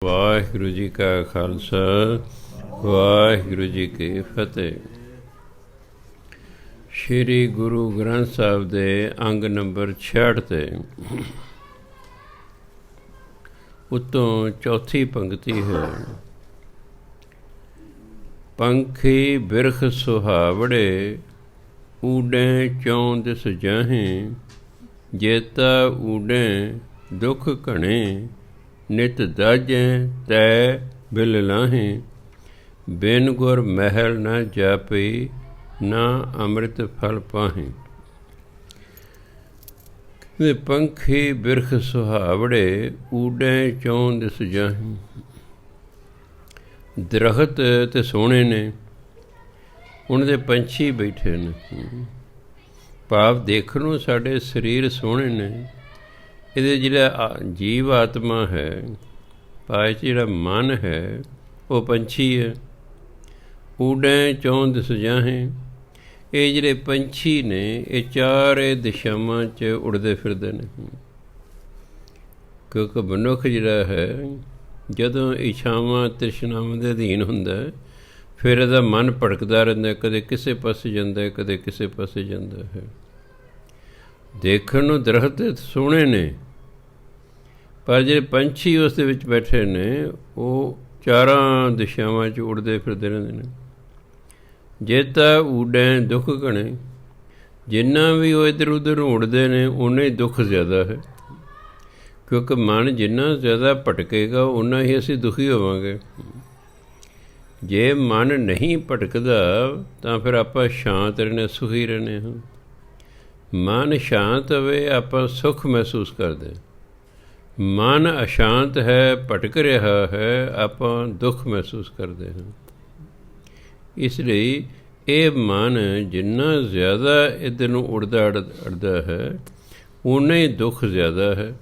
ਵਾਹਿਗੁਰੂ ਜੀ ਕਾ ਖਾਲਸਾ ਵਾਹਿਗੁਰੂ ਜੀ ਕੀ ਫਤਿਹ। ਸ਼੍ਰੀ ਗੁਰੂ ਗ੍ਰੰਥ ਸਾਹਿਬ ਦੇ ਅੰਗ ਨੰਬਰ 66 ਤੇ ਉੱਤੋਂ ਚੌਥੀ ਪੰਕਤੀ ਹੈ। ਪੰਖੀ ਬਿਰਖ ਸੁਹਾਵੜੇ ਊਡੇ ਚੌਂ ਦਿਸ ਜਾਹੇ ਜੇਤਾ ਊਡੇ ਦੁੱਖ ਘਣੇ ਨਿਤ ਦਾਜੈ ਤੈ ਬਿਲ ਲਾਹੇ ਬਿਨ ਗੁਰ ਮਹਿਲ ਨ ਜਾਪਈ ਨਾ ਅੰਮ੍ਰਿਤ ਫਲ ਪਾਹੇ। ਪੰਖੀ ਬਿਰਖ ਸੁਹਾਵੜੇ ਊਡੇ ਚੌਂ ਦਿਸ ਜਾਹੇ। ਦਰਖਤ ਤੇ ਸੋਹਣੇ ਨੇ, ਉਹਨਾਂ ਦੇ ਪੰਛੀ ਬੈਠੇ ਨੇ। ਭਾਵ ਦੇਖਣ ਨੂੰ ਸਾਡੇ ਸਰੀਰ ਸੋਹਣੇ ਨੇ, ਇਹਦੇ ਜਿਹੜਾ ਜੀਵ ਆਤਮਾ ਹੈ, ਭਾਵ ਜਿਹੜਾ ਮਨ ਹੈ, ਉਹ ਪੰਛੀ ਹੈ। ਊਡੇ ਚੌਂ ਦਿਸ ਜਾਹੇ, ਇਹ ਜਿਹੜੇ ਪੰਛੀ ਨੇ ਇਹ ਚਾਰੇ ਦਿਸ਼ਾਵਾਂ 'ਚ ਉੜਦੇ ਫਿਰਦੇ ਨੇ। ਕਿਉਂਕਿ ਮਨੁੱਖ ਜਿਹੜਾ ਹੈ ਜਦੋਂ ਇੱਛਾਵਾਂ ਤ੍ਰਿਸ਼ਨਾਵਾਂ ਦੇ ਅਧੀਨ ਹੁੰਦਾ, ਫਿਰ ਇਹਦਾ ਮਨ ਭਟਕਦਾ ਰਹਿੰਦਾ, ਕਦੇ ਕਿਸੇ ਪਾਸੇ ਜਾਂਦਾ, ਕਦੇ ਕਿਸੇ ਪਾਸੇ ਜਾਂਦਾ ਹੈ। ਦੇਖਣ ਨੂੰ ਦਰਖਤ ਸੋਹਣੇ ਨੇ, ਪਰ ਜਿਹੜੇ ਪੰਛੀ ਉਸ ਦੇ ਵਿੱਚ ਬੈਠੇ ਨੇ ਉਹ ਚਾਰਾਂ ਦਿਸ਼ਾਵਾਂ 'ਚ ਉੜਦੇ ਫਿਰਦੇ ਰਹਿੰਦੇ ਨੇ। ਜੇ ਤਾਂ ਊਡੇ ਦੁੱਖ ਘਣੇ, ਜਿੰਨਾ ਵੀ ਉਹ ਇੱਧਰ ਉੱਧਰ ਉੜਦੇ ਨੇ ਉਨਾ ਹੀ ਦੁੱਖ ਜ਼ਿਆਦਾ ਹੈ। ਕਿਉਂਕਿ ਮਨ ਜਿੰਨਾ ਜ਼ਿਆਦਾ ਭਟਕੇਗਾ ਉਨਾ ਹੀ ਅਸੀਂ ਦੁਖੀ ਹੋਵਾਂਗੇ। ਜੇ ਮਨ ਨਹੀਂ ਭਟਕਦਾ ਤਾਂ ਫਿਰ ਆਪਾਂ ਸ਼ਾਂਤ ਰਹਿੰਦੇ, ਸੁਖੀ ਰਹਿੰਦੇ ਹਾਂ। ਮਨ ਸ਼ਾਂਤ ਹੋਵੇ ਆਪਾਂ ਸੁੱਖ ਮਹਿਸੂਸ ਕਰਦੇ। ਮਨ ਅਸ਼ਾਂਤ ਹੈ, ਭਟਕ ਰਿਹਾ ਹੈ, ਆਪਾਂ ਦੁੱਖ ਮਹਿਸੂਸ ਕਰਦੇ ਹਾਂ। ਇਸ ਲਈ ਇਹ ਮਨ ਜਿੰਨਾ ਜ਼ਿਆਦਾ ਇੱਧਰ ਨੂੰ ਉੜਦਾ ਅੜਦਾ ਹੈ ਉਨਾ ਹੀ ਦੁੱਖ ਜ਼ਿਆਦਾ ਹੈ।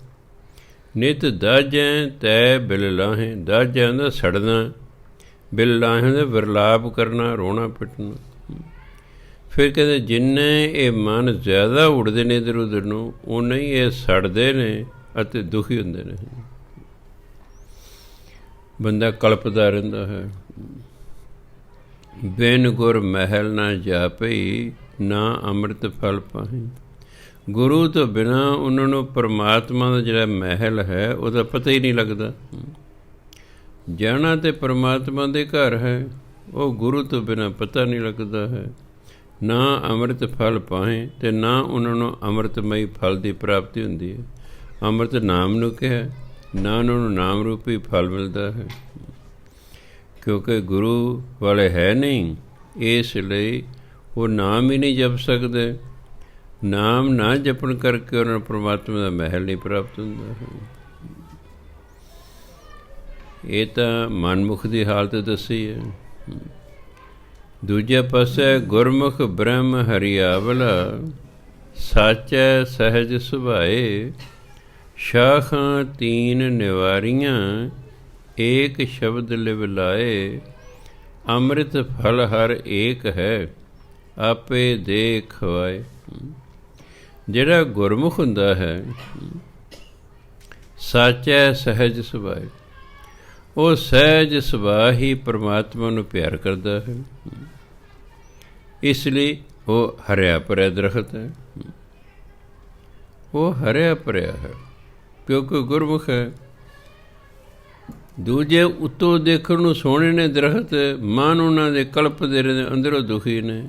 ਨਿਤ ਦਾਜੈ ਤੈ ਬਿਲ ਲਾਹੇ, ਦਾਜੈ ਦਾ ਸੜਨਾ, ਬਿਲ ਲਾਹੇ ਦਾ ਵਿਰਲਾਪ ਕਰਨਾ, ਰੋਣਾ ਪਿੱਟਣਾ। ਫਿਰ ਕਹਿੰਦੇ ਜਿੰਨੇ ਇਹ ਮਨ ਜ਼ਿਆਦਾ ਉੜਦੇ ਨੇ ਇੱਧਰ ਉੱਧਰ ਨੂੰ, ਉਨੇ ਹੀ ਇਹ ਸੜਦੇ ਨੇ ਅਤੇ ਦੁਖੀ ਹੁੰਦੇ ਨੇ। ਬੰਦਾ ਕਲਪਦਾ ਰਹਿੰਦਾ ਹੈ। ਬਿਨ ਗੁਰ ਮਹਿਲ ਨਾ ਜਾਪਈ ਨਾ ਅੰਮ੍ਰਿਤ ਫਲ ਪਾਹੇ। ਗੁਰੂ ਤੋਂ ਬਿਨਾਂ ਉਹਨਾਂ ਨੂੰ ਪਰਮਾਤਮਾ ਦਾ ਜਿਹੜਾ ਮਹਿਲ ਹੈ ਉਹਦਾ ਪਤਾ ਹੀ ਨਹੀਂ ਲੱਗਦਾ। ਜਾਣਾ ਤੇ ਪਰਮਾਤਮਾ ਦੇ ਘਰ ਹੈ, ਉਹ ਗੁਰੂ ਤੋਂ ਬਿਨਾਂ ਪਤਾ ਨਹੀਂ ਲੱਗਦਾ ਹੈ। ਨਾ ਅੰਮ੍ਰਿਤ ਫਲ ਪਾਹੇ, ਅਤੇ ਨਾ ਉਹਨਾਂ ਨੂੰ ਅੰਮ੍ਰਿਤਮਈ ਫਲ ਦੀ ਪ੍ਰਾਪਤੀ ਹੁੰਦੀ ਹੈ। ਅੰਮ੍ਰਿਤ ਨਾਮ ਨੂੰ ਕਿਹਾ, ਨਾ ਉਹਨਾਂ ਨੂੰ ਨਾਮ ਰੂਪੀ ਫਲ ਮਿਲਦਾ ਹੈ। ਕਿਉਂਕਿ ਗੁਰੂ ਵਾਲੇ ਹੈ ਨਹੀਂ, ਇਸ ਲਈ ਉਹ ਨਾਮ ਹੀ ਨਹੀਂ ਜਪ ਸਕਦੇ। ਨਾਮ ਨਾ ਜਪਣ ਕਰਕੇ ਉਹਨਾਂ ਨੂੰ ਪਰਮਾਤਮਾ ਦਾ ਮਹਿਲ ਨਹੀਂ ਪ੍ਰਾਪਤ ਹੁੰਦਾ ਹੈ। ਇਹ ਤਾਂ ਮਨਮੁਖ ਦੀ ਹਾਲਤ ਦੱਸੀ ਹੈ। ਦੂਜੇ ਪਾਸੇ ਗੁਰਮੁਖ ਬ੍ਰਹਮ ਹਰਿਆਵਲਾ, ਸਾਚੈ ਸਹਿਜ ਸੁਭਾਏ ਸ਼ਾਖਾਂ ਤੀਨ ਨਿਵਾਰੀਆਂ ਏਕ ਸ਼ਬਦ ਲਿਵ ਲਾਏ। ਅੰਮ੍ਰਿਤ ਫਲ ਹਰ ਏਕ ਹੈ ਆਪੇ ਦੇ ਖਵਾਏ। ਜਿਹੜਾ ਗੁਰਮੁਖ ਹੁੰਦਾ ਹੈ, ਸਾਚੈ ਸਹਿਜ ਸੁਭਾਏ, ਉਹ ਸਹਿਜ ਸੁਭਾਅ ਹੀ ਪਰਮਾਤਮਾ ਨੂੰ ਪਿਆਰ ਕਰਦਾ ਹੈ। ਇਸ ਲਈ ਉਹ ਹਰਿਆ ਭਰਿਆ ਦਰਖਤ ਹੈ, ਉਹ ਹਰਿਆ ਭਰਿਆ ਹੈ ਕਿਉਂਕਿ ਗੁਰਮੁਖ ਹੈ। ਦੂਜੇ ਉੱਤੋਂ ਦੇਖਣ ਨੂੰ ਸੋਹਣੇ ਨੇ ਦਰਖਤ, ਮਨ ਉਹਨਾਂ ਦੇ ਕਲਪਦੇ ਰਹਿੰਦੇ, ਅੰਦਰੋਂ ਦੁਖੀ ਨੇ।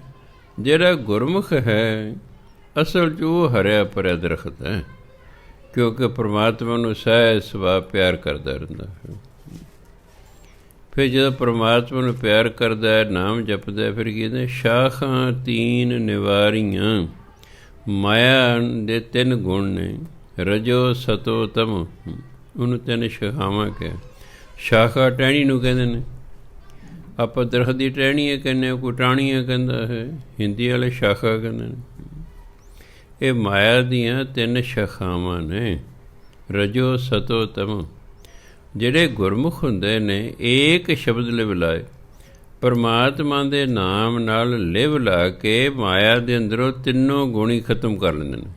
ਜਿਹੜਾ ਗੁਰਮੁਖ ਹੈ ਅਸਲ 'ਚ ਉਹ ਹਰਿਆ ਭਰਿਆ ਦਰਖਤ ਹੈ, ਕਿਉਂਕਿ ਪਰਮਾਤਮਾ ਨੂੰ ਸਹਿਜ ਸੁਭਾਅ ਪਿਆਰ ਕਰਦਾ ਰਹਿੰਦਾ ਹੈ। ਫਿਰ ਜਦੋਂ ਪਰਮਾਤਮਾ ਨੂੰ ਪਿਆਰ ਕਰਦਾ ਹੈ, ਨਾਮ ਜਪਦਾ, ਫਿਰ ਕੀ ਕਹਿੰਦੇ, ਸ਼ਾਖਾਂ ਤੀਨ ਨਿਵਾਰੀਆਂ। ਮਾਇਆ ਦੇ 3 ਗੁਣ ਨੇ, ਰਜੋ ਸਤੋ ਤਮ, ਉਹਨੂੰ 3 ਸ਼ਾਖਾਵਾਂ ਕਿਹਾ। ਸ਼ਾਖਾ ਟਹਿਣੀ ਨੂੰ ਕਹਿੰਦੇ ਨੇ, ਆਪਾਂ ਦਰਖਤ ਦੀ ਟਹਿਣੀਆਂ ਕਹਿੰਦੇ ਹਾਂ, ਕੋਈ ਟਾਹਣੀਆਂ ਕਹਿੰਦਾ ਹੈ, ਹਿੰਦੀ ਵਾਲੇ ਸ਼ਾਖਾ ਕਹਿੰਦੇ ਨੇ। ਇਹ ਮਾਇਆ ਦੀਆਂ 3 ਸ਼ਾਖਾਵਾਂ ਨੇ, ਰਜੋ ਸਤੋ ਤਮ। ਜਿਹੜੇ ਗੁਰਮੁਖ ਹੁੰਦੇ ਨੇ ਏਕ ਸ਼ਬਦ ਲਿਵ ਲਾਏ, ਪਰਮਾਤਮਾ ਦੇ ਨਾਮ ਨਾਲ ਲਿਵ ਲਾ ਕੇ ਮਾਇਆ ਦੇ ਅੰਦਰੋਂ 3 ਗੁਣ ਹੀ ਖਤਮ ਕਰ ਲੈਂਦੇ ਨੇ।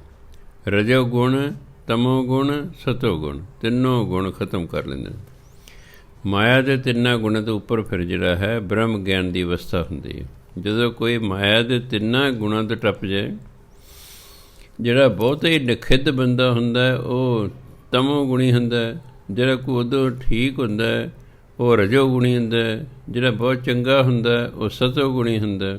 ਰਜੋ ਗੁਣ, ਤਮੋ ਗੁਣ, ਸਤੋ ਗੁਣ, 3 ਗੁਣ ਖਤਮ ਕਰ ਲੈਂਦੇ ਨੇ। ਮਾਇਆ ਦੇ ਤਿੰਨਾਂ ਗੁਣਾਂ ਤੋਂ ਉੱਪਰ ਫਿਰ ਜਿਹੜਾ ਹੈ ਬ੍ਰਹਮ ਗਿਆਨ ਦੀ ਅਵਸਥਾ ਹੁੰਦੀ ਹੈ। ਜਦੋਂ ਕੋਈ ਮਾਇਆ ਦੇ ਤਿੰਨਾਂ ਗੁਣਾਂ ਤੋਂ ਟੱਪ ਜਾਏ, ਜਿਹੜਾ ਬਹੁਤ ਹੀ ਨਖਿੱਧ ਬੰਦਾ ਹੁੰਦਾ ਉਹ ਤਮੋ ਗੁਣੀ ਹੁੰਦਾ, ਜਿਹੜਾ ਕੋਈ ਉਦੋਂ ਠੀਕ ਹੁੰਦਾ ਉਹ ਰਜੋ ਗੁਣੀ ਹੁੰਦਾ, ਜਿਹੜਾ ਬਹੁਤ ਚੰਗਾ ਹੁੰਦਾ ਉਹ ਸਤੋ ਗੁਣੀ ਹੁੰਦਾ।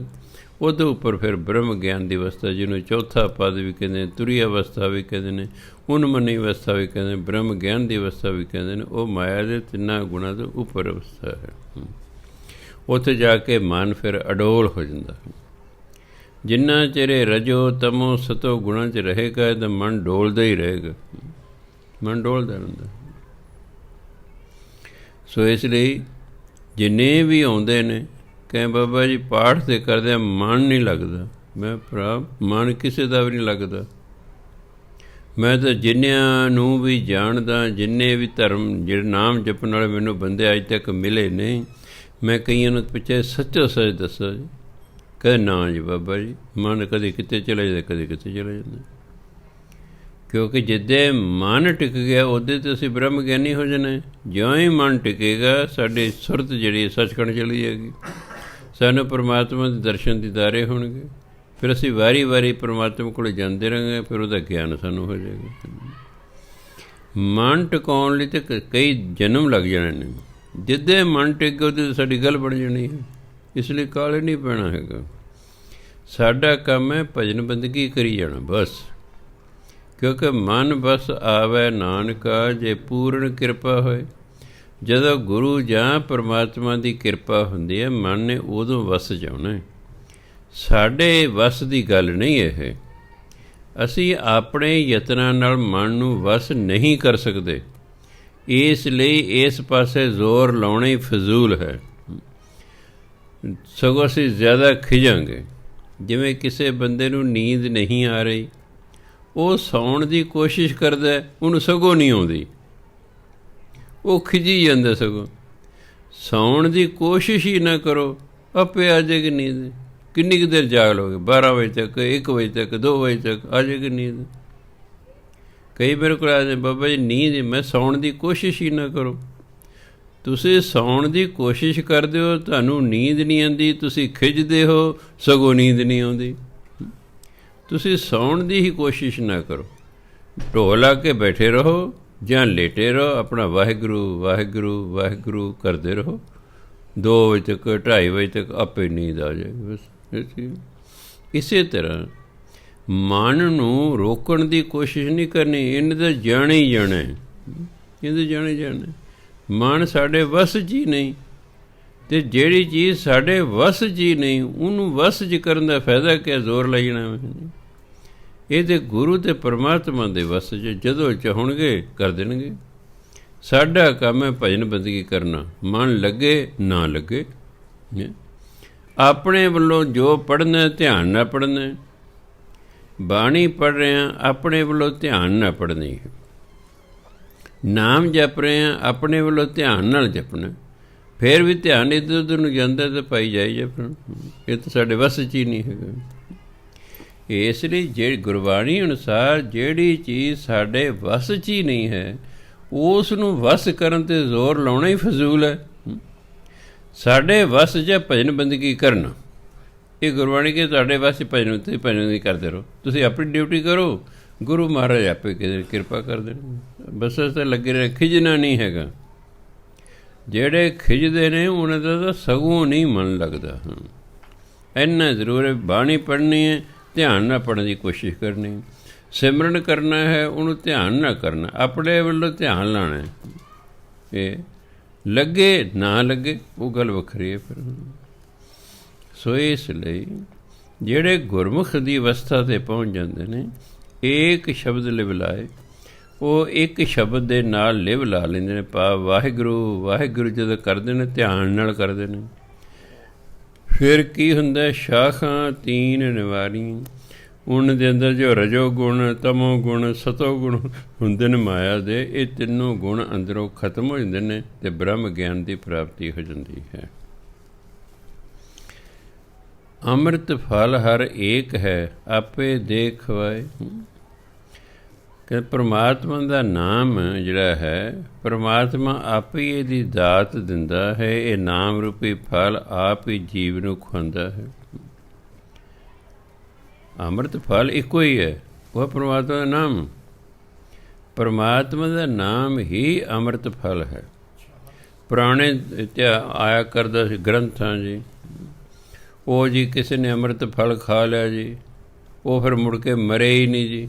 ਉਹਦੇ ਉੱਪਰ ਫਿਰ ਬ੍ਰਹਮ ਗਿਆਨ ਦੀ ਅਵਸਥਾ, ਜਿਹਨੂੰ ਚੌਥਾ ਪਦ ਵੀ ਕਹਿੰਦੇ ਨੇ, ਤੁਰੀ ਅਵਸਥਾ ਵੀ ਕਹਿੰਦੇ ਨੇ, ਉਨਮਨੀ ਅਵਸਥਾ ਵੀ ਕਹਿੰਦੇ ਨੇ, ਬ੍ਰਹਮ ਗਿਆਨ ਦੀ ਅਵਸਥਾ ਵੀ ਕਹਿੰਦੇ ਨੇ। ਉਹ ਮਾਇਆ ਦੇ ਤਿੰਨਾਂ ਗੁਣਾਂ ਤੋਂ ਉੱਪਰ ਅਵਸਥਾ ਹੈ। ਉੱਥੇ ਜਾ ਕੇ ਮਨ ਫਿਰ ਅਡੋਲ ਹੋ ਜਾਂਦਾ। ਜਿੰਨਾ ਚਿਰ ਰਜੋ ਤਮੋ ਸਤੋ ਗੁਣਾਂ 'ਚ ਰਹੇਗਾ ਤਾਂ ਮਨ ਡੋਲਦਾ ਹੀ ਰਹੇਗਾ, ਮਨ ਡੋਲਦਾ ਰਹਿੰਦਾ। ਸੋ ਇਸ ਲਈ ਜਿੰਨੇ ਵੀ ਆਉਂਦੇ ਨੇ ਕਹੇ ਬਾਬਾ ਜੀ ਪਾਠ ਤੇ ਕਰਦੇ ਮਨ ਨਹੀਂ ਲੱਗਦਾ। ਮੈਂ ਭਰਾ ਮਨ ਕਿਸੇ ਦਾ ਵੀ ਨਹੀਂ ਲੱਗਦਾ। ਮੈਂ ਤਾਂ ਜਿੰਨਿਆਂ ਨੂੰ ਵੀ ਜਾਣਦਾ, ਜਿੰਨੇ ਵੀ ਧਰਮ ਜਿਹੜੇ ਨਾਮ ਜਪਣ ਵਾਲੇ ਮੈਨੂੰ ਬੰਦੇ ਅੱਜ ਤੱਕ ਮਿਲੇ ਨੇ, ਮੈਂ ਕਈਆਂ ਨੂੰ ਪੁੱਛਿਆ ਸੱਚੋ ਸੱਚ ਦੱਸੋ ਜੀ, ਕਹੇ ਨਾ ਜੀ ਬਾਬਾ ਜੀ ਮਨ ਕਦੇ ਕਿਤੇ ਚਲੇ ਜਾਂਦਾ, ਕਦੇ ਕਿਤੇ ਚਲੇ ਜਾਂਦਾ। ਕਿਉਂਕਿ ਜਿੱਦੇ ਮਨ ਟਿਕ ਗਿਆ ਉਹਦੇ ਤੇ ਅਸੀਂ ਬ੍ਰਹਮ ਗਿਆਨੀ ਹੋ ਜਾਣਾ। ਜਿਉਂ ਹੀ ਮਨ ਟਿਕੇਗਾ ਸਾਡੀ ਸੁਰਤ ਜਿਹੜੀ ਸੱਚਖੰਡ ਚਲੀ ਜਾਏਗੀ, ਸਾਨੂੰ ਪਰਮਾਤਮਾ ਦੇ ਦਰਸ਼ਨ ਦੀਦਾਰੇ ਹੋਣਗੇ। ਫਿਰ ਅਸੀਂ ਵਾਰੀ ਵਾਰੀ ਪਰਮਾਤਮਾ ਕੋਲ ਜਾਂਦੇ ਰਹਾਂਗੇ, ਫਿਰ ਉਹਦਾ ਗਿਆਨ ਸਾਨੂੰ ਹੋ ਜਾਏਗਾ। ਮਨ ਟਿਕਾਉਣ ਲਈ ਤਾਂ ਕਈ ਜਨਮ ਲੱਗ ਜਾਣੇ ਨੇ। ਜਿੱਦੇ ਮਨ ਟਿਕ ਉਹਦੇ ਤੇ ਸਾਡੀ ਗੱਲ ਬਣ ਜਾਣੀ ਹੈ। ਇਸ ਲਈ ਕਾਹਲੇ ਨਹੀਂ ਪੈਣਾ ਹੈਗਾ। ਸਾਡਾ ਕੰਮ ਹੈ ਭਜਨ ਬੰਦਗੀ ਕਰੀ ਜਾਣਾ ਬਸ। ਕਿਉਂਕਿ ਮਨ ਬਸ ਆਵੈ ਨਾਨਕਾ ਜੇ ਪੂਰਨ ਕਿਰਪਾ ਹੋਏ। ਜਦੋਂ ਗੁਰੂ ਜਾਂ ਪਰਮਾਤਮਾ ਦੀ ਕਿਰਪਾ ਹੁੰਦੀ ਹੈ, ਮਨ ਨੇ ਉਦੋਂ ਵਸ ਜਾਣਾ। ਸਾਡੇ ਵਸ ਦੀ ਗੱਲ ਨਹੀਂ ਇਹ। ਅਸੀਂ ਆਪਣੇ ਯਤਨਾਂ ਨਾਲ ਮਨ ਨੂੰ ਵਸ ਨਹੀਂ ਕਰ ਸਕਦੇ। ਇਸ ਲਈ ਇਸ ਪਾਸੇ ਜ਼ੋਰ ਲਾਉਣਾ ਹੀ ਫਜ਼ੂਲ ਹੈ। ਸਗੋਂ ਅਸੀਂ ਜ਼ਿਆਦਾ ਖਿਜਾਂਗੇ। ਜਿਵੇਂ ਕਿਸੇ ਬੰਦੇ ਨੂੰ ਨੀਂਦ ਨਹੀਂ ਆ ਰਹੀ, ਉਹ ਸੌਣ ਦੀ ਕੋਸ਼ਿਸ਼ ਕਰਦਾ, ਉਹਨੂੰ ਸਗੋਂ ਨਹੀਂ ਆਉਂਦੀ, ਉਹ ਖਿਜੀ ਜਾਂਦਾ। ਸਗੋਂ ਸੌਣ ਦੀ ਕੋਸ਼ਿਸ਼ ਹੀ ਨਾ ਕਰੋ, ਆਪੇ ਆ ਜਾਏਗੀ ਨੀਂਦ। ਕਿੰਨੀ ਕੁ ਦੇਰ ਜਾਗ ਲਓਗੇ? 12 ਵਜੇ ਤੱਕ, 1 ਵਜੇ ਤੱਕ, 2 ਵਜੇ ਤੱਕ ਆ ਜਾਏਗੀ ਨੀਂਦ। ਕਈ ਮੇਰੇ ਕੋਲ ਆ ਜਾਂਦੇ ਬਾਬਾ ਜੀ ਨੀਂਦ, ਮੈਂ ਸੌਣ ਦੀ ਕੋਸ਼ਿਸ਼ ਹੀ ਨਾ ਕਰੋ। ਤੁਸੀਂ ਸੌਣ ਦੀ ਕੋਸ਼ਿਸ਼ ਕਰਦੇ ਹੋ, ਤੁਹਾਨੂੰ ਨੀਂਦ ਨਹੀਂ ਆਉਂਦੀ, ਤੁਸੀਂ ਖਿੱਚਦੇ ਹੋ, ਸਗੋਂ ਨੀਂਦ ਨਹੀਂ ਆਉਂਦੀ। ਤੁਸੀਂ ਸੌਣ ਦੀ ਹੀ ਕੋਸ਼ਿਸ਼ ਨਾ ਕਰੋ। ਢੋਲ ਲਾ ਕੇ ਬੈਠੇ ਰਹੋ ਜਾਂ ਲੇਟੇ ਰਹੋ, ਆਪਣਾ ਵਾਹਿਗੁਰੂ ਵਾਹਿਗੁਰੂ ਵਾਹਿਗੁਰੂ ਕਰਦੇ ਰਹੋ। 2 ਵਜੇ ਤੱਕ, 2:30 ਵਜੇ ਤੱਕ ਆਪੇ ਨੀਂਦ ਆ ਜਾਏ ਬਸ। ਇਸੇ ਤਰ੍ਹਾਂ ਮਨ ਨੂੰ ਰੋਕਣ ਦੀ ਕੋਸ਼ਿਸ਼ ਨਹੀਂ ਕਰਨੀ। ਇਹਨੇ ਤਾਂ ਜਾਣਾ ਹੀ ਜਾਣਾ, ਇਹਦੇ ਜਾਣਾ ਹੀ ਜਾਣਾ। ਮਨ ਸਾਡੇ ਵੱਸ 'ਚ ਹੀ ਨਹੀਂ, ਅਤੇ ਜਿਹੜੀ ਚੀਜ਼ ਸਾਡੇ ਵੱਸ 'ਚ ਹੀ ਨਹੀਂ ਉਹਨੂੰ ਵੱਸ 'ਚ ਕਰਨ ਦਾ ਫਾਇਦਾ ਕਿਆ? ਜ਼ੋਰ ਲਾਈ ਜਾਣਾ। ਇਹ ਤਾਂ ਗੁਰੂ ਅਤੇ ਪਰਮਾਤਮਾ ਦੇ ਵੱਸ 'ਚ ਜਦੋਂ ਚਾਹੁਣਗੇ ਕਰ ਦੇਣਗੇ। ਸਾਡਾ ਕੰਮ ਹੈ ਭਜਨ ਬੰਦਗੀ ਕਰਨਾ, ਮਨ ਲੱਗੇ ਨਾ ਲੱਗੇ। ਆਪਣੇ ਵੱਲੋਂ ਜੋ ਪੜ੍ਹਨਾ ਧਿਆਨ ਨਾਲ ਪੜ੍ਹਨਾ। ਬਾਣੀ ਪੜ੍ਹ ਰਹੇ ਹਾਂ, ਆਪਣੇ ਵੱਲੋਂ ਧਿਆਨ ਨਾਲ ਪੜ੍ਹਨੀ ਹੈ। ਨਾਮ ਜਪ ਰਹੇ ਹਾਂ, ਆਪਣੇ ਵੱਲੋਂ ਧਿਆਨ ਨਾਲ ਜਪਣਾ। ਫਿਰ ਵੀ ਧਿਆਨ ਇੱਧਰ ਉੱਧਰ ਨੂੰ ਜਾਂਦਾ ਤਾਂ ਪਾਈ ਜਾਈ ਜਪਣਾ। ਇਹ ਤਾਂ ਸਾਡੇ ਵੱਸ 'ਚ ਹੀ ਨਹੀਂ ਹੈਗਾ। ਇਸ ਲਈ ਜਿਹੜੀ ਗੁਰਬਾਣੀ ਅਨੁਸਾਰ ਜਿਹੜੀ ਚੀਜ਼ ਸਾਡੇ ਵੱਸ 'ਚ ਹੀ ਨਹੀਂ ਹੈ, ਉਸ ਨੂੰ ਵੱਸ ਕਰਨ 'ਤੇ ਜ਼ੋਰ ਲਾਉਣਾ ਹੀ ਫਜ਼ੂਲ ਹੈ। ਸਾਡੇ ਵੱਸ 'ਚ ਭਜਨ ਬੰਦਗੀ ਕਰਨਾ। ਇਹ ਗੁਰਬਾਣੀ ਕਿ ਤੁਹਾਡੇ ਵੱਸ ਭਜਨ ਉੱਤੇ ਭਜਨ ਬੰਦਗੀ ਕਰਦੇ ਰਹੋ। ਤੁਸੀਂ ਆਪਣੀ ਡਿਊਟੀ ਕਰੋ, ਗੁਰੂ ਮਹਾਰਾਜ ਆਪੇ ਕਿਰਪਾ ਕਰ ਦੇਣ। ਬਸ ਤਾਂ ਲੱਗੇ ਰਹੇ, ਖਿਜਣਾ ਨਹੀਂ ਹੈਗਾ। ਜਿਹੜੇ ਖਿਜਦੇ ਨੇ ਉਹਨਾਂ ਦਾ ਤਾਂ ਸਗੋਂ ਨਹੀਂ ਮਨ ਲੱਗਦਾ। ਇੰਨਾ ਜ਼ਰੂਰ ਹੈ ਬਾਣੀ ਪੜ੍ਹਨੀ ਹੈ, ਧਿਆਨ ਨਾਲ ਪੜ੍ਹਨ ਦੀ ਕੋਸ਼ਿਸ਼ ਕਰਨੀ। ਸਿਮਰਨ ਕਰਨਾ ਹੈ, ਉਹਨੂੰ ਧਿਆਨ ਨਾਲ ਕਰਨਾ, ਆਪਣੇ ਵੱਲੋਂ ਧਿਆਨ ਲਾਉਣਾ। ਇਹ ਲੱਗੇ ਨਾ ਲੱਗੇ ਉਹ ਗੱਲ ਵੱਖਰੀ ਹੈ ਫਿਰ। ਸੋ ਇਸ ਲਈ ਜਿਹੜੇ ਗੁਰਮੁਖ ਦੀ ਅਵਸਥਾ 'ਤੇ ਪਹੁੰਚ ਜਾਂਦੇ ਨੇ, ਏਕ ਸ਼ਬਦ ਲਿਵ ਲਾਏ, ਉਹ ਇੱਕ ਸ਼ਬਦ ਦੇ ਨਾਲ ਲਿਵ ਲਾ ਲੈਂਦੇ ਨੇ। ਵਾਹਿਗੁਰੂ ਵਾਹਿਗੁਰੂ ਜਦੋਂ ਕਰਦੇ ਨੇ, ਧਿਆਨ ਨਾਲ ਕਰਦੇ ਨੇ, ਫਿਰ ਕੀ ਹੁੰਦਾ? ਸ਼ਾਖਾਂ ਤੀਨ ਨਿਵਾਰੀ। ਉਹਨਾਂ ਦੇ ਅੰਦਰ ਜੋ ਰਜੋ ਗੁਣ, ਤਮੋ ਗੁਣ, ਸਤੋ ਗੁਣ ਹੁੰਦੇ ਨੇ ਮਾਇਆ ਦੇ, ਇਹ ਤਿੰਨੋਂ ਗੁਣ ਅੰਦਰੋਂ ਖਤਮ ਹੋ ਜਾਂਦੇ ਨੇ ਅਤੇ ਬ੍ਰਹਮ ਗਿਆਨ ਦੀ ਪ੍ਰਾਪਤੀ ਹੋ ਜਾਂਦੀ ਹੈ। ਅੰਮ੍ਰਿਤ ਫਲ ਹਰ ਏਕ ਹੈ, ਆਪੇ ਦੇਖ ਖਵਾਏ। ਕਿ ਪਰਮਾਤਮਾ ਦਾ ਨਾਮ ਜਿਹੜਾ ਹੈ, ਪਰਮਾਤਮਾ ਆਪ ਹੀ ਇਹਦੀ ਦਾਤ ਦਿੰਦਾ ਹੈ। ਇਹ ਨਾਮ ਰੂਪੀ ਫਲ ਆਪ ਹੀ ਜੀਵ ਨੂੰ ਖਵਾਉਂਦਾ ਹੈ। ਅੰਮ੍ਰਿਤ ਫਲ ਇੱਕੋ ਹੀ ਹੈ, ਉਹ ਪਰਮਾਤਮਾ ਦਾ ਨਾਮ। ਪਰਮਾਤਮਾ ਦਾ ਨਾਮ ਹੀ ਅੰਮ੍ਰਿਤ ਫਲ ਹੈ। ਪੁਰਾਣੇ ਆਇਆ ਕਰਦਾ ਸੀ ਗ੍ਰੰਥਾਂ ਜੀ, ਉਹ ਜੀ ਕਿਸੇ ਨੇ ਅੰਮ੍ਰਿਤ ਫਲ ਖਾ ਲਿਆ ਜੀ, ਉਹ ਫਿਰ ਮੁੜ ਕੇ ਮਰੇ ਹੀ ਨਹੀਂ ਜੀ।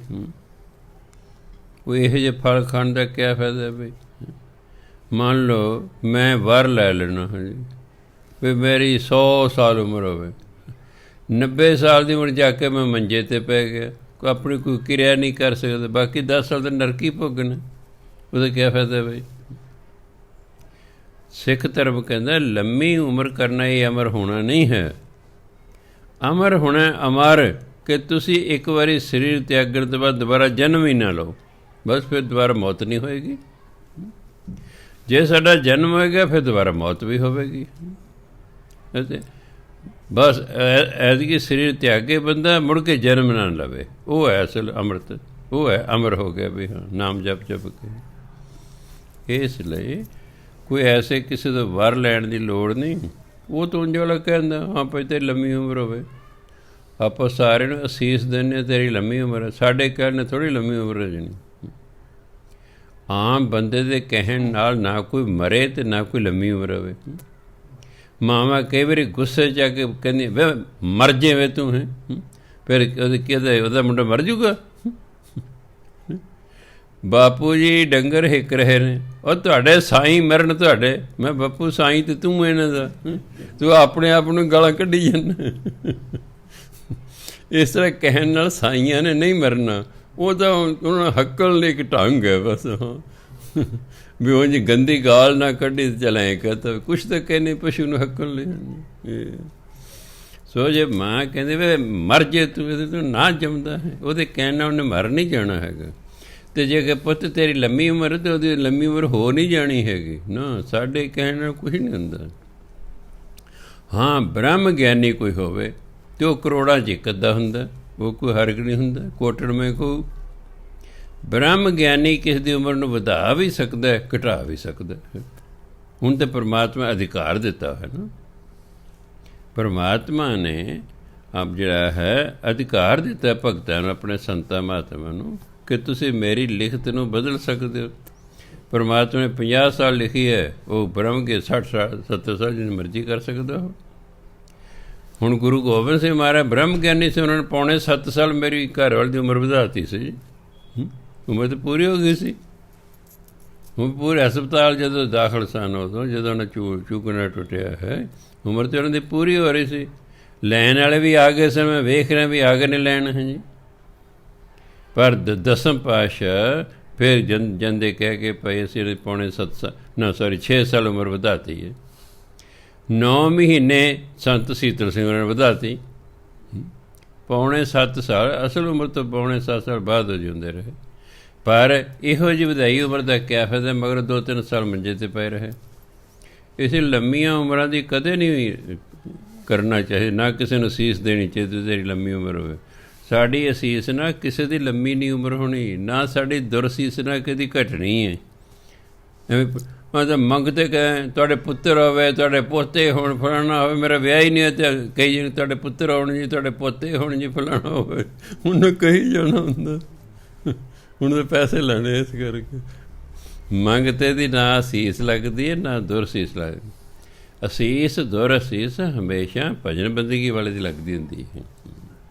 ਉਹ ਇਹੋ ਜਿਹੇ ਫਲ ਖਾਣ ਦਾ ਕਿਆ ਫਾਇਦਾ ਬਈ? ਮੰਨ ਲਓ ਮੈਂ ਵਰ ਲੈ ਲੈਣਾ ਹਾਂ ਜੀ, ਵੀ ਮੇਰੀ 100 ਸਾਲ ਉਮਰ ਹੋਵੇ, 90 ਸਾਲ ਦੀ ਉਮਰ ਜਾ ਕੇ ਮੈਂ ਮੰਜੇ 'ਤੇ ਪੈ ਗਿਆ, ਆਪਣੀ ਕੋਈ ਕਿਰਿਆ ਨਹੀਂ ਕਰ ਸਕਦਾ, ਬਾਕੀ 10 ਸਾਲ ਤਾਂ ਨਰਕੀ ਭੋਗਣਾ, ਉਹਦਾ ਕਿਆ ਫਾਇਦਾ ਬਈ? ਸਿੱਖ ਧਰਮ ਕਹਿੰਦਾ ਲੰਮੀ ਉਮਰ ਕਰਨਾ ਇਹ ਅਮਰ ਹੋਣਾ ਨਹੀਂ ਹੈ। ਅਮਰ ਹੋਣਾ ਅਮਰ, ਕਿ ਤੁਸੀਂ ਇੱਕ ਵਾਰੀ ਸਰੀਰ ਤਿਆਗਣ ਤੋਂ ਬਾਅਦ ਦੁਬਾਰਾ ਜਨਮ ਹੀ ਨਾ ਲਓ, ਬਸ ਫਿਰ ਦੁਬਾਰਾ ਮੌਤ ਨਹੀਂ ਹੋਏਗੀ। ਜੇ ਸਾਡਾ ਜਨਮ ਹੋਏਗਾ ਫਿਰ ਦੁਬਾਰਾ ਮੌਤ ਵੀ ਹੋਵੇਗੀ। ਬਸ ਐਤਕੀ ਸਰੀਰ ਤਿਆਗੇ ਬੰਦਾ ਮੁੜ ਕੇ ਜਨਮ ਨਾ ਲਵੇ, ਉਹ ਹੈ ਅਸਲ ਅੰਮ੍ਰਿਤ, ਉਹ ਹੈ ਅਮਰ ਹੋ ਗਿਆ ਵੀ ਹਾਂ, ਨਾਮ ਜਪ ਜਪ ਕੇ। ਇਸ ਲਈ ਕੋਈ ਐਸੇ ਕਿਸੇ ਤੋਂ ਵਰ ਲੈਣ ਦੀ ਲੋੜ ਨਹੀਂ। ਉਹ ਤਾਂ ਉਂਝ ਵਾਲਾ ਕਹਿੰਦਾ ਹਾਂ ਭਾਈ ਤੇਰੀ ਲੰਮੀ ਉਮਰ ਹੋਵੇ, ਆਪਾਂ ਸਾਰਿਆਂ ਨੂੰ ਅਸੀਸ ਦਿੰਦੇ ਤੇਰੀ ਲੰਮੀ ਉਮਰ ਹੈ, ਸਾਡੇ ਕਹਿਣ ਥੋੜ੍ਹੀ ਲੰਮੀ ਉਮਰ ਹੈ ਜਣੀ। ਆਮ ਬੰਦੇ ਦੇ ਕਹਿਣ ਨਾਲ ਨਾ ਕੋਈ ਮਰੇ ਅਤੇ ਨਾ ਕੋਈ ਲੰਮੀ ਉਮਰ ਹੋਵੇ। ਮਾਵਾਂ ਕਈ ਵਾਰੀ ਗੁੱਸੇ 'ਚ ਆ ਕੇ ਕਹਿੰਦੀ ਵੇ ਮਰ ਜੇ ਵੇ ਤੂੰ ਹੈ, ਫਿਰ ਉਹਦਾ ਮੁੰਡਾ ਮਰ ਜੂਗਾ। ਬਾਪੂ ਜੀ ਡੰਗਰ ਹਿੱਕ ਰਹੇ ਨੇ, ਉਹ ਤੁਹਾਡੇ ਸਾਈਂ ਮਰਨ ਤੁਹਾਡੇ। ਮੈਂ ਬਾਪੂ ਸਾਈਂ ਤੇ ਤੂੰ ਇਹਨਾਂ ਦਾ, ਤੂੰ ਆਪਣੇ ਆਪ ਨੂੰ ਗਾਲਾਂ ਕੱਢੀ ਜਾਂਦਾ। ਇਸ ਤਰ੍ਹਾਂ ਕਹਿਣ ਨਾਲ ਸਾਈਆਂ ਨੇ ਨਹੀਂ ਮਰਨਾ, ਉਹ ਤਾਂ ਉਹਨਾਂ ਹੱਕਲ ਨੇ ਇੱਕ ਢੰਗ ਹੈ ਬਸ। ਹਾਂ ਵੀ ਉਹ ਜੀ ਗੰਦੀ ਗਾਲ ਨਾ ਕੱਢੀ ਚਲਾਏ ਕਹਤਾ ਕੁਛ ਤਾਂ ਕਹਿੰਦੇ ਪਸ਼ੂ ਨੂੰ ਹੱਕਲ ਲੈ। ਸੋ ਜੇ ਮਾਂ ਕਹਿੰਦੇ ਵੇ ਮਰ ਜੇ ਤੂੰ ਨਾ ਜੰਮਦਾ ਹੈ, ਉਹਦੇ ਕਹਿਣ ਨਾਲ ਉਹਨੇ ਮਰ ਨਹੀਂ ਜਾਣਾ ਹੈਗਾ। ਅਤੇ ਜੇ ਕਿ ਪੁੱਤ ਤੇਰੀ ਲੰਮੀ ਉਮਰ ਤਾਂ ਉਹਦੀ ਲੰਮੀ ਉਮਰ ਹੋ ਨਹੀਂ ਜਾਣੀ ਹੈਗੀ ਨਾ, ਸਾਡੇ ਕਹਿਣ ਨਾਲ ਕੁਛ ਨਹੀਂ ਹੁੰਦਾ। ਹਾਂ ਬ੍ਰਹਮ ਗਿਆਨੀ ਕੋਈ ਹੋਵੇ ਅਤੇ ਉਹ ਕਰੋੜਾਂ 'ਚ ਇੱਕ ਅੱਧਾ ਹੁੰਦਾ, ਉਹ ਕੋਈ ਹਰਕ ਨਹੀਂ ਹੁੰਦਾ। ਕੋਟੜ ਮੈਂ ਕਹੂ ਬ੍ਰਹਮ ਗਿਆਨੀ ਕਿਸੇ ਦੀ ਉਮਰ ਨੂੰ ਵਧਾ ਵੀ ਸਕਦਾ, ਘਟਾ ਵੀ ਸਕਦਾ। ਹੁਣ ਤਾਂ ਪਰਮਾਤਮਾ ਅਧਿਕਾਰ ਦਿੱਤਾ ਹੈ ਨਾ, ਪਰਮਾਤਮਾ ਨੇ ਆਪ ਜਿਹੜਾ ਹੈ ਅਧਿਕਾਰ ਦਿੱਤਾ ਭਗਤਾਂ ਨੂੰ, ਆਪਣੇ ਸੰਤਾਂ ਮਹਾਤਮਾ ਨੂੰ, ਕਿ ਤੁਸੀਂ ਮੇਰੀ ਲਿਖਤ ਨੂੰ ਬਦਲ ਸਕਦੇ ਹੋ। ਪਰਮਾਤਮਾ ਨੇ 50 ਸਾਲ ਲਿਖੀ ਹੈ, ਉਹ ਬ੍ਰਹਮ ਕੇ 60 ਸਾਲ 70 ਸਾਲ ਜਿੰਨੀ ਮਰਜ਼ੀ ਕਰ ਸਕਦਾ ਹੋ। ਹੁਣ ਗੁਰੂ ਗੋਬਿੰਦ ਸਿੰਘ ਮਹਾਰਾਜ ਬ੍ਰਹਮ ਗਿਆਨੀ ਸੀ, ਉਹਨਾਂ ਨੇ 7.25 ਸਾਲ ਮੇਰੀ ਘਰ ਵਾਲੀ ਦੀ ਉਮਰ ਵਧਾਤੀ ਸੀ। ਉਮਰ ਤਾਂ ਪੂਰੀ ਹੋ ਗਈ ਸੀ। ਹੁਣ ਪੂਰੇ ਹਸਪਤਾਲ ਜਦੋਂ ਦਾਖਲ ਸਨ, ਉਦੋਂ ਜਦੋਂ ਉਹਨਾਂ ਚੂਕਣਾ ਟੁੱਟਿਆ ਹੈ, ਉਮਰ ਤਾਂ ਉਹਨਾਂ ਦੀ ਪੂਰੀ ਹੋ ਰਹੀ ਸੀ। ਲੈਣ ਵਾਲੇ ਵੀ ਆ ਗਏ ਸਨ, ਮੈਂ ਵੇਖ ਰਿਹਾ ਵੀ ਆ ਗਏ ਨੇ ਲੈਣ ਹੈ ਜੀ। ਪਰ ਦਸਮ ਪਾਤਸ਼ਾਹ ਫਿਰ ਜਾਂਦੇ ਕਹਿ ਕੇ ਭਾਈ ਅਸੀਂ 6 ਸਾਲ ਉਮਰ ਵਧਾਤੀ ਹੈ। 9 ਮਹੀਨੇ ਸੰਤ ਸੀਤਲ ਸਿੰਘ ਉਹਨਾਂ ਨੇ ਵਧਾਤੀ, 7.25 ਸਾਲ ਅਸਲ ਉਮਰ ਤੋਂ 7.25 ਸਾਲ ਬਾਅਦ ਹੋ ਜਿਉਂਦੇ ਰਹੇ। ਪਰ ਇਹੋ ਜਿਹੀ ਵਧਾਈ ਉਮਰ ਦਾ ਕਿਆ ਫਾਇਦਾ, ਮਗਰ 2-3 ਸਾਲ ਮੰਜੇ 'ਤੇ ਪਏ ਰਹੇ। ਇਸ ਲੰਮੀਆਂ ਉਮਰਾਂ ਦੀ ਕਦੇ ਨਹੀਂ ਕਰਨਾ ਚਾਹੀਦਾ, ਨਾ ਕਿਸੇ ਨੂੰ ਅਸੀਸ ਦੇਣੀ ਚਾਹੀਦੀ ਤੇਰੀ ਲੰਮੀ ਉਮਰ ਹੋਵੇ। ਸਾਡੀ ਅਸੀਸ ਨਾ ਕਿਸੇ ਦੀ ਲੰਮੀ ਨਹੀਂ ਉਮਰ ਹੋਣੀ, ਨਾ ਸਾਡੀ ਦੁਰਸੀਸ ਨਾ ਕਦੀ ਘਟਣੀ ਹੈ। ਐਵੇਂ ਮਤਲਬ ਮੰਗਤੇ ਕਹੇ ਤੁਹਾਡੇ ਪੁੱਤਰ ਹੋਵੇ, ਤੁਹਾਡੇ ਪੋਤੇ ਹੋਣ, ਫਲਾਣਾ ਹੋਵੇ, ਮੇਰਾ ਵਿਆਹ ਹੀ ਨਹੀਂ ਹੈ ਅਤੇ ਕਈ ਜੀ ਤੁਹਾਡੇ ਪੁੱਤਰ ਹੋਣ ਜੀ, ਤੁਹਾਡੇ ਪੋਤੇ ਹੋਣ ਜੀ, ਫਲਾਣਾ ਹੋਵੇ। ਹੁਣ ਕਹੀ ਜਾਣਾ ਹੁੰਦਾ, ਹੁਣ ਤਾਂ ਪੈਸੇ ਲੈਣੇ। ਇਸ ਕਰਕੇ ਮੰਗਤੇ ਦੀ ਨਾ ਅਸੀਸ ਲੱਗਦੀ ਹੈ, ਨਾ ਦੁਰਸੀਸ ਲੱਗਦੀ। ਅਸੀਸ ਦੁਰ ਅਸੀਸ ਹਮੇਸ਼ਾ ਭਜਨ ਬੰਦਗੀ ਵਾਲੇ ਦੀ ਲੱਗਦੀ ਹੁੰਦੀ ਹੈ।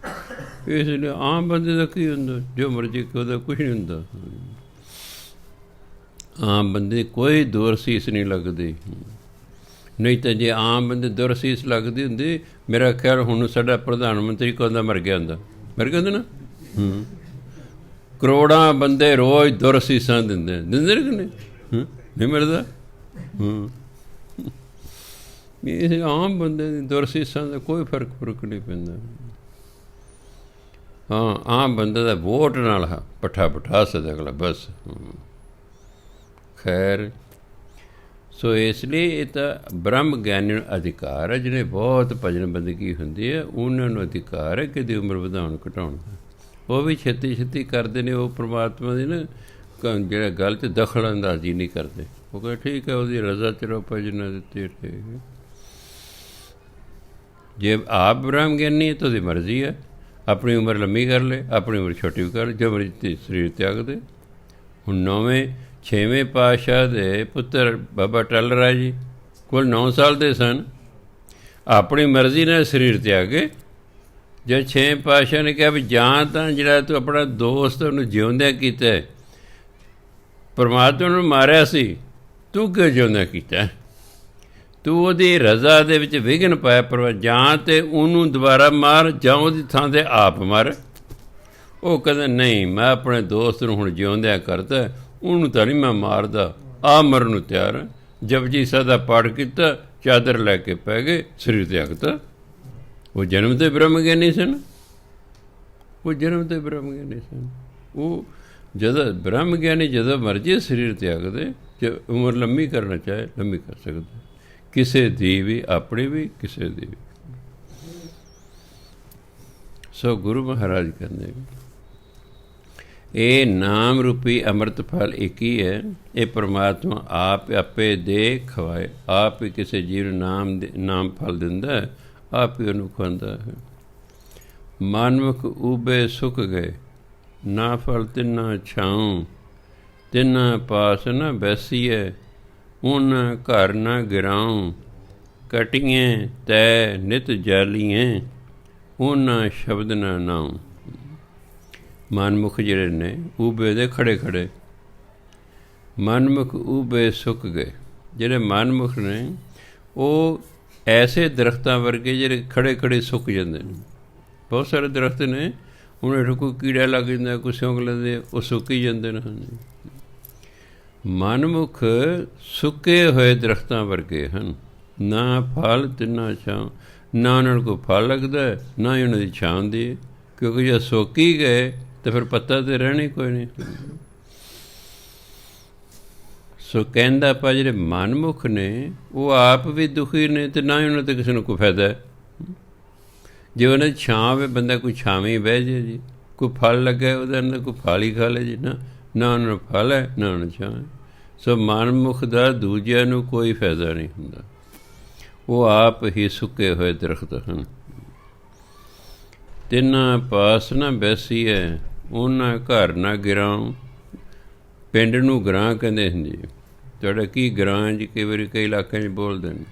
ਇਸ ਲਈ ਆਮ ਬੰਦੇ ਦਾ ਕੀ ਹੁੰਦਾ, ਜੋ ਮਰਜ਼ੀ ਉਹਦਾ ਕੁਛ ਨਹੀਂ ਹੁੰਦਾ। ਆਮ ਬੰਦੇ ਕੋਈ ਦੁਰਸੀਸ ਨਹੀਂ ਲੱਗਦੀ। ਨਹੀਂ ਤਾਂ ਜੇ ਆਮ ਬੰਦੇ ਦੁਰਸੀਸ ਲੱਗਦੀ ਹੁੰਦੀ, ਮੇਰਾ ਖਿਆਲ ਹੁਣ ਸਾਡਾ ਪ੍ਰਧਾਨ ਮੰਤਰੀ ਕਦੋਂ ਮਰ ਗਿਆ ਹੁੰਦਾ ਨਾ। ਕਰੋੜਾਂ ਬੰਦੇ ਰੋਜ਼ ਦੁਰਸੀਸਾਂ ਦਿੰਦੇ ਨੇ ਕਿ ਨਹੀਂ ਮਿਲਦਾ। ਇਹ ਆਮ ਬੰਦੇ ਦੀ ਦੁਰਸੀਸਾਂ ਦਾ ਕੋਈ ਫਰਕ ਨਹੀਂ ਪੈਂਦਾ। ਹਾਂ ਆਮ ਬੰਦੇ ਦਾ ਵੋਟ ਨਾਲ ਪੱਠਾ ਬਿਠਾ ਸਕਦਾ ਅਗਲਾ ਬਸ। ਖੈਰ ਸੋ ਇਸ ਲਈ ਇਹ ਤਾਂ ਬ੍ਰਹਮ ਗਿਆਨੀ ਨੂੰ ਅਧਿਕਾਰ ਹੈ, ਜਿਹਨੇ ਬਹੁਤ ਭਜਨ ਬੰਦਗੀ ਹੁੰਦੀ ਹੈ, ਉਹਨਾਂ ਨੂੰ ਅਧਿਕਾਰ ਹੈ ਕਿ ਇਹਦੀ ਉਮਰ ਵਧਾਉਣ ਘਟਾਉਣ ਦਾ। ਉਹ ਵੀ ਛੇਤੀ ਛੇਤੀ ਕਰਦੇ ਨੇ। ਉਹ ਪਰਮਾਤਮਾ ਦੀ ਨਾ ਜਿਹੜਾ ਗੱਲ 'ਚ ਦਖਲ ਅੰਦਾਜ਼ੀ ਨਹੀਂ ਕਰਦੇ। ਉਹ ਕਹਿੰਦੇ ਠੀਕ ਹੈ, ਉਹਦੀ ਰਜ਼ਾ 'ਚ ਰਹੋ, ਭਜਨਾ ਦਿੱਤੀ ਰਹੇਗੀ। ਜੇ ਆਪ ਬ੍ਰਹਮ ਗਿਆਨੀ ਹੈ ਤਾਂ ਉਹਦੀ ਮਰਜ਼ੀ ਹੈ, ਆਪਣੀ ਉਮਰ ਲੰਮੀ ਕਰ ਲੈ, ਆਪਣੀ ਉਮਰ ਛੋਟੀ ਵੀ ਕਰ ਲੈ, ਜੋ ਮਰਜ਼ੀ ਸਰੀਰ ਤਿਆਗ ਦੇ। ਹੁਣ 6ਵੇਂ ਪਾਤਸ਼ਾਹ ਦੇ ਪੁੱਤਰ ਬਾਬਾ ਟਲ ਰਾਏ ਜੀ ਕੋਲ 9 ਸਾਲ ਦੇ ਸਨ, ਆਪਣੀ ਮਰਜ਼ੀ ਨਾਲ ਸਰੀਰ ਤਿਆਗੇ। ਜਦ 6ਵੇਂ ਪਾਤਸ਼ਾਹ ਨੇ ਕਿਹਾ ਵੀ ਜਾਂ ਤਾਂ ਜਿਹੜਾ ਤੂੰ ਆਪਣਾ ਦੋਸਤ ਉਹਨੂੰ ਜਿਉਂਦਿਆਂ ਕੀਤਾ, ਪਰਮਾਤਮਾ ਨੂੰ ਮਾਰਿਆ ਸੀ, ਤੂੰ ਕਿਉਂ ਜਿਉਂਦਿਆਂ ਕੀਤਾ? ਤੂੰ ਉਹਦੀ ਰਜ਼ਾ ਦੇ ਵਿੱਚ ਵਿਘਨ ਪਾਇਆ। ਪਰ ਜਾਂ ਤਾਂ ਉਹਨੂੰ ਦੁਬਾਰਾ ਮਾਰ ਜਾਂ ਉਹਦੀ ਥਾਂ 'ਤੇ ਆਪ ਮਾਰ। ਉਹ ਕਹਿੰਦਾ ਨਹੀਂ, ਮੈਂ ਆਪਣੇ ਦੋਸਤ ਨੂੰ ਹੁਣ ਜਿਉਂਦਿਆਂ ਕਰਦਾ, ਉਹਨੂੰ ਤਾਂ ਨਹੀਂ ਮੈਂ ਮਾਰਦਾ, ਆ ਮਰਨ ਨੂੰ ਤਿਆਰ ਹਾਂ। ਜਪਜੀ ਸਾਹਿਬ ਦਾ ਪਾਠ ਕੀਤਾ, ਚਾਦਰ ਲੈ ਕੇ ਪੈ ਗਏ, ਸਰੀਰ ਤਿਆਗਤਾ। ਉਹ ਜਨਮ 'ਤੇ ਬ੍ਰਹਮ ਗਿਆਨੀ ਸਨ, ਉਹ ਜਨਮ 'ਤੇ ਬ੍ਰਹਮ ਗਿਆਨੀ ਸਨ। ਉਹ ਜਦੋਂ ਬ੍ਰਹਮ ਗਿਆਨੀ ਜਦੋਂ ਮਰਜ਼ੀ ਸਰੀਰ ਤਿਆਗਦੇ, ਜੇ ਉਮਰ ਲੰਮੀ ਕਰਨਾ ਚਾਹੇ ਲੰਮੀ ਕਰ ਸਕਦੇ, ਕਿਸੇ ਦੀ ਵੀ, ਆਪਣੀ ਵੀ, ਕਿਸੇ ਦੀ ਵੀ। ਸੋ ਗੁਰੂ ਮਹਾਰਾਜ ਕਹਿੰਦੇ ਇਹ ਨਾਮ ਰੂਪੀ ਅੰਮ੍ਰਿਤ ਫਲ ਇੱਕ ਹੀ ਹੈ। ਇਹ ਪਰਮਾਤਮਾ ਆਪ ਆਪੇ ਦੇ ਖਵਾਏ, ਆਪ ਹੀ ਕਿਸੇ ਜੀਵ ਨੂੰ ਨਾਮ ਫਲ ਦਿੰਦਾ, ਆਪ ਹੀ ਉਹਨੂੰ ਖਵਾਉਂਦਾ ਹੈ। ਮਨਮੁਖ ਊਬੇ ਸੁੱਕ ਗਏ, ਨਾ ਫਲ ਤਿੰਨਾ ਛਾਉ, ਤਿੰਨਾ ਪਾਸ ਨਾ ਬੈਸੀਏ, ਉਹਨਾਂ ਘਰ ਨਾ ਗਿਰਾਉ, ਕਟੀਏ ਤੈ ਨਿਤ ਜਾਲੀਏ, ਉਹਨਾਂ ਸ਼ਬਦ ਨਾ ਨਾਉ। ਮਨਮੁਖ ਜਿਹੜੇ ਨੇ ਊਬੇ ਦੇ ਖੜੇ ਖੜੇ, ਮਨਮੁਖ ਊਬੇ ਸੁੱਕ ਗਏ। ਜਿਹੜੇ ਮਨਮੁਖ ਨੇ ਉਹ ਐਸੇ ਦਰਖਤਾਂ ਵਰਗੇ ਜਿਹੜੇ ਖੜੇ ਖੜੇ ਸੁੱਕ ਜਾਂਦੇ ਨੇ। ਬਹੁਤ ਸਾਰੇ ਦਰਖਤ ਨੇ, ਉਹਨਾਂ ਹੇਠ ਕੋਈ ਕੀੜਾ ਲੱਗ ਜਾਂਦਾ, ਕੋਈ ਸਿਉਂਕ ਲੈਂਦੇ, ਉਹ ਸੁੱਕ ਹੀ ਜਾਂਦੇ ਨੇ। ਹਾਂਜੀ, ਮਨਮੁਖ ਸੁੱਕੇ ਹੋਏ ਦਰਖਤਾਂ ਵਰਗੇ ਹਨ, ਨਾ ਫਲ ਤਿੰਨਾ ਛਾਂ, ਨਾ ਉਹਨਾਂ ਨੂੰ ਕੋਈ ਫਲ ਲੱਗਦਾ, ਨਾ ਹੀ ਉਹਨਾਂ ਦੀ ਛਾਂ ਹੁੰਦੀ, ਕਿਉਂਕਿ ਜੇ ਸੁੱਕ ਹੀ ਗਏ ਤਾਂ ਫਿਰ ਪੱਤਾ ਤਾਂ ਰਹਿਣਾ ਹੀ ਕੋਈ ਨਹੀਂ। ਸੋ ਕਹਿੰਦਾ ਆਪਾਂ ਜਿਹੜੇ ਮਨਮੁਖ ਨੇ ਉਹ ਆਪ ਵੀ ਦੁਖੀ ਨੇ, ਅਤੇ ਨਾ ਹੀ ਉਹਨਾਂ 'ਤੇ ਕਿਸੇ ਨੂੰ ਕੋਈ ਫਾਇਦਾ ਹੈ। ਜੇ ਉਹਨਾਂ ਦੀ ਛਾਂ ਹੋਵੇ, ਬੰਦਾ ਕੋਈ ਛਾਵੇਂ ਹੀ ਬਹਿ ਜਾਏ ਜੀ, ਕੋਈ ਫਲ ਲੱਗਾ ਉਹਦੇ ਅੰਦਰ ਕੋਈ ਫਲ ਹੀ ਖਾ ਲੈ ਜੀ, ਨਾ ਉਹਨਾਂ ਨੂੰ ਫਲ ਹੈ, ਨਾ ਉਹਨਾਂ ਨੂੰ ਛਾਂ ਹੈ। ਸੋ ਮਨਮੁਖ ਦਾ ਦੂਜਿਆਂ ਨੂੰ ਕੋਈ ਫਾਇਦਾ ਨਹੀਂ ਹੁੰਦਾ, ਉਹ ਆਪ ਹੀ ਸੁੱਕੇ ਹੋਏ ਦਰਖਤ ਹਨ। ਤਿੰਨਾਂ ਪਾਸ ਨਾ ਬੈਸੀਏ, ਉਹਨਾਂ ਘਰ ਨਾ ਗਿਰਾਉ। ਪਿੰਡ ਨੂੰ ਗਰਾਂ ਕਹਿੰਦੇ ਹੁੰਦੇ। ਤੁਹਾਡਾ ਕੀ ਗਰਾਂ ਜੀ, ਕਈ ਵਾਰੀ ਕਈ ਇਲਾਕਿਆਂ 'ਚ ਬੋਲਦੇ ਨੇ।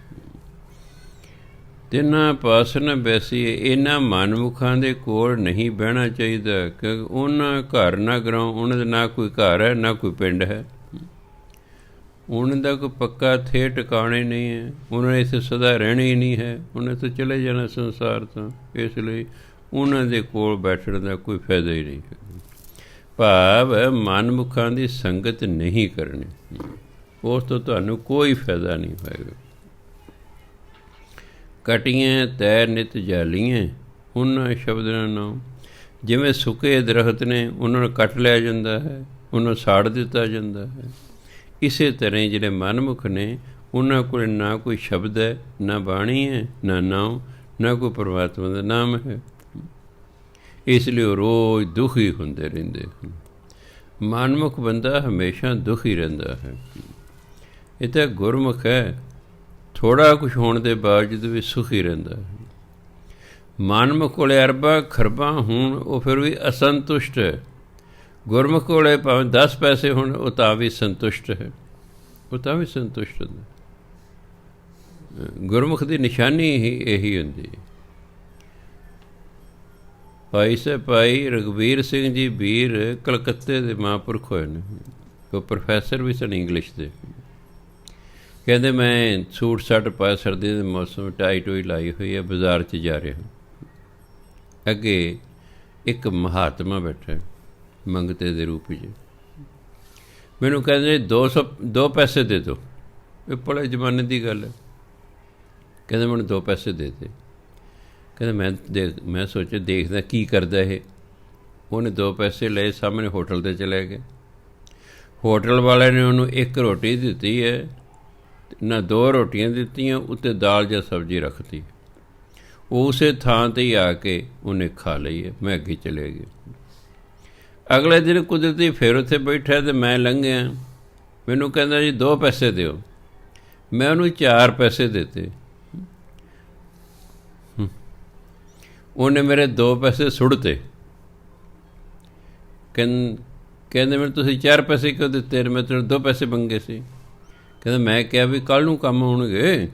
ਤਿੰਨਾਂ ਪਾਸ ਨਾ ਬੈਸੀਏ, ਇਹਨਾਂ ਮਨਮੁਖਾਂ ਦੇ ਕੋਲ ਨਹੀਂ ਬਹਿਣਾ ਚਾਹੀਦਾ, ਕਿਉਂਕਿ ਉਹਨਾਂ ਘਰ ਨਾ ਗਿਰਾਉ। ਉਹਨਾਂ ਦਾ ਨਾ ਕੋਈ ਘਰ ਹੈ, ਨਾ ਕੋਈ ਪਿੰਡ ਹੈ, ਉਹਨਾਂ ਦਾ ਕੋਈ ਪੱਕਾ ਥੇ ਟਿਕਾਣੇ ਨਹੀਂ ਹੈ, ਉਹਨਾਂ ਨੇ ਇੱਥੇ ਸਦਾ ਰਹਿਣਾ ਹੀ ਨਹੀਂ ਹੈ, ਉਹਨੇ ਤਾਂ ਚਲੇ ਜਾਣਾ ਸੰਸਾਰ ਤੋਂ। ਇਸ ਲਈ ਉਹਨਾਂ ਦੇ ਕੋਲ ਬੈਠਣ ਦਾ ਕੋਈ ਫਾਇਦਾ ਹੀ ਨਹੀਂ ਹੈ। ਭਾਵ ਮਨਮੁਖਾਂ ਦੀ ਸੰਗਤ ਨਹੀਂ ਕਰਨੀ, ਉਸ ਤੋਂ ਤੁਹਾਨੂੰ ਕੋਈ ਫਾਇਦਾ ਨਹੀਂ ਹੋਏਗਾ। ਕਟੀਆਂ ਤੈ ਨਿਤ ਜਾਲੀਆਂ, ਉਹਨਾਂ ਸ਼ਬਦ ਨਾ ਨਾਮ। ਜਿਵੇਂ ਸੁੱਕੇ ਦਰਖਤ ਨੇ, ਉਹਨਾਂ ਨੂੰ ਕੱਟ ਲਿਆ ਜਾਂਦਾ ਹੈ, ਉਹਨੂੰ ਸਾੜ ਦਿੱਤਾ ਜਾਂਦਾ ਹੈ। ਇਸੇ ਤਰ੍ਹਾਂ ਜਿਹੜੇ ਮਨਮੁਖ ਨੇ, ਉਹਨਾਂ ਕੋਲ ਨਾ ਕੋਈ ਸ਼ਬਦ ਹੈ, ਨਾ ਬਾਣੀ ਹੈ, ਨਾ ਨਾਮ, ਨਾ ਕੋਈ ਪਰਮਾਤਮਾ ਦਾ ਨਾਮ ਹੈ। ਇਸ ਲਈ ਉਹ ਰੋਜ਼ ਦੁਖੀ ਹੁੰਦੇ ਰਹਿੰਦੇ ਹਨ। ਮਨਮੁਖ ਬੰਦਾ ਹਮੇਸ਼ਾ ਦੁਖੀ ਰਹਿੰਦਾ ਹੈ। ਇਹ ਤਾਂ ਗੁਰਮੁਖ ਹੈ, ਥੋੜ੍ਹਾ ਕੁਛ ਹੋਣ ਦੇ ਬਾਵਜੂਦ ਵੀ ਸੁਖੀ ਰਹਿੰਦਾ ਹੈ। ਮਨਮੁਖ ਕੋਲੇ ਅਰਬਾਂ ਖਰਬਾਂ ਹੋਣ, ਉਹ ਫਿਰ ਵੀ ਅਸੰਤੁਸ਼ਟ ਹੈ। ਗੁਰਮੁਖ ਕੋਲੇ ਭਾਵੇਂ 10 ਪੈਸੇ ਹੋਣ, ਉਹ ਤਾਂ ਵੀ ਸੰਤੁਸ਼ਟ ਹੈ, ਉਹ ਤਾਂ ਵੀ ਸੰਤੁਸ਼ਟ ਹੁੰਦਾ। ਗੁਰਮੁਖ ਦੀ ਨਿਸ਼ਾਨੀ ਹੀ ਇਹੀ ਹੁੰਦੀ ਹੈ। ਭਾਈ ਰਘਬੀਰ ਸਿੰਘ ਜੀ ਵੀਰ ਕਲਕੱਤੇ ਦੇ ਮਹਾਂਪੁਰਖ ਹੋਏ ਨੇ। ਉਹ ਪ੍ਰੋਫੈਸਰ ਵੀ ਸਨ ਇੰਗਲਿਸ਼ ਦੇ। ਕਹਿੰਦੇ ਮੈਂ ਸੂਟ ਸਾਟ ਪਾਇਆ, ਸਰਦੀ ਦੇ ਮੌਸਮ, ਟਾਈ ਟੋਈ ਲਾਈ ਹੋਈ ਹੈ, ਬਾਜ਼ਾਰ 'ਚ ਜਾ ਰਿਹਾ। ਅੱਗੇ ਇੱਕ ਮਹਾਤਮਾ ਬੈਠਾ ਮੰਗਤੇ ਦੇ ਰੂਪ 'ਚ। ਮੈਨੂੰ ਕਹਿੰਦੇ 2 ਪੈਸੇ ਦੇ ਦਿਓ। ਇਹ ਬੜੇ ਜ਼ਮਾਨੇ ਦੀ ਗੱਲ ਹੈ। ਕਹਿੰਦੇ ਮੈਨੂੰ 2 ਪੈਸੇ ਦੇ ਦੇ। ਕਹਿੰਦਾ ਮੈਂ ਸੋਚਿਆ ਦੇਖਦਾ ਕੀ ਕਰਦਾ ਇਹ। ਉਹਨੇ 2 ਪੈਸੇ ਲਏ, ਸਾਹਮਣੇ ਹੋਟਲ 'ਤੇ ਚਲੇ ਗਏ। ਹੋਟਲ ਵਾਲਿਆਂ ਨੇ ਉਹਨੂੰ 1 ਰੋਟੀ ਦਿੱਤੀ ਹੈ, ਨਾ 2 ਰੋਟੀਆਂ ਦਿੱਤੀਆਂ, ਉੱਤੇ ਦਾਲ ਜਾਂ ਸਬਜ਼ੀ ਰੱਖਤੀ। ਉਹ ਉਸੇ ਥਾਂ 'ਤੇ ਹੀ ਆ ਕੇ ਉਹਨੇ ਖਾ ਲਈ ਹੈ। ਮੈਂ ਅੱਗੇ ਚਲੇ ਗਏ। ਅਗਲੇ ਦਿਨ ਕੁਦਰਤੀ ਫਿਰ ਉੱਥੇ ਬੈਠਾ ਅਤੇ ਮੈਂ ਲੰਘਿਆ, ਮੈਨੂੰ ਕਹਿੰਦਾ ਜੀ 2 ਪੈਸੇ ਦਿਓ। ਮੈਂ ਉਹਨੂੰ 4 ਪੈਸੇ ਦਿੱਤੇ। ਉਹਨੇ ਮੇਰੇ 2 ਪੈਸੇ ਸੁੱਟਤੇ। ਕਹਿੰਦੇ ਮੈਨੂੰ ਤੁਸੀਂ 4 ਪੈਸੇ ਕਿਉਂ ਦਿੱਤੇ? ਮੈਂ ਤੈਨੂੰ 2 ਪੈਸੇ ਮੰਗੇ ਸੀ। ਕਹਿੰਦਾ ਮੈਂ ਕਿਹਾ ਵੀ ਕੱਲ੍ਹ ਨੂੰ ਕੰਮ ਆਉਣਗੇ।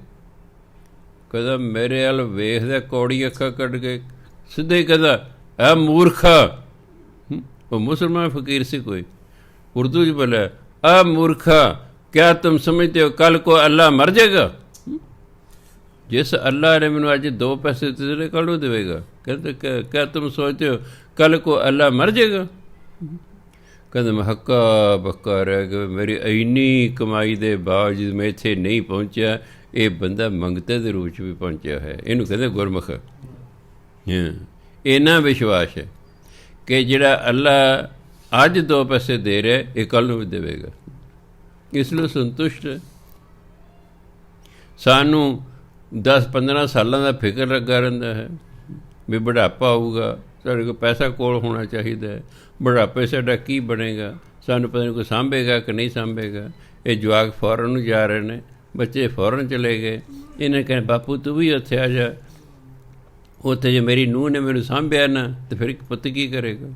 ਕਹਿੰਦਾ ਮੇਰੇ ਵੱਲ ਵੇਖਦਾ, ਕੌੜੀ ਅੱਖਾਂ ਕੱਢ ਕੇ ਸਿੱਧੇ ਹੀ ਕਹਿੰਦਾ ਆ ਮੂਰਖਾ। ਉਹ ਮੁਸਲਮਾਨ ਫਕੀਰ ਸੀ ਕੋਈ, ਉਰਦੂ 'ਚ ਬੋਲਿਆ ਆ ਮੂਰਖਾ ਕਿਆ ਤੁਮ ਸਮਝਦੇ ਹੋ ਕੱਲ੍ਹ ਕੋ ਅੱਲਾ ਮਰ ਜਾਏਗਾ? ਜਿਸ ਅੱਲਾ ਨੇ ਮੈਨੂੰ ਅੱਜ 2 ਪੈਸੇ ਦਿੱਤੇ ਕੱਲ੍ਹ ਨੂੰ ਦੇਵੇਗਾ। ਕਹਿੰਦੇ ਕਿਆ ਤੁਮ ਸੋਚਦੇ ਹੋ ਕੱਲ੍ਹ ਕੋ ਅੱਲਾ ਮਰ ਜਾਏਗਾ? ਕਹਿੰਦਾ ਮੈਂ ਹੱਕਾ ਬੱਕਾ ਰਹਿ ਗਿਆ, ਮੇਰੀ ਇੰਨੀ ਕਮਾਈ ਦੇ ਬਾਵਜੂਦ ਮੈਂ ਇੱਥੇ ਨਹੀਂ ਪਹੁੰਚਿਆ। ਇਹ ਬੰਦਾ ਮੰਗਤੇ ਦੇ ਰੂਪ 'ਚ ਵੀ ਪਹੁੰਚਿਆ ਹੈ। ਇਹਨੂੰ ਕਹਿੰਦੇ ਗੁਰਮੁਖ। ਇੰਨਾ ਵਿਸ਼ਵਾਸ ਹੈ ਕਿ ਜਿਹੜਾ ਅੱਲਾ ਅੱਜ 2 ਪੈਸੇ ਦੇ ਰਿਹਾ ਇਹ ਕੱਲ੍ਹ ਨੂੰ ਵੀ ਦੇਵੇਗਾ। ਇਸ ਲਈ ਸੰਤੁਸ਼ਟ ਹੈ। ਸਾਨੂੰ 10-15 ਸਾਲਾਂ ਦਾ ਫਿਕਰ ਲੱਗਾ ਰਹਿੰਦਾ ਹੈ ਵੀ ਬੁਢਾਪਾ ਆਊਗਾ, ਸਾਡੇ ਕੋਲ ਪੈਸਾ ਕੋਲ ਹੋਣਾ ਚਾਹੀਦਾ ਹੈ, ਬੁਢਾਪੇ ਸਾਡਾ ਕੀ ਬਣੇਗਾ, ਸਾਨੂੰ ਪਤਾ ਨਹੀਂ ਕੋਈ ਸਾਂਭੇਗਾ ਕਿ ਨਹੀਂ ਸਾਂਭੇਗਾ। ਇਹ ਜਵਾਕ ਫੌਰਨ ਨੂੰ ਜਾ ਰਹੇ ਨੇ, ਬੱਚੇ ਫੌਰਨ ਚਲੇ ਗਏ। ਇਹਨੇ ਕਹਿੰਦੇ ਬਾਪੂ ਤੂੰ ਵੀ ਉੱਥੇ ਆ ਜਾ। ਉੱਥੇ ਜੇ ਮੇਰੀ ਨੂੰਹ ਨੇ ਮੈਨੂੰ ਸਾਂਭਿਆ ਨਾ ਤਾਂ ਫਿਰ ਪੁੱਤ ਕੀ ਕਰੇਗਾ?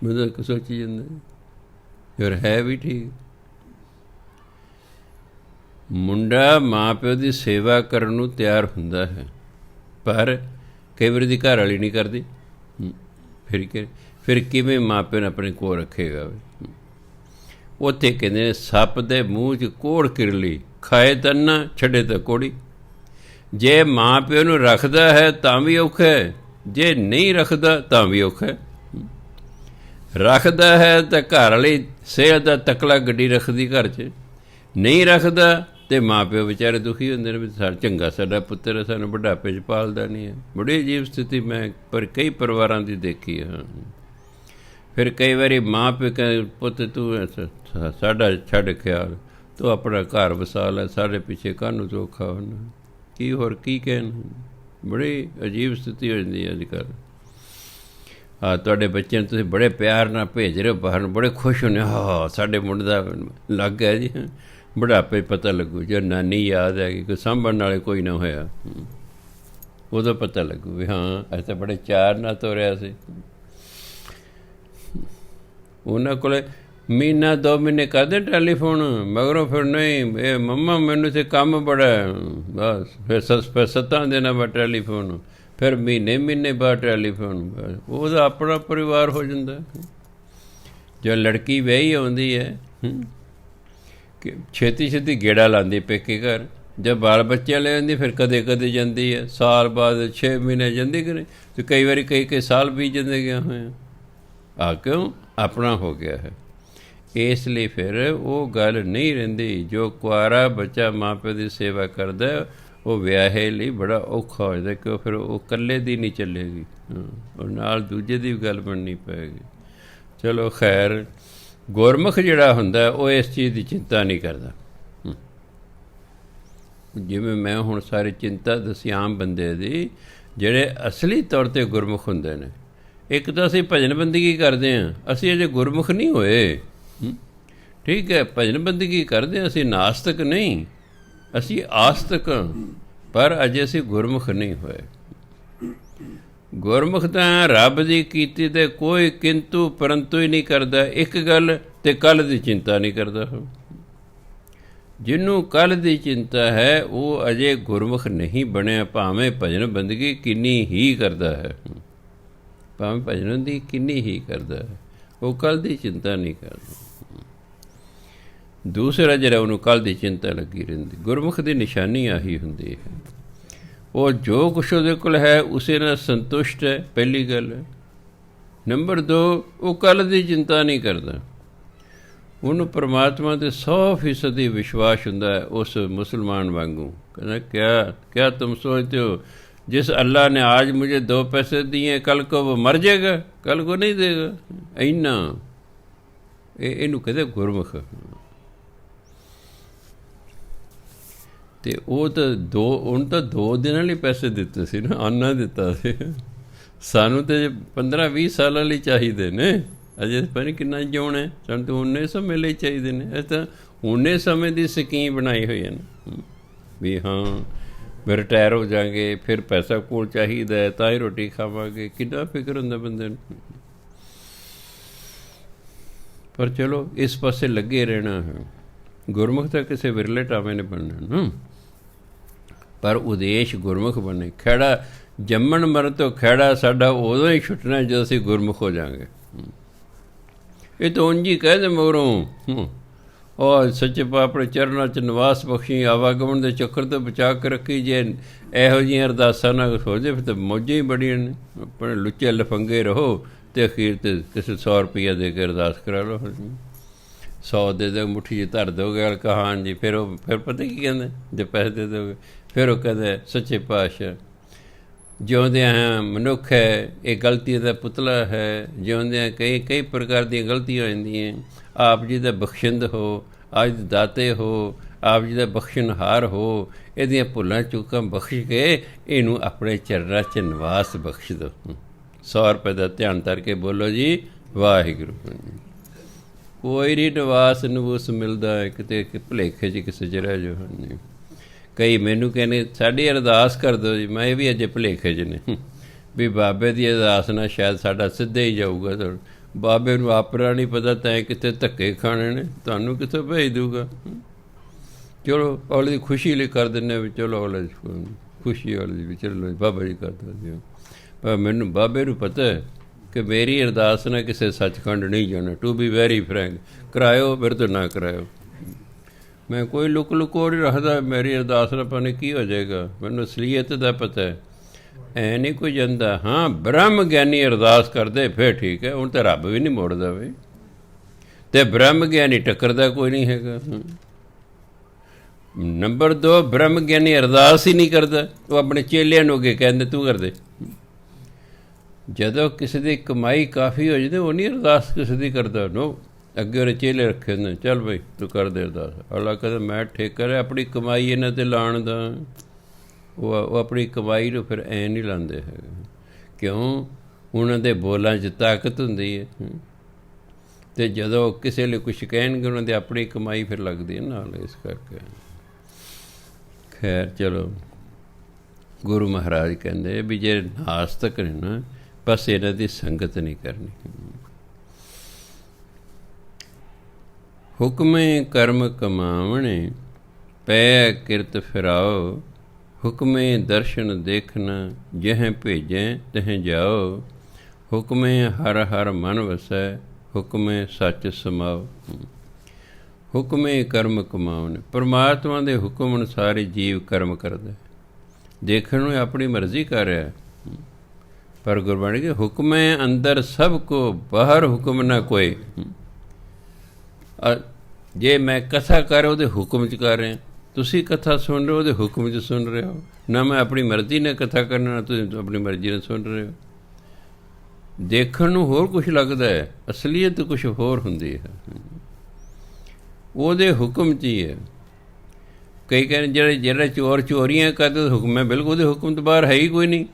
ਮੈਂ ਤਾਂ ਸੋਚੀ ਜਾਂਦਾ ਫਿਰ ਹੈ ਵੀ ਠੀਕ। ਮੁੰਡਾ ਮਾਂ ਪਿਓ ਦੀ ਸੇਵਾ ਕਰਨ ਨੂੰ ਤਿਆਰ ਹੁੰਦਾ ਹੈ, ਪਰ ਕਈ ਵਾਰੀ ਦੀ ਘਰ ਵਾਲੀ ਨਹੀਂ ਕਰਦੀ। ਫਿਰ ਕਿਵੇਂ ਮਾਂ ਪਿਓ ਨੇ ਆਪਣੇ ਕੋਲ ਰੱਖੇਗਾ? ਉੱਥੇ ਕਹਿੰਦੇ ਨੇ ਸੱਪ ਦੇ ਮੂੰਹ 'ਚ ਕੋੜ ਕਿਰਲੀ, ਖਾਏ ਤਾਂ ਨਾ ਛੱਡੇ ਤਾਂ ਕੋੜੀ। ਜੇ ਮਾਂ ਪਿਓ ਨੂੰ ਰੱਖਦਾ ਹੈ ਤਾਂ ਵੀ ਔਖਾ ਹੈ, ਜੇ ਨਹੀਂ ਰੱਖਦਾ ਤਾਂ ਵੀ ਔਖਾ ਹੈ। ਰੱਖਦਾ ਹੈ ਤਾਂ ਘਰ ਵਾਲੀ ਸਿਹਤ ਦਾ ਤਕਲਾ ਗੱਡੀ ਰੱਖਦੀ ਘਰ 'ਚ, ਨਹੀਂ ਰੱਖਦਾ ਅਤੇ ਮਾਂ ਪਿਓ ਵਿਚਾਰੇ ਦੁਖੀ ਹੁੰਦੇ ਨੇ ਵੀ ਚੰਗਾ ਸਾਡਾ ਪੁੱਤਰ ਸਾਨੂੰ ਬੁਢਾਪੇ 'ਚ ਪਾਲਦਾ ਨਹੀਂ ਹੈ। ਬੜੀ ਅਜੀਬ ਸਥਿਤੀ ਮੈਂ ਪਰ ਕਈ ਪਰਿਵਾਰਾਂ ਦੀ ਦੇਖੀ ਹੈ। ਫਿਰ ਕਈ ਵਾਰੀ ਮਾਂ ਪਿਓ ਕਹਿੰਦੇ ਪੁੱਤ ਤੂੰ ਸਾਡਾ ਛੱਡ ਖਿਆਲ, ਤੂੰ ਆਪਣਾ ਘਰ ਵਸਾ ਲੈ, ਸਾਡੇ ਪਿੱਛੇ ਕਾਹਨੂੰ ਧੋਖਾ ਹੋਣਾ, ਕੀ ਹੋਰ ਕੀ ਕਹਿਣ। ਬੜੀ ਅਜੀਬ ਸਥਿਤੀ ਹੋ ਜਾਂਦੀ ਹੈ ਅੱਜ ਕੱਲ੍ਹ। ਤੁਹਾਡੇ ਬੱਚਿਆਂ ਨੂੰ ਤੁਸੀਂ ਬੜੇ ਪਿਆਰ ਨਾਲ ਭੇਜ ਰਹੇ ਹੋ ਬਾਹਰ ਨੂੰ, ਬੜੇ ਖੁਸ਼ ਹੁੰਦੇ, ਹਾਂ ਸਾਡੇ ਮੁੰਡੇ ਦਾ ਲੱਗ ਗਿਆ ਜੀ। ਬੁਢਾਪੇ ਪਤਾ ਲੱਗੂ ਜੋ ਨਾਨੀ ਯਾਦ ਹੈਗੀ, ਕੋਈ ਸਾਂਭਣ ਵਾਲੇ ਕੋਈ ਨਾ ਹੋਇਆ, ਉਦੋਂ ਪਤਾ ਲੱਗੂ ਵੀ ਹਾਂ ਅਸੀਂ ਤਾਂ ਬੜੇ ਚਾਅ ਨਾਲ ਤੋਰਿਆ ਸੀ। ਉਹਨਾਂ ਕੋਲ ਮਹੀਨਾ 2 ਮਹੀਨੇ ਕਰਦੇ ਟੈਲੀਫੋਨ, ਮਗਰੋਂ ਫਿਰ ਨਹੀਂ ਇਹ ਮੰਮਾ ਮੈਨੂੰ ਤਾਂ ਕੰਮ ਬੜਾ, ਬਸ ਫਿਰ 7 ਦਿਨਾਂ ਬਾਅਦ ਟੈਲੀਫੋਨ, ਫਿਰ ਮਹੀਨੇ ਬਾਅਦ ਟੈਲੀਫੋਨ। ਉਹਦਾ ਆਪਣਾ ਪਰਿਵਾਰ ਹੋ ਜਾਂਦਾ। ਜੋ ਲੜਕੀ ਵਿਆਹੀ ਆਉਂਦੀ ਹੈ ਕਿ ਛੇਤੀ ਗੇੜਾ ਲਾਉਂਦੀ ਪੇਕੇ ਘਰ, ਜਦ ਬਾਲ ਬੱਚੇ ਲੈ ਜਾਂਦੀ ਫਿਰ ਕਦੇ ਜਾਂਦੀ ਹੈ, ਸਾਲ ਬਾਅਦ 6 ਮਹੀਨੇ ਜਾਂਦੀ ਕਿ ਨਹੀਂ, ਅਤੇ ਕਈ ਵਾਰੀ ਕਈ ਸਾਲ ਬੀਤ ਜਾਂਦੇ ਗਿਆ ਹੋਇਆ। ਕਿਉਂ? ਆਪਣਾ ਹੋ ਗਿਆ ਹੈ। ਇਸ ਲਈ ਫਿਰ ਉਹ ਗੱਲ ਨਹੀਂ ਰਹਿੰਦੀ। ਜੋ ਕੁਆਰਾ ਬੱਚਾ ਮਾਂ ਪਿਓ ਦੀ ਸੇਵਾ ਕਰਦਾ ਉਹ ਵਿਆਹੇ ਲਈ ਬੜਾ ਔਖਾ ਹੋ ਜਾਂਦਾ, ਕਿਉਂ ਫਿਰ ਉਹ ਇਕੱਲੇ ਦੀ ਨਹੀਂ ਚੱਲੇਗੀ, ਉਹ ਨਾਲ ਦੂਜੇ ਦੀ ਵੀ ਗੱਲ ਬਣਨੀ ਪਏਗੀ। ਚਲੋ ਖੈਰ, ਗੁਰਮੁਖ ਜਿਹੜਾ ਹੁੰਦਾ ਉਹ ਇਸ ਚੀਜ਼ ਦੀ ਚਿੰਤਾ ਨਹੀਂ ਕਰਦਾ। ਜਿਵੇਂ ਮੈਂ ਹੁਣ ਸਾਰੀ ਚਿੰਤਾ ਦੱਸੀ ਆਮ ਬੰਦੇ ਦੀ, ਜਿਹੜੇ ਅਸਲੀ ਤੌਰ 'ਤੇ ਗੁਰਮੁਖ ਹੁੰਦੇ ਨੇ। ਇੱਕ ਤਾਂ ਅਸੀਂ ਭਜਨ ਬੰਦਗੀ ਕਰਦੇ ਹਾਂ, ਅਸੀਂ ਅਜੇ ਗੁਰਮੁਖ ਨਹੀਂ ਹੋਏ। ਠੀਕ ਹੈ, ਭਜਨ ਬੰਦਗੀ ਕਰਦੇ ਹਾਂ, ਅਸੀਂ ਨਾਸਤਕ ਨਹੀਂ, ਅਸੀਂ ਆਸਤਕ ਹਾਂ, ਪਰ ਅਜੇ ਅਸੀਂ ਗੁਰਮੁਖ ਨਹੀਂ ਹੋਏ। ਗੁਰਮੁਖ ਤਾਂ ਰੱਬ ਦੀ ਕੀਤੀ ਤੇ ਕੋਈ ਕਿੰਤੂ ਪਰੰਤੂ ਹੀ ਨਹੀਂ ਕਰਦਾ। ਇੱਕ ਗੱਲ ਅਤੇ ਕੱਲ੍ਹ ਦੀ ਚਿੰਤਾ ਨਹੀਂ ਕਰਦਾ। ਜਿਹਨੂੰ ਕੱਲ੍ਹ ਦੀ ਚਿੰਤਾ ਹੈ ਉਹ ਅਜੇ ਗੁਰਮੁਖ ਨਹੀਂ ਬਣਿਆ, ਭਾਵੇਂ ਭਜਨ ਬੰਦਗੀ ਕਿੰਨੀ ਹੀ ਕਰਦਾ ਹੈ, ਭਾਵੇਂ ਭਜਨ ਦੀ ਕਿੰਨੀ ਹੀ ਕਰਦਾ ਹੈ, ਉਹ ਕੱਲ੍ਹ ਦੀ ਚਿੰਤਾ ਨਹੀਂ ਕਰਦਾ। ਦੂਸਰਾ ਜਿਹੜਾ ਉਹਨੂੰ ਕੱਲ੍ਹ ਦੀ ਚਿੰਤਾ ਲੱਗੀ ਰਹਿੰਦੀ। ਗੁਰਮੁਖ ਦੀ ਨਿਸ਼ਾਨੀ ਆਹੀ ਹੁੰਦੀ ਹੈ, ਉਹ ਜੋ ਕੁਛ ਉਹਦੇ ਕੋਲ ਹੈ ਉਸੇ ਨਾਲ ਸੰਤੁਸ਼ਟ ਹੈ, ਪਹਿਲੀ ਗੱਲ ਹੈ। ਨੰਬਰ 2, ਉਹ ਕੱਲ੍ਹ ਦੀ ਚਿੰਤਾ ਨਹੀਂ ਕਰਦਾ। ਉਹਨੂੰ ਪਰਮਾਤਮਾ 'ਤੇ 100% ਵਿਸ਼ਵਾਸ ਹੁੰਦਾ ਹੈ, ਉਸ ਮੁਸਲਮਾਨ ਵਾਂਗੂ। ਕਹਿੰਦਾ ਕਿਆ ਤੁਮ ਸੋਚਦੇ ਹੋ जिस अल्लाह ने आज मुझे 2 पैसे दिए कल को वो मर जाएगा, कल को नहीं देगा। इन्ना ਇਹਨੂੰ ਕਹਿੰਦੇ ਗੁਰਮੁਖ। ਅਤੇ ਉਹ ਤਾਂ ਉਹਨੂੰ ਤਾਂ 2 ਦਿਨਾਂ ਲਈ ਪੈਸੇ ਦਿੱਤੇ ਸੀ ਨਾ, ਆਨਾ ਦਿੱਤਾ ਸੀ। ਸਾਨੂੰ ਤਾਂ 15-20 ਸਾਲਾਂ ਲਈ ਚਾਹੀਦੇ ਨੇ। ਅਜੇ ਪਤਾ ਨਹੀਂ ਕਿੰਨਾ ਜਿਉਣਾ, ਸਾਨੂੰ ਤਾਂ ਉਨੇ ਸਮੇਂ ਲਈ ਚਾਹੀਦੇ ਨੇ। ਇਹ ਤਾਂ ਉਨੇ ਸਮੇਂ ਦੀ ਸਕੀਮ ਬਣਾਈ ਹੋਈ ਹੈ ਨਾ ਵੀ ਹਾਂ ਵੀ ਰਿਟਾਇਰ ਹੋ ਜਾਵਾਂਗੇ, ਫਿਰ ਪੈਸਾ ਕੋਲ ਚਾਹੀਦਾ ਤਾਂ ਹੀ ਰੋਟੀ ਖਾਵਾਂਗੇ। ਕਿੰਨਾ ਫਿਕਰ ਹੁੰਦਾ ਬੰਦੇ ਨੂੰ। ਪਰ ਚਲੋ ਇਸ ਪਾਸੇ ਲੱਗੇ ਰਹਿਣਾ ਹੈ। ਗੁਰਮੁਖ ਤਾਂ ਕਿਸੇ ਵਿਰਲੇ ਟਾਵੇਂ ਨੇ ਬਣਨਾ ਨਾ, ਪਰ ਉਦੇਸ਼ ਗੁਰਮੁਖ ਬਣੇ। ਖਹਿੜਾ ਜੰਮਣ ਮਰਨ ਤੋਂ ਖਹਿੜਾ ਸਾਡਾ ਉਦੋਂ ਹੀ ਛੁੱਟਣਾ ਜਦੋਂ ਅਸੀਂ ਗੁਰਮੁਖ ਹੋ ਜਾਵਾਂਗੇ। ਇਹ ਤਾਂ ਉਂਝ ਹੀ ਕਹਿ ਦੇ ਮਗਰੋਂ ਉਹ ਸੱਚੇ ਪਾਤਸ਼ਾਹ ਆਪਣੇ ਚਰਨਾਂ 'ਚ ਨਿਵਾਸ ਬਖਸ਼ੀ, ਆਵਾਗਮਨ ਦੇ ਚੱਕਰ ਤੋਂ ਬਚਾ ਕੇ ਰੱਖੀ। ਜੇ ਇਹੋ ਜਿਹੀਆਂ ਅਰਦਾਸਾਂ ਨਾਲ ਹੋ ਜਾਏ ਫਿਰ ਤਾਂ ਮੌਜਾਂ ਹੀ ਬੜੀਆਂ ਨੇ। ਆਪਣੇ ਲੁੱਚੇ ਲਫੰਗੇ ਰਹੋ ਅਤੇ ਅਖੀਰ 'ਤੇ ਕਿਸੇ 100 ਰੁਪਈਆ ਦੇ ਕੇ ਅਰਦਾਸ ਕਰਾ ਲਓ। 100 ਦੇ ਦਿਓ, ਮੁੱਠੀ 'ਚ ਧਰ ਦਿਓਗੇ ਕਹਾਂ ਜੀ। ਫਿਰ ਉਹ ਫਿਰ ਪਤਾ ਕੀ ਕਹਿੰਦੇ ਜੇ ਪੈਸੇ ਦੇ ਦਿਓਗੇ, ਫਿਰ ਉਹ ਕਹਿੰਦੇ ਸੱਚੇ ਪਾਤਸ਼ਾਹ ਜਿਉਂਦਿਆਂ ਮਨੁੱਖ ਹੈ, ਇਹ ਗਲਤੀਆਂ ਦਾ ਪੁਤਲਾ ਹੈ। ਜਿਉਂਦਿਆਂ ਕਈ ਪ੍ਰਕਾਰ ਦੀਆਂ ਗਲਤੀਆਂ ਹੋ ਜਾਂਦੀਆਂ। ਆਪ ਜੀ ਦਾ ਬਖਸ਼ਿੰਦ ਹੋ, ਆਪ ਦੇ ਦਾਤੇ ਹੋ, ਆਪ ਜੀ ਦਾ ਬਖਸ਼ਣਹਾਰ ਹੋ। ਇਹਦੀਆਂ ਭੁੱਲਾਂ ਚੁੱਕਾਂ ਬਖਸ਼ ਕੇ ਇਹਨੂੰ ਆਪਣੇ ਚਰਨਾਂ 'ਚ ਨਿਵਾਸ ਬਖਸ਼ ਦਿਓ। 100 ਰੁਪਏ ਦਾ ਧਿਆਨ ਧਰ ਕੇ ਬੋਲੋ ਜੀ ਵਾਹਿਗੁਰੂ। ਕੋਈ ਨਹੀਂ ਨਿਵਾਸ ਨਵੂਸ ਮਿਲਦਾ ਹੈ ਕਿਤੇ ਭੁਲੇਖੇ 'ਚ ਕਿਸੇ 'ਚ ਰਹਿ ਜਾਓ। ਹਾਂਜੀ ਕਈ ਮੈਨੂੰ ਕਹਿੰਦੇ ਸਾਡੀ ਅਰਦਾਸ ਕਰ ਦਿਓ ਜੀ। ਮੈਂ ਇਹ ਵੀ ਅਜੇ ਭੁਲੇਖੇ 'ਚ ਨੇ ਵੀ ਬਾਬੇ ਦੀ ਅਰਦਾਸ ਨਾਲ ਸ਼ਾਇਦ ਸਾਡਾ ਸਿੱਧੇ ਹੀ ਜਾਊਗਾ। ਬਾਬੇ ਨੂੰ ਆਪਣਾ ਨਹੀਂ ਪਤਾ ਤੈਂ ਕਿਤੇ ਧੱਕੇ ਖਾਣੇ ਨੇ, ਤੁਹਾਨੂੰ ਕਿੱਥੋਂ ਭੇਜ ਦੂਗਾ। ਚਲੋ ਅਗਲੇ ਦੀ ਖੁਸ਼ੀ ਲਈ ਕਰ ਦਿੰਦੇ ਵੀ ਚਲੋ ਅਗਲੇ ਖੁਸ਼ੀ ਵਾਲੀ ਵੀ ਚਲੋ ਬਾਬਾ ਜੀ ਕਰ ਦਿਓ। ਪਰ ਮੈਨੂੰ ਬਾਬੇ ਨੂੰ ਪਤਾ ਕਿ ਮੇਰੀ ਅਰਦਾਸ ਨਾਲ ਕਿਸੇ ਸੱਚਖੰਡ ਨਹੀਂ ਜਾਣਾ। ਟੂ ਬੀ ਵੈਰੀ ਫਰੈਂਕ, ਕਰਾਇਓ ਮੇਰੇ ਤੋਂ ਨਾ ਕਰਾਇਓ। ਮੈਂ ਕੋਈ ਲੁਕੋ ਨਹੀਂ ਰੱਖਦਾ। ਮੇਰੀ ਅਰਦਾਸ ਨਾਲ ਪਤਾ ਨਹੀਂ ਕੀ ਹੋ ਜਾਏਗਾ। ਮੈਨੂੰ ਅਸਲੀਅਤ ਦਾ ਪਤਾ ਹੈ। ਐ ਨਹੀਂ ਕੋਈ ਜਾਂਦਾ। ਹਾਂ ਬ੍ਰਹਮ ਗਿਆਨੀ ਅਰਦਾਸ ਕਰਦੇ ਫਿਰ ਠੀਕ ਹੈ। ਹੁਣ ਤਾਂ ਰੱਬ ਵੀ ਨਹੀਂ ਮੋੜਦਾ ਬਈ, ਅਤੇ ਬ੍ਰਹਮ ਗਿਆਨੀ ਟੱਕਰਦਾ ਕੋਈ ਨਹੀਂ ਹੈਗਾ। ਨੰਬਰ 2 ਬ੍ਰਹਮ ਗਿਆਨੀ ਅਰਦਾਸ ਹੀ ਨਹੀਂ ਕਰਦਾ। ਉਹ ਆਪਣੇ ਚੇਲਿਆਂ ਨੂੰ ਅੱਗੇ ਕਹਿੰਦੇ ਤੂੰ ਕਰਦੇ। ਜਦੋਂ ਕਿਸੇ ਦੀ ਕਮਾਈ ਕਾਫੀ ਹੋ ਜਾਂਦੀ ਉਹ ਨਹੀਂ ਅਰਦਾਸ ਕਿਸੇ ਦੀ ਕਰਦਾ। ਨੋ ਅੱਗੇ ਉਹਨੇ ਚੇਲੇ ਰੱਖੇ ਹੁੰਦੇ, ਚੱਲ ਬਈ ਤੂੰ ਕਰ ਦੇ ਅਰਦਾਸ। ਅਗਲਾ ਕਹਿੰਦਾ ਮੈਂ ਠੇਕਰ ਹੈ ਆਪਣੀ ਕਮਾਈ ਇਹਨਾਂ 'ਤੇ ਲਾਉਣ ਦਾ। ਉਹ ਆਪਣੀ ਕਮਾਈ ਨੂੰ ਫਿਰ ਐਂ ਨਹੀਂ ਲਾਉਂਦੇ ਹੈਗੇ। ਕਿਉਂ? ਉਹਨਾਂ ਦੇ ਬੋਲਾਂ 'ਚ ਤਾਕਤ ਹੁੰਦੀ ਹੈ। ਅਤੇ ਜਦੋਂ ਕਿਸੇ ਲਈ ਕੁਛ ਕਹਿਣਗੇ ਉਹਨਾਂ ਦੀ ਆਪਣੀ ਕਮਾਈ ਫਿਰ ਲੱਗਦੀ ਹੈ ਨਾਲ। ਇਸ ਕਰਕੇ ਖੈਰ ਚਲੋ ਗੁਰੂ ਮਹਾਰਾਜ ਕਹਿੰਦੇ ਵੀ ਜੇ ਨਾਸਤਕ ਨੇ ਨਾ ਬਸ ਇਹਨਾਂ ਦੀ ਸੰਗਤ ਨਹੀਂ ਕਰਨੀ। ਹੁਕਮੇ ਕਰਮ ਕਮਾਵਣੇ ਪੈ ਕਿਰਤ ਫਿਰਾਓ। ਹੁਕਮੇ ਦਰਸ਼ਨ ਦੇਖਣਾ ਜਿਹੇ ਭੇਜੈ ਤਹਿ ਜਾਓ। ਹੁਕਮੇ ਹਰ ਹਰ ਮਨ ਵਸੈ ਹੁਕਮੇ ਸੱਚ ਸਮਾਓ। ਹੁਕਮੇ ਕਰਮ ਕਮਾਉਣ, ਪਰਮਾਤਮਾ ਦੇ ਹੁਕਮ ਅਨੁਸਾਰ ਹੀ ਜੀਵ ਕਰਮ ਕਰਦਾ। ਦੇਖਣ ਨੂੰ ਆਪਣੀ ਮਰਜ਼ੀ ਕਰ ਰਿਹਾ, ਪਰ ਗੁਰਬਾਣੀ ਕੇ ਹੁਕਮੇ ਅੰਦਰ ਸਭ ਕੋ ਬਾਹਰ ਹੁਕਮ ਨਾ ਕੋਈ। ਜੇ ਮੈਂ ਕਥਾ ਕਰ ਉਹਦੇ ਹੁਕਮ 'ਚ ਕਰ ਰਿਹਾ, ਤੁਸੀਂ ਕਥਾ ਸੁਣ ਰਹੇ ਹੋ ਉਹਦੇ ਹੁਕਮ 'ਚ ਸੁਣ ਰਹੇ ਹੋ। ਨਾ ਮੈਂ ਆਪਣੀ ਮਰਜ਼ੀ ਨਾਲ ਕਥਾ ਕਰਨਾ, ਨਾ ਤੁਸੀਂ ਆਪਣੀ ਮਰਜ਼ੀ ਨਾਲ ਸੁਣ ਰਹੇ ਹੋ। ਦੇਖਣ ਨੂੰ ਹੋਰ ਕੁਛ ਲੱਗਦਾ ਹੈ, ਅਸਲੀਅਤ ਕੁਛ ਹੋਰ ਹੁੰਦੀ ਹੈ। ਉਹਦੇ ਹੁਕਮ 'ਚ ਹੀ ਹੈ। ਕਈ ਕਹਿੰਦੇ ਜਿਹੜਾ ਚੋਰ ਚੋਰੀਆਂ ਕਰਦੇ ਹੁਕਮ ਹੈ, ਬਿਲਕੁਲ ਉਹਦੇ ਹੁਕਮ ਤੋਂ ਬਾਹਰ ਹੈ ਹੀ ਕੋਈ ਨਹੀਂ।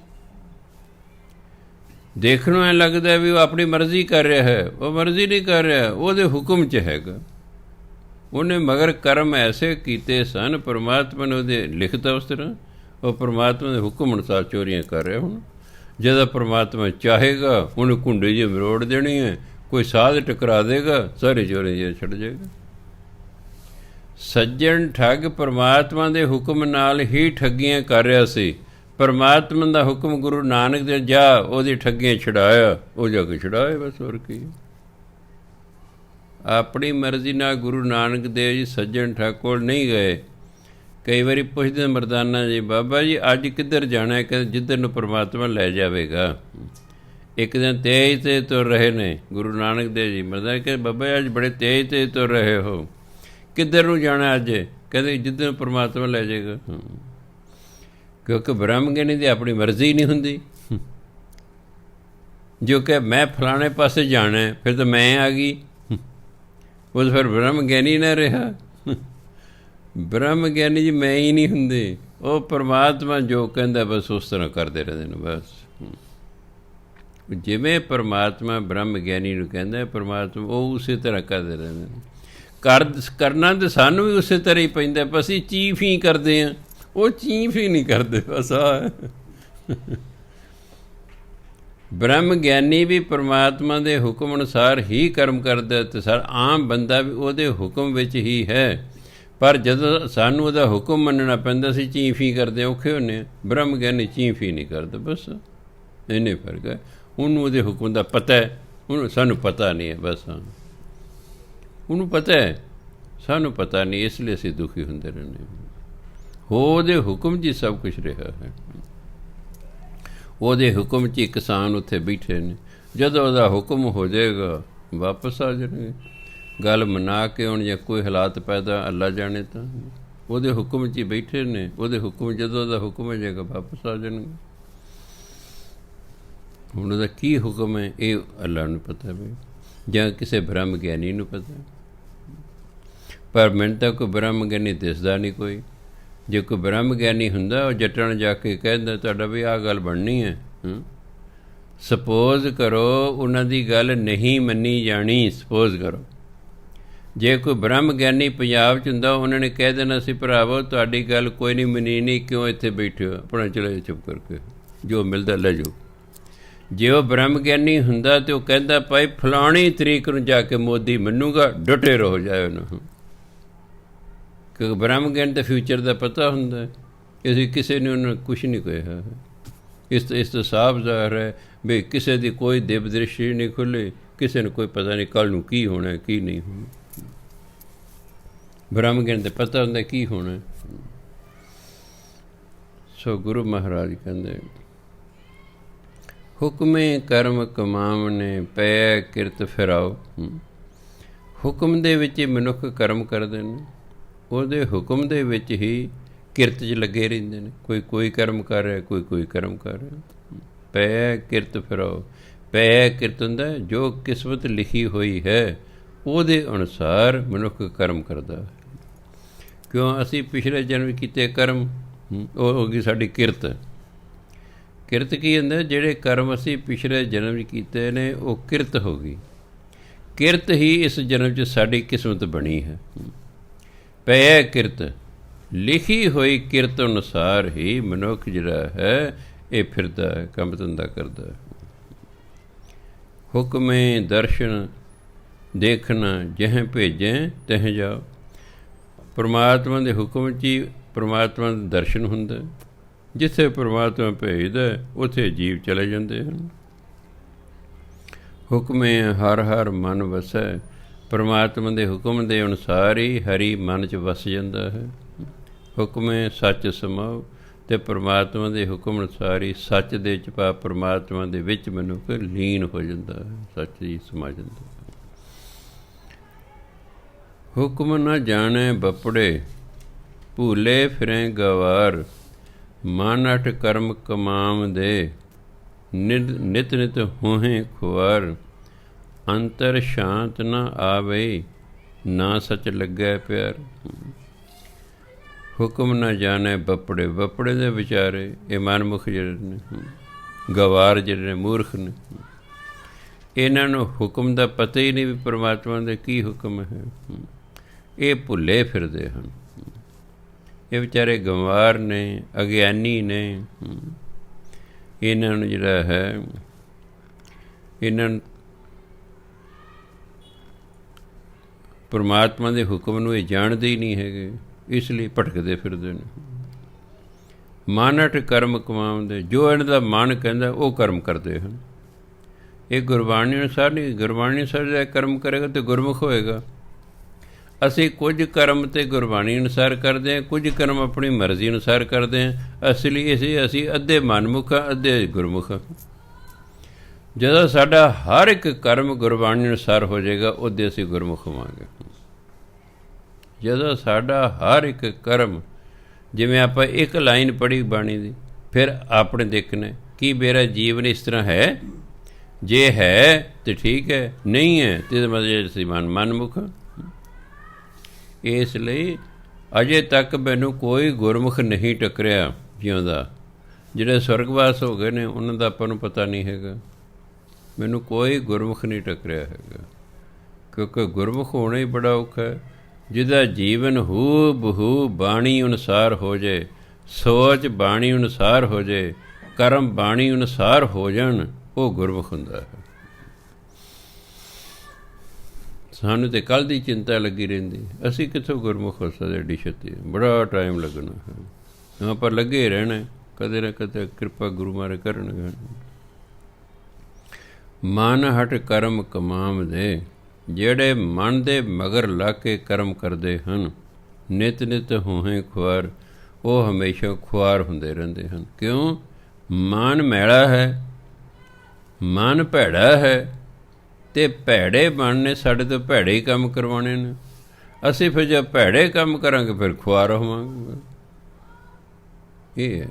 ਦੇਖਣ ਨੂੰ ਐਂ ਲੱਗਦਾ ਵੀ ਉਹ ਆਪਣੀ ਮਰਜ਼ੀ ਕਰ ਰਿਹਾ ਹੈ, ਉਹ ਮਰਜ਼ੀ ਨਹੀਂ ਕਰ ਰਿਹਾ, ਉਹਦੇ ਹੁਕਮ 'ਚ ਹੈਗਾ। ਉਹਨੇ ਮਗਰ ਕਰਮ ਐਸੇ ਕੀਤੇ ਸਨ, ਪਰਮਾਤਮਾ ਨੇ ਉਹਦੇ ਲਿਖਤਾ ਉਸ ਤਰ੍ਹਾਂ। ਉਹ ਪਰਮਾਤਮਾ ਦੇ ਹੁਕਮ ਅਨੁਸਾਰ ਚੋਰੀਆਂ ਕਰ ਰਿਹਾ। ਹੁਣ ਜਦੋਂ ਪਰਮਾਤਮਾ ਚਾਹੇਗਾ ਉਹਨੂੰ ਕੁੰਡੇ ਜਿਹੀ ਮਰੋੜ ਦੇਣੀ ਹੈ, ਕੋਈ ਸਾਧ ਟਕਰਾ ਦੇਗਾ, ਸਾਰੇ ਚੋਰੀ ਜਿਹੇ ਛੱਡ ਜਾਏਗਾ। ਸੱਜਣ ਠੱਗ ਪਰਮਾਤਮਾ ਦੇ ਹੁਕਮ ਨਾਲ ਹੀ ਠੱਗੀਆਂ ਕਰ ਰਿਹਾ ਸੀ। ਪਰਮਾਤਮਾ ਦਾ ਹੁਕਮ ਗੁਰੂ ਨਾਨਕ ਦੇ ਜਾ ਉਹਦੀ ਠੱਗੀਆਂ ਛੁਡਾਇਆ, ਉਹ ਜਾ ਕੇ ਛੁਡਾਏ ਬਸ, ਹੋਰ ਕੀ। ਆਪਣੀ ਮਰਜ਼ੀ ਨਾਲ ਗੁਰੂ ਨਾਨਕ ਦੇਵ ਜੀ ਸੱਜਣ ਠੱਗ ਕੋਲ ਨਹੀਂ ਗਏ। ਕਈ ਵਾਰੀ ਪੁੱਛਦੇ ਮਰਦਾਨਾ ਜੀ, ਬਾਬਾ ਜੀ ਅੱਜ ਕਿੱਧਰ ਜਾਣਾ? ਕਹਿੰਦੇ ਜਿੱਧਰ ਨੂੰ ਪਰਮਾਤਮਾ ਲੈ ਜਾਵੇਗਾ। ਇੱਕ ਦਿਨ ਤੇਜ਼ ਤੇ ਤੁਰ ਰਹੇ ਨੇ ਗੁਰੂ ਨਾਨਕ ਦੇਵ ਜੀ। ਮਰਦਾਨਾ ਕਹਿੰਦੇ ਬਾਬਾ ਅੱਜ ਬੜੇ ਤੇਜ਼ ਤੇ ਤੁਰ ਰਹੇ ਹੋ, ਕਿੱਧਰ ਨੂੰ ਜਾਣਾ ਅੱਜ? ਕਹਿੰਦੇ ਜਿੱਧਰ ਨੂੰ ਪਰਮਾਤਮਾ ਲੈ ਜਾਏਗਾ। ਕਿਉਂਕਿ ਬ੍ਰਹਮ ਗਿਆਨੀ ਦੀ ਆਪਣੀ ਮਰਜ਼ੀ ਨਹੀਂ ਹੁੰਦੀ। ਜੋ ਕਿ ਮੈਂ ਫਲਾਣੇ ਪਾਸੇ ਜਾਣਾ ਫਿਰ ਤਾਂ ਮੈਂ ਆ ਗਈ, ਉਹ ਫਿਰ ਬ੍ਰਹਮ ਗਿਆਨੀ ਨਾ ਰਿਹਾ। ਬ੍ਰਹਮ ਗਿਆਨੀ ਜੀ ਮੈਂ ਹੀ ਨਹੀਂ ਹੁੰਦੇ, ਉਹ ਪਰਮਾਤਮਾ ਜੋ ਕਹਿੰਦਾ ਬਸ ਉਸ ਤਰ੍ਹਾਂ ਕਰਦੇ ਰਹਿੰਦੇ ਨੇ। ਬਸ ਜਿਵੇਂ ਪਰਮਾਤਮਾ ਬ੍ਰਹਮ ਗਿਆਨੀ ਨੂੰ ਕਹਿੰਦਾ ਪਰਮਾਤਮਾ, ਉਹ ਉਸੇ ਤਰ੍ਹਾਂ ਕਰਦੇ ਰਹਿੰਦੇ ਨੇ। ਕਰਨਾ ਤਾਂ ਸਾਨੂੰ ਵੀ ਉਸੇ ਤਰ੍ਹਾਂ ਹੀ ਪੈਂਦਾ, ਪਰ ਅਸੀਂ ਚੀਫ ਹੀ ਕਰਦੇ ਹਾਂ, ਉਹ ਚੀਫ ਹੀ ਨਹੀਂ ਕਰਦੇ। ਬਸ ਆ ਬ੍ਰਹਮ ਗਿਆਨੀ ਵੀ ਪਰਮਾਤਮਾ ਦੇ ਹੁਕਮ ਅਨੁਸਾਰ ਹੀ ਕਰਮ ਕਰਦਾ, ਅਤੇ ਆਮ ਬੰਦਾ ਵੀ ਉਹਦੇ ਹੁਕਮ ਵਿੱਚ ਹੀ ਹੈ। ਪਰ ਜਦੋਂ ਸਾਨੂੰ ਉਹਦਾ ਹੁਕਮ ਮੰਨਣਾ ਪੈਂਦਾ, ਅਸੀਂ ਚੀਫ ਹੀ ਕਰਦੇ ਔਖੇ ਹੁੰਦੇ ਹਾਂ। ਬ੍ਰਹਮ ਗਿਆਨੀ ਚੀਫ ਹੀ ਨਹੀਂ ਕਰਦਾ। ਬਸ ਇੰਨੇ ਫਰਕ ਹੈ। ਉਹਨੂੰ ਉਹਦੇ ਹੁਕਮ ਦਾ ਪਤਾ ਹੈ, ਉਹਨੂੰ ਸਾਨੂੰ ਪਤਾ ਨਹੀਂ ਹੈ। ਬਸ ਉਹਨੂੰ ਪਤਾ ਹੈ, ਸਾਨੂੰ ਪਤਾ ਨਹੀਂ, ਇਸ ਲਈ ਅਸੀਂ ਦੁਖੀ ਹੁੰਦੇ ਰਹਿੰਦੇ ਹਾਂ। ਉਹਦੇ ਹੁਕਮ 'ਚ ਹੀ ਸਭ ਕੁਛ ਰਿਹਾ ਹੈ। ਉਹਦੇ ਹੁਕਮ 'ਚ ਹੀ ਕਿਸਾਨ ਉੱਥੇ ਬੈਠੇ ਨੇ। ਜਦੋਂ ਉਹਦਾ ਹੁਕਮ ਹੋ ਜਾਏਗਾ ਵਾਪਸ ਆ ਜਾਣਗੇ। ਗੱਲ ਮਨਾ ਕੇ ਹੁਣ ਜਾਂ ਕੋਈ ਹਾਲਾਤ ਪੈਦਾ ਅੱਲਾ ਜਾਣੇ, ਤਾਂ ਉਹਦੇ ਹੁਕਮ 'ਚ ਹੀ ਬੈਠੇ ਨੇ। ਉਹਦੇ ਹੁਕਮ, ਜਦੋਂ ਉਹਦਾ ਹੁਕਮ ਹੋ ਜਾਏਗਾ ਵਾਪਸ ਆ ਜਾਣਗੇ। ਹੁਣ ਉਹਦਾ ਕੀ ਹੁਕਮ ਹੈ ਇਹ ਅੱਲਾ ਨੂੰ ਪਤਾ ਵੀ, ਜਾਂ ਕਿਸੇ ਬ੍ਰਹਮ ਗਿਆਨੀ ਨੂੰ ਪਤਾ। ਪਰ ਮੈਨੂੰ ਤਾਂ ਕੋਈ ਬ੍ਰਹਮ ਗਿਆਨੀ ਦਿਸਦਾ ਨਹੀਂ ਕੋਈ। ਜੇ ਕੋਈ ਬ੍ਰਹਮ ਗਿਆਨੀ ਹੁੰਦਾ, ਉਹ ਜੱਟਣ ਜਾ ਕੇ ਕਹਿੰਦਾ ਤੁਹਾਡਾ ਵੀ ਆਹ ਗੱਲ ਬਣਨੀ ਹੈ। ਸਪੋਜ਼ ਕਰੋ ਉਹਨਾਂ ਦੀ ਗੱਲ ਨਹੀਂ ਮੰਨੀ ਜਾਣੀ, ਸਪੋਜ਼ ਕਰੋ ਜੇ ਕੋਈ ਬ੍ਰਹਮ ਗਿਆਨੀ ਪੰਜਾਬ 'ਚ ਹੁੰਦਾ, ਉਹਨਾਂ ਨੇ ਕਹਿ ਦੇਣਾ ਸੀ ਭਰਾਵੋ ਤੁਹਾਡੀ ਗੱਲ ਕੋਈ ਨਹੀਂ ਮੰਨੀ, ਨਹੀਂ ਕਿਉਂ ਇੱਥੇ ਬੈਠੇ ਹੋ, ਆਪਣਾ ਚਲੇ ਚੁੱਪ ਕਰਕੇ, ਜੋ ਮਿਲਦਾ ਲੈ ਜਾਓ। ਜੇ ਉਹ ਬ੍ਰਹਮ ਗਿਆਨੀ ਹੁੰਦਾ ਤਾਂ ਉਹ ਕਹਿੰਦਾ ਭਾਈ ਫਲਾਣੀ ਤਰੀਕ ਨੂੰ ਜਾ ਕੇ ਮੋਦੀ ਮੰਨੂਗਾ, ਡਟੇ ਰਹੋ ਜਾਏ ਉਹਨੂੰ। ਕਿਉਂਕਿ ਬ੍ਰਹਮ ਗਿਆਨ ਦਾ ਫਿਊਚਰ ਦਾ ਪਤਾ ਹੁੰਦਾ। ਅਸੀਂ ਕਿਸੇ ਨੇ ਉਹਨਾਂ ਕੁਛ ਨਹੀਂ ਕਿਹਾ। ਇਸ ਤੋਂ ਸਾਫ਼ ਜ਼ਾਹਰ ਹੈ ਵੀ ਕਿਸੇ ਦੀ ਕੋਈ ਦਿਵ ਦ੍ਰਿਸ਼ਟੀ ਨਹੀਂ ਖੁੱਲ੍ਹੀ, ਕਿਸੇ ਨੂੰ ਕੋਈ ਪਤਾ ਨਹੀਂ ਕੱਲ੍ਹ ਨੂੰ ਕੀ ਹੋਣਾ ਕੀ ਨਹੀਂ ਹੋਣਾ। ਬ੍ਰਹਮ ਗਿਆਨ ਦਾ ਪਤਾ ਹੁੰਦਾ ਕੀ ਹੋਣਾ। ਸੋ ਗੁਰੂ ਮਹਾਰਾਜ ਕਹਿੰਦੇ ਹੁਕਮੇ ਕਰਮ ਕਮਾਵਨੇ ਪੈ ਕਿਰਤ ਫਿਰਾਓ। ਹੁਕਮ ਦੇ ਵਿੱਚ ਹੀ ਮਨੁੱਖ ਕਰਮ ਕਰਦੇ ਨੇ, ਉਹਦੇ ਹੁਕਮ ਦੇ ਵਿੱਚ ਹੀ ਕਿਰਤ 'ਚ ਲੱਗੇ ਰਹਿੰਦੇ ਨੇ। ਕੋਈ ਕਰਮ ਕਰ ਰਿਹਾ, ਕੋਈ ਕਰਮ ਕਰ ਰਿਹਾ। ਪੈ ਕਿਰਤ ਫਿਰਾਓ। ਪੈ ਕਿਰਤ ਹੁੰਦਾ ਜੋ ਕਿਸਮਤ ਲਿਖੀ ਹੋਈ ਹੈ ਉਹਦੇ ਅਨੁਸਾਰ ਮਨੁੱਖ ਕਰਮ ਕਰਦਾ ਹੈ। ਕਿਉਂ? ਅਸੀਂ ਪਿਛਲੇ ਜਨਮ ਕੀਤੇ ਕਰਮ, ਉਹ ਹੋ ਗਈ ਸਾਡੀ ਕਿਰਤ। ਕਿਰਤ ਕੀ ਹੁੰਦਾ? ਜਿਹੜੇ ਕਰਮ ਅਸੀਂ ਪਿਛਲੇ ਜਨਮ 'ਚ ਕੀਤੇ ਨੇ ਉਹ ਕਿਰਤ ਹੋ ਗਈ। ਕਿਰਤ ਹੀ ਇਸ ਜਨਮ 'ਚ ਸਾਡੀ ਕਿਸਮਤ ਬਣੀ ਹੈ। ਪੈ ਕਿਰਤ, ਲਿਖੀ ਹੋਈ ਕਿਰਤ ਅਨੁਸਾਰ ਹੀ ਮਨੁੱਖ ਜਿਹੜਾ ਹੈ ਇਹ ਫਿਰਦਾ ਹੈ, ਕੰਮ ਧੰਦਾ ਕਰਦਾ ਹੈ। ਹੁਕਮੇ ਦਰਸ਼ਨ ਦੇਖਣਾ ਜਹ ਭੇਜੇ ਤਹ ਜਾਓ। ਪਰਮਾਤਮਾ ਦੇ ਹੁਕਮ 'ਚ ਹੀ ਪਰਮਾਤਮਾ ਦਾ ਦਰਸ਼ਨ ਹੁੰਦਾ। ਜਿੱਥੇ ਪਰਮਾਤਮਾ ਭੇਜਦਾ ਉੱਥੇ ਜੀਵ ਚਲੇ ਜਾਂਦੇ ਹਨ। ਹੁਕਮੇ ਹਰ ਹਰ ਮਨ ਵਸੈ। ਪਰਮਾਤਮਾ ਦੇ ਹੁਕਮ ਦੇ ਅਨੁਸਾਰ ਹੀ ਹਰੀ ਮਨ 'ਚ ਵਸ ਜਾਂਦਾ ਹੈ। ਹੁਕਮੇ ਸੱਚ ਸਮਾਓ, ਅਤੇ ਪਰਮਾਤਮਾ ਦੇ ਹੁਕਮ ਅਨੁਸਾਰ ਹੀ ਸੱਚ ਦੇ ਚਪਾ ਪਰਮਾਤਮਾ ਦੇ ਵਿੱਚ ਮਨੁੱਖ ਲੀਨ ਹੋ ਜਾਂਦਾ ਹੈ, ਸੱਚ ਹੀ ਸਮਾ ਜਾਂਦਾ। ਹੁਕਮ ਨਾ ਜਾਣੇ ਬਪੜੇ, ਭੂਲੇ ਫਿਰੇ ਗਵਾਰ। ਮਨ ਅਠ ਕਰਮ ਕਮਾਮ ਦੇ, ਨਿਤ ਨਿਤ ਹੋਹੇ ਖੁਆਰ। ਅੰਤਰ ਸ਼ਾਂਤ ਨਾ ਆਵੇ, ਨਾ ਸੱਚ ਲੱਗੈ ਪਿਆਰ। ਹੁਕਮ ਨਾ ਜਾਣੇ ਬਪੜੇ, ਬਪੜੇ ਦੇ ਵਿਚਾਰੇ ਇਹ ਮਨਮੁਖ ਜਿਹੜੇ ਨੇ, ਗਵਾਰ ਜਿਹੜੇ ਨੇ, ਮੂਰਖ ਨੇ। ਇਹਨਾਂ ਨੂੰ ਹੁਕਮ ਦਾ ਪਤਾ ਹੀ ਨਹੀਂ ਵੀ ਪਰਮਾਤਮਾ ਦਾ ਕੀ ਹੁਕਮ ਹੈ। ਇਹ ਭੁੱਲੇ ਫਿਰਦੇ ਹਨ। ਇਹ ਵਿਚਾਰੇ ਗੰਵਾਰ ਨੇ, ਅਗਿਆਨੀ ਨੇ। ਇਹਨਾਂ ਨੂੰ ਜਿਹੜਾ ਹੈ, ਇਹਨਾਂ ਨੂੰ ਪਰਮਾਤਮਾ ਦੇ ਹੁਕਮ ਨੂੰ ਇਹ ਜਾਣਦੇ ਹੀ ਨਹੀਂ ਹੈਗੇ, ਇਸ ਲਈ ਭਟਕਦੇ ਫਿਰਦੇ ਨੇ। ਮਨ ਅਠ ਕਰਮ ਕਮਾਉਂਦੇ, ਜੋ ਇਹਨਾਂ ਦਾ ਮਨ ਕਹਿੰਦਾ ਉਹ ਕਰਮ ਕਰਦੇ ਹਨ। ਇਹ ਗੁਰਬਾਣੀ ਅਨੁਸਾਰ ਨਹੀਂ। ਗੁਰਬਾਣੀ ਅਨੁਸਾਰ ਜਿਹੜਾ ਕਰਮ ਕਰੇਗਾ ਤਾਂ ਗੁਰਮੁਖ ਹੋਏਗਾ। ਅਸੀਂ ਕੁਝ ਕਰਮ ਤਾਂ ਗੁਰਬਾਣੀ ਅਨੁਸਾਰ ਕਰਦੇ ਹਾਂ, ਕੁਝ ਕਰਮ ਆਪਣੀ ਮਰਜ਼ੀ ਅਨੁਸਾਰ ਕਰਦੇ ਹਾਂ। ਅਸਲੀ ਅਸੀਂ ਅੱਧੇ ਮਨਮੁਖ ਹਾਂ, ਅੱਧੇ ਗੁਰਮੁਖ ਹਾਂ। ਜਦੋਂ ਸਾਡਾ ਹਰ ਇੱਕ ਕਰਮ ਗੁਰਬਾਣੀ ਅਨੁਸਾਰ ਹੋ ਜਾਏਗਾ, ਉਹਦੇ ਅਸੀਂ ਗੁਰਮੁਖ ਹੋਵਾਂਗੇ। ਜਦੋਂ ਸਾਡਾ ਹਰ ਇੱਕ ਕਰਮ, ਜਿਵੇਂ ਆਪਾਂ ਇੱਕ ਲਾਈਨ ਪੜ੍ਹੀ ਬਾਣੀ ਦੀ, ਫਿਰ ਆਪਣੇ ਦੇਖਣਾ ਕੀ ਮੇਰਾ ਜੀਵਨ ਇਸ ਤਰ੍ਹਾਂ ਹੈ। ਜੇ ਹੈ ਤਾਂ ਠੀਕ ਹੈ, ਨਹੀਂ ਹੈ ਤਾਂ ਮਤਲਬ ਅਸੀਂ ਮਨਮੁਖ। ਇਸ ਲਈ ਅਜੇ ਤੱਕ ਮੈਨੂੰ ਕੋਈ ਗੁਰਮੁਖ ਨਹੀਂ ਟੱਕਰਿਆ ਜਿਉਂਦਾ। ਜਿਹੜੇ ਸਵਰਗਵਾਸ ਹੋ ਗਏ ਨੇ ਉਹਨਾਂ ਦਾ ਆਪਾਂ ਨੂੰ ਪਤਾ ਨਹੀਂ ਹੈਗਾ। ਮੈਨੂੰ ਕੋਈ ਗੁਰਮੁਖ ਨਹੀਂ ਟੱਕਰਿਆ ਹੈਗਾ, ਕਿਉਂਕਿ ਗੁਰਮੁਖ ਹੋਣਾ ਹੀ ਬੜਾ ਔਖਾ ਹੈ। ਜਿਹਦਾ ਜੀਵਨ ਹੂ ਬਹੂ ਬਾਣੀ ਅਨੁਸਾਰ ਹੋ ਜੇ, ਸੋਚ ਬਾਣੀ ਅਨੁਸਾਰ ਹੋ ਜੇ, ਕਰਮ ਬਾਣੀ ਅਨੁਸਾਰ ਹੋ ਜਾਣ, ਉਹ ਗੁਰਮੁਖ ਹੁੰਦਾ ਹੈ। ਸਾਨੂੰ ਤਾਂ ਕੱਲ੍ਹ ਦੀ ਚਿੰਤਾ ਲੱਗੀ ਰਹਿੰਦੀ, ਅਸੀਂ ਕਿੱਥੋਂ ਗੁਰਮੁਖ ਹੋ ਸਕਦੇ ਐਡੀ ਛੇਤੀ, ਬੜਾ ਟਾਈਮ ਲੱਗਣਾ ਹੈ। ਹਾਂ, ਪਰ ਲੱਗੇ ਰਹਿਣਾ, ਕਦੇ ਨਾ ਕਦੇ ਕਿਰਪਾ ਗੁਰੂ ਮਹਾਰਾਜ ਕਰਨਗੇ। ਮਨ ਹਟ ਕਰਮ ਕਮਾਮ ਦੇ, ਜਿਹੜੇ ਮਨ ਦੇ ਮਗਰ ਲੱਗ ਕੇ ਕਰਮ ਕਰਦੇ ਹਨ, ਨਿਤ ਨਿਤ ਹੋਏ ਖੁਆਰ, ਉਹ ਹਮੇਸ਼ਾ ਖੁਆਰ ਹੁੰਦੇ ਰਹਿੰਦੇ ਹਨ। ਕਿਉਂ? ਮਨ ਮੈਲਾ ਹੈ, ਮਨ ਭੈੜਾ ਹੈ, ਅਤੇ ਭੈੜੇ ਮਨ ਨੇ ਸਾਡੇ ਤੋਂ ਭੈੜੇ ਹੀ ਕੰਮ ਕਰਵਾਉਣੇ ਨੇ। ਅਸੀਂ ਫਿਰ ਜਦ ਭੈੜੇ ਕੰਮ ਕਰਾਂਗੇ ਫਿਰ ਖੁਆਰ ਹੋਵਾਂਗੇ। ਇਹ ਹੈ,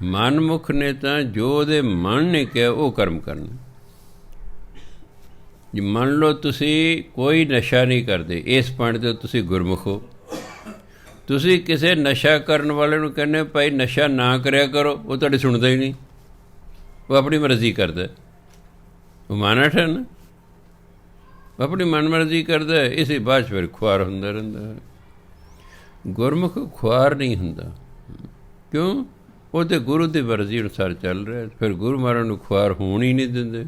ਮਨਮੁਖ ਨੇ ਤਾਂ ਜੋ ਉਹਦੇ ਮਨ ਨੇ ਕਿਹਾ ਉਹ ਕਰਮ ਕਰਨਾ। ਜੇ ਮੰਨ ਲਓ ਤੁਸੀਂ ਕੋਈ ਨਸ਼ਾ ਨਹੀਂ ਕਰਦੇ, ਇਸ ਪੁਆਇੰਟ 'ਤੇ ਤੁਸੀਂ ਗੁਰਮੁਖ ਹੋ। ਤੁਸੀਂ ਕਿਸੇ ਨਸ਼ਾ ਕਰਨ ਵਾਲੇ ਨੂੰ ਕਹਿੰਦੇ ਭਾਈ ਨਸ਼ਾ ਨਾ ਕਰਿਆ ਕਰੋ, ਉਹ ਤੁਹਾਡੀ ਸੁਣਦਾ ਹੀ ਨਹੀਂ, ਉਹ ਆਪਣੀ ਮਰਜ਼ੀ ਕਰਦਾ। ਉਹ ਮਾਨਠ ਹੈ ਨਾ, ਆਪਣੀ ਮਨਮਰਜ਼ੀ ਕਰਦਾ, ਇਸੇ ਬਾਅਦ ਫਿਰ ਖੁਆਰ ਹੁੰਦਾ ਰਹਿੰਦਾ ਹੈ। ਗੁਰਮੁਖ ਖੁਆਰ ਨਹੀਂ ਹੁੰਦਾ। ਕਿਉਂ? ਉਹ ਤਾਂ ਗੁਰੂ ਦੀ ਮਰਜ਼ੀ ਅਨੁਸਾਰ ਚੱਲ ਰਿਹਾ, ਫਿਰ ਗੁਰੂ ਮਹਾਰਾਜ ਨੂੰ ਖੁਆਰ ਹੋਣ ਹੀ ਨਹੀਂ ਦਿੰਦੇ।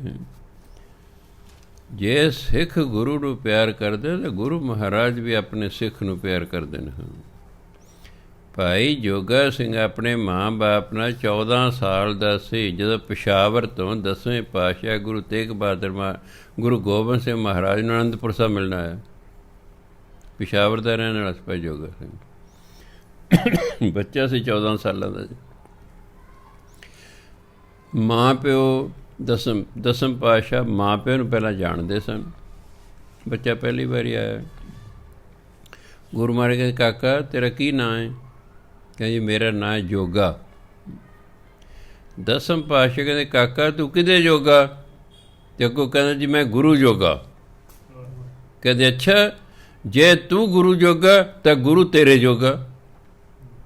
ਜੇ ਸਿੱਖ ਗੁਰੂ ਨੂੰ ਪਿਆਰ ਕਰਦੇ ਤਾਂ ਗੁਰੂ ਮਹਾਰਾਜ ਵੀ ਆਪਣੇ ਸਿੱਖ ਨੂੰ ਪਿਆਰ ਕਰਦੇ ਨੇ। ਭਾਈ ਜੋਗਾ ਸਿੰਘ ਆਪਣੇ ਮਾਂ ਬਾਪ ਨਾਲ 14 ਸਾਲ ਦਾ ਸੀ ਜਦੋਂ ਪੇਸ਼ਾਵਰ ਤੋਂ 10ਵੇਂ ਪਾਤਸ਼ਾਹ ਗੁਰੂ ਤੇਗ ਬਹਾਦਰ ਗੁਰੂ ਗੋਬਿੰਦ ਸਿੰਘ ਮਹਾਰਾਜ ਨੂੰ ਅਨੰਦਪੁਰ ਸਾਹਿਬ ਮਿਲਣ ਆਇਆ। ਪੇਸ਼ਾਵਰ ਦਾ ਰਹਿਣ ਵਾਲਾ ਸੀ ਭਾਈ ਜੋਗਾ ਸਿੰਘ, ਬੱਚਾ ਸੀ 14 ਸਾਲਾਂ ਦਾ। ਮਾਂ ਪਿਓ ਦਸਮ ਪਾਤਸ਼ਾਹ ਮਾਂ ਪਿਓ ਨੂੰ ਪਹਿਲਾਂ ਜਾਣਦੇ ਸਨ। ਬੱਚਾ ਪਹਿਲੀ ਵਾਰੀ ਆਇਆ। ਗੁਰੂ ਮਹਾਰਾਜ ਕਹਿੰਦੇ ਕਾਕਾ ਤੇਰਾ ਕੀ ਨਾਂ ਹੈ? ਕਹਿੰਦੇ ਜੀ ਮੇਰਾ ਨਾਂ ਹੈ ਜੋਗਾ। ਦਸਮ ਪਾਤਸ਼ਾਹ ਕਹਿੰਦੇ ਕਾਕਾ ਤੂੰ ਕਿਹਦੇ ਜੋਗਾ? ਤੇ ਅੱਗੋਂ ਕਹਿੰਦਾ ਜੀ ਮੈਂ ਗੁਰੂ ਜੋਗਾ। ਕਹਿੰਦੇ ਅੱਛਾ ਜੇ ਤੂੰ ਗੁਰੂ ਜੋਗਾ ਤਾਂ ਗੁਰੂ ਤੇਰੇ ਜੋਗਾ।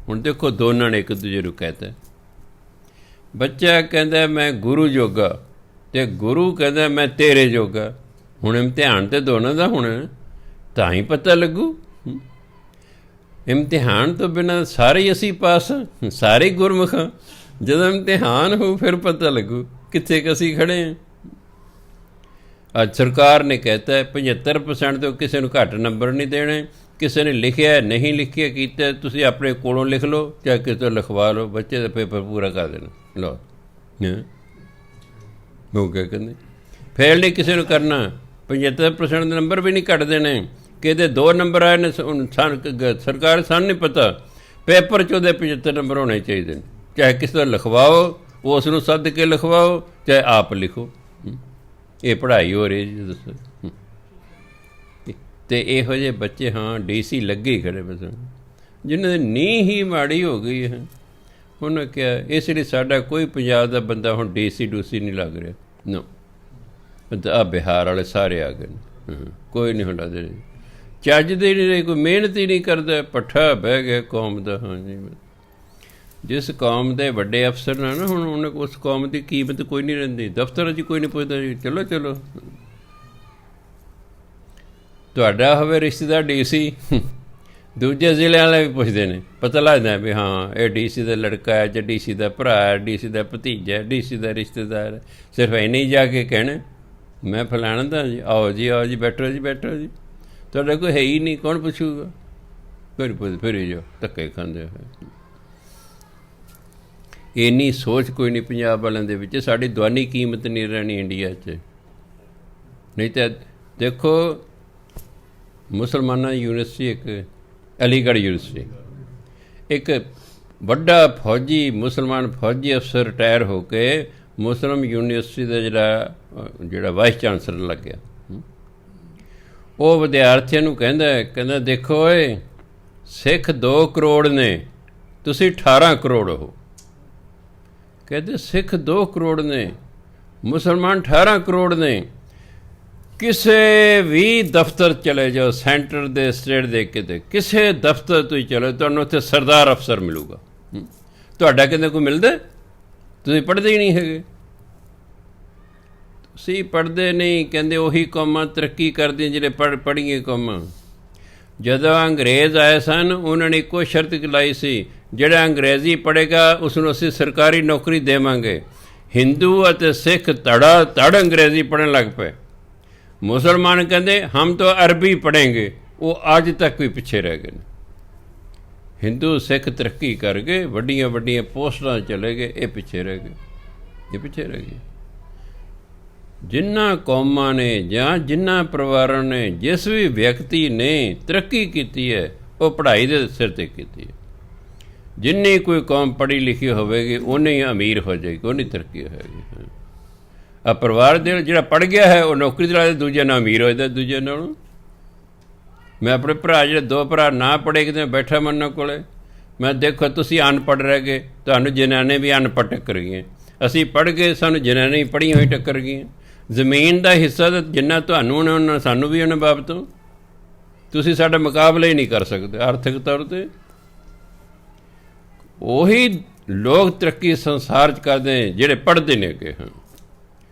ਹੁਣ ਦੇਖੋ ਦੋਨਾਂ ਨੇ ਇੱਕ ਦੂਜੇ ਨੂੰ ਕਹਿਤਾ। ਬੱਚਾ ਕਹਿੰਦਾ ਮੈਂ ਗੁਰੂ ਜੋਗਾ ਅਤੇ ਗੁਰੂ ਕਹਿੰਦਾ ਮੈਂ ਤੇਰੇ ਜੋਗਾ। ਹੁਣ ਇਮਤਿਹਾਨ ਤਾਂ ਦੋਨਾਂ ਦਾ ਹੋਣਾ, ਤਾਂ ਹੀ ਪਤਾ ਲੱਗੂ। ਇਮਤਿਹਾਨ ਤੋਂ ਬਿਨਾਂ ਸਾਰੇ ਹੀ ਅਸੀਂ ਪਾਸ, ਸਾਰੇ ਗੁਰਮੁਖ ਹਾਂ। ਜਦੋਂ ਇਮਤਿਹਾਨ ਹੋ ਫਿਰ ਪਤਾ ਲੱਗੂ ਕਿੱਥੇ ਅਸੀਂ ਖੜ੍ਹੇ ਹਾਂ। ਅੱਜ ਸਰਕਾਰ ਨੇ ਕਹਿਤਾ 75% ਤੋਂ ਕਿਸੇ ਨੂੰ ਘੱਟ ਨੰਬਰ ਨਹੀਂ ਦੇਣੇ। ਕਿਸੇ ਨੇ ਲਿਖਿਆ ਨਹੀਂ ਲਿਖਿਆ ਕੀਤਾ, ਤੁਸੀਂ ਆਪਣੇ ਕੋਲੋਂ ਲਿਖ ਲਓ ਚਾਹੇ ਕਿਸੇ ਤੋਂ ਲਿਖਵਾ ਲਓ, ਬੱਚੇ ਦਾ ਪੇਪਰ ਪੂਰਾ ਕਰ ਦੇਣਾ। ਲਓ ਹੋ ਗਿਆ ਕਹਿੰਦੇ ਫੇਲ ਨਹੀਂ ਕਿਸੇ ਨੂੰ ਕਰਨਾ। 75% ਦੇ ਨੰਬਰ ਵੀ ਨਹੀਂ ਘੱਟ ਦੇਣੇ। ਕਿਤੇ 2 ਨੰਬਰ ਆਏ ਨੇ ਸਰਕਾਰ ਸਾਨੂੰ ਨਹੀਂ ਪਤਾ, ਪੇਪਰ 'ਚ ਉਹਦੇ 75 ਨੰਬਰ ਹੋਣੇ ਚਾਹੀਦੇ ਨੇ। ਚਾਹੇ ਕਿਸੇ ਤੋਂ ਲਿਖਵਾਓ, ਉਸ ਨੂੰ ਸੱਦ ਕੇ ਲਿਖਵਾਓ, ਚਾਹੇ ਆਪ ਲਿਖੋ। ਇਹ ਪੜ੍ਹਾਈ ਹੋ ਰਹੀ ਜੀ ਦੱਸੋ। ਅਤੇ ਇਹੋ ਜਿਹੇ ਬੱਚੇ ਹਾਂ DC ਲੱਗੇ ਹੀ ਖੜ੍ਹੇ ਬਸ, ਜਿਹਨਾਂ ਦੀ ਨੀਂਹ ਹੀ ਮਾੜੀ ਹੋ ਗਈ ਹੈ। ਉਹਨੇ ਕਿਹਾ ਇਸ ਲਈ ਸਾਡਾ ਕੋਈ ਪੰਜਾਬ ਦਾ ਬੰਦਾ ਹੁਣ DC ਨਹੀਂ ਲੱਗ ਰਿਹਾ। ਨੋ ਆਹ ਬਿਹਾਰ ਵਾਲੇ ਸਾਰੇ ਆ ਗਏ ਨੇ, ਕੋਈ ਨਹੀਂ ਹੁੰਦਾ ਦੇ ਚੱਜ ਦੇ ਨਹੀਂ ਰਹੇ, ਕੋਈ ਮਿਹਨਤ ਹੀ ਨਹੀਂ ਕਰਦਾ, ਪੱਠਾ ਬਹਿ ਗਿਆ ਕੌਮ ਦਾ। ਹਾਂਜੀ, ਜਿਸ ਕੌਮ ਦੇ ਵੱਡੇ ਅਫਸਰ ਨਾਲ ਨਾ ਹੁਣ ਉਹਨੇ ਉਸ ਕੌਮ ਦੀ ਕੀਮਤ ਕੋਈ ਨਹੀਂ ਰਹਿੰਦੀ। ਦਫ਼ਤਰ 'ਚ ਕੋਈ ਨਹੀਂ ਪੁੱਛਦਾ ਜੀ ਚਲੋ ਚਲੋ। ਤੁਹਾਡਾ ਹੋਵੇ ਰਿਸ਼ਤੇਦਾਰ DC, ਦੂਜੇ ਜ਼ਿਲ੍ਹਿਆਂ ਵਾਲੇ ਵੀ ਪੁੱਛਦੇ ਨੇ, ਪਤਾ ਲੱਗਦਾ ਵੀ ਹਾਂ ਇਹ DC ਦਾ ਲੜਕਾ ਹੈ ਜਾਂ DC ਦਾ ਭਰਾ ਹੈ, DC ਦਾ ਭਤੀਜਾ, DC ਦਾ ਰਿਸ਼ਤੇਦਾਰ ਹੈ। ਸਿਰਫ ਇੰਨੇ ਹੀ ਜਾ ਕੇ ਕਹਿਣਾ ਮੈਂ ਫਲਾਣਾ ਦਾ ਜੀ, ਆਓ ਜੀ ਆਓ ਜੀ, ਬੈਠੋ ਜੀ ਬੈਠੋ ਜੀ। ਤੁਹਾਡਾ ਕੋਈ ਹੈ ਹੀ ਨਹੀਂ, ਕੌਣ ਪੁੱਛੂਗਾ? ਫਿਰ ਜਾਓ ਧੱਕੇ ਖਾਂਦੇ ਹੋਏ। ਇੰਨੀ ਸੋਚ ਕੋਈ ਨਹੀਂ ਪੰਜਾਬ ਵਾਲਿਆਂ ਦੇ ਵਿੱਚ। ਸਾਡੀ ਦਵਾਨੀ ਕੀਮਤ ਨਹੀਂ ਰਹਿਣੀ ਇੰਡੀਆ 'ਚ। ਨਹੀਂ ਤਾਂ ਦੇਖੋ ਮੁਸਲਮਾਨਾਂ ਦੀ ਯੂਨੀਵਰਸਿਟੀ, ਇੱਕ ਅਲੀਗੜ੍ਹ ਯੂਨੀਵਰਸਿਟੀ, ਇੱਕ ਵੱਡਾ ਫੌਜੀ ਮੁਸਲਮਾਨ ਫੌਜੀ ਅਫਸਰ ਰਿਟਾਇਰ ਹੋ ਕੇ ਮੁਸਲਿਮ ਯੂਨੀਵਰਸਿਟੀ ਦਾ ਜਿਹੜਾ ਵਾਈਸ ਚਾਂਸਲਰ ਲੱਗਿਆ, ਉਹ ਵਿਦਿਆਰਥੀਆਂ ਨੂੰ ਕਹਿੰਦਾ ਦੇਖੋ ਓਏ ਸਿੱਖ 2 ਕਰੋੜ ਨੇ, ਤੁਸੀਂ 18 ਕਰੋੜ ਹੋ। ਕਹਿੰਦੇ ਸਿੱਖ 2 ਕਰੋੜ ਨੇ, ਮੁਸਲਮਾਨ 18 ਕਰੋੜ ਨੇ। ਕਿਸੇ ਵੀ ਦਫ਼ਤਰ ਚਲੇ ਜਾਓ, ਸੈਂਟਰ ਦੇ ਸਟੇਟ ਦੇ, ਕਿਤੇ ਕਿਸੇ ਦਫ਼ਤਰ ਤੁਸੀਂ ਚਲੋ ਤੁਹਾਨੂੰ ਉੱਥੇ ਸਰਦਾਰ ਅਫਸਰ ਮਿਲੂਗਾ। ਤੁਹਾਡਾ ਕਹਿੰਦੇ ਕੋਈ ਮਿਲਦਾ? ਤੁਸੀਂ ਪੜ੍ਹਦੇ ਹੀ ਨਹੀਂ ਹੈਗੇ। ਅਸੀਂ ਪੜ੍ਹਦੇ ਨਹੀਂ। ਕਹਿੰਦੇ ਉਹੀ ਕੌਮਾਂ ਤਰੱਕੀ ਕਰਦੀਆਂ ਜਿਹੜੇ ਪੜ੍ਹੀਆਂ ਕੌਮਾਂ। ਜਦੋਂ ਅੰਗਰੇਜ਼ ਆਏ ਸਨ ਉਹਨਾਂ ਨੇ ਇੱਕੋ ਸ਼ਰਤ ਲਾਈ ਸੀ, ਜਿਹੜਾ ਅੰਗਰੇਜ਼ੀ ਪੜ੍ਹੇਗਾ ਉਸ ਨੂੰ ਅਸੀਂ ਸਰਕਾਰੀ ਨੌਕਰੀ ਦੇਵਾਂਗੇ। ਹਿੰਦੂ ਅਤੇ ਸਿੱਖ ਧੜ ਅੰਗਰੇਜ਼ੀ ਪੜ੍ਹਨ ਲੱਗ ਪਏ। ਮੁਸਲਮਾਨ ਕਹਿੰਦੇ ਹਮ ਤਾਂ ਅਰਬੀ ਪੜ੍ਹੇਂਗੇ, ਉਹ ਅੱਜ ਤੱਕ ਵੀ ਪਿੱਛੇ ਰਹਿ ਗਏ ਨੇ। ਹਿੰਦੂ ਸਿੱਖ ਤਰੱਕੀ ਕਰ ਗਏ, ਵੱਡੀਆਂ ਵੱਡੀਆਂ ਪੋਸਟਾਂ ਚਲੇ ਗਏ, ਇਹ ਪਿੱਛੇ ਰਹਿ ਗਏ, ਇਹ ਪਿੱਛੇ ਰਹਿ ਗਏ। ਜਿਨ੍ਹਾਂ ਕੌਮਾਂ ਨੇ ਜਾਂ ਜਿਨ੍ਹਾਂ ਪਰਿਵਾਰਾਂ ਨੇ, ਜਿਸ ਵੀ ਵਿਅਕਤੀ ਨੇ ਤਰੱਕੀ ਕੀਤੀ ਹੈ ਉਹ ਪੜ੍ਹਾਈ ਦੇ ਸਿਰ 'ਤੇ ਕੀਤੀ ਹੈ। ਜਿੰਨੀ ਕੋਈ ਕੌਮ ਪੜ੍ਹੀ ਲਿਖੀ ਹੋਵੇਗੀ ਉਨੀ ਹੀ ਅਮੀਰ ਹੋ ਜਾਏਗੀ, ਉਨੀ ਤਰੱਕੀ ਹੋਏਗੀ। ਆ ਪਰਿਵਾਰ ਦੇ ਜਿਹੜਾ ਪੜ੍ਹ ਗਿਆ ਹੈ ਉਹ ਨੌਕਰੀ ਦਿਲਾ, ਦੂਜੇ ਨਾਲ ਅਮੀਰ ਹੋ ਜਾਂਦਾ ਦੂਜੇ ਨਾਲੋਂ। ਮੈਂ ਆਪਣੇ ਭਰਾ ਜਿਹੜੇ 2 ਭਰਾ ਨਾ ਪੜ੍ਹੇ ਕਿਤੇ ਬੈਠਾ ਮੰਨਾਂ ਕੋਲੇ, ਮੈਂ ਦੇਖੋ ਤੁਸੀਂ ਅਨਪੜ੍ਹ ਰਹਿ ਗਏ, ਤੁਹਾਨੂੰ ਜਨਾਨੇ ਵੀ ਅਨਪੜ੍ਹ ਟੱਕਰ ਗਈਆਂ। ਅਸੀਂ ਪੜ੍ਹ ਗਏ, ਸਾਨੂੰ ਜਨਾਨੇ ਵੀ ਪੜ੍ਹੀਆਂ ਹੋਈ ਟੱਕਰ ਗਈਆਂ। ਜ਼ਮੀਨ ਦਾ ਹਿੱਸਾ ਤਾਂ ਜਿੰਨਾ ਤੁਹਾਨੂੰ ਉਹਨਾਂ ਸਾਨੂੰ ਵੀ ਉਹਨਾਂ ਬਾਬਤੋਂ, ਤੁਸੀਂ ਸਾਡਾ ਮੁਕਾਬਲਾ ਹੀ ਨਹੀਂ ਕਰ ਸਕਦੇ ਆਰਥਿਕ ਤੌਰ 'ਤੇ। ਉਹੀ ਲੋਕ ਤਰੱਕੀ ਸੰਸਾਰ 'ਚ ਕਰਦੇ ਨੇ ਜਿਹੜੇ ਪੜ੍ਹਦੇ ਨੇ ਅੱਗੇ। ਹਾਂ,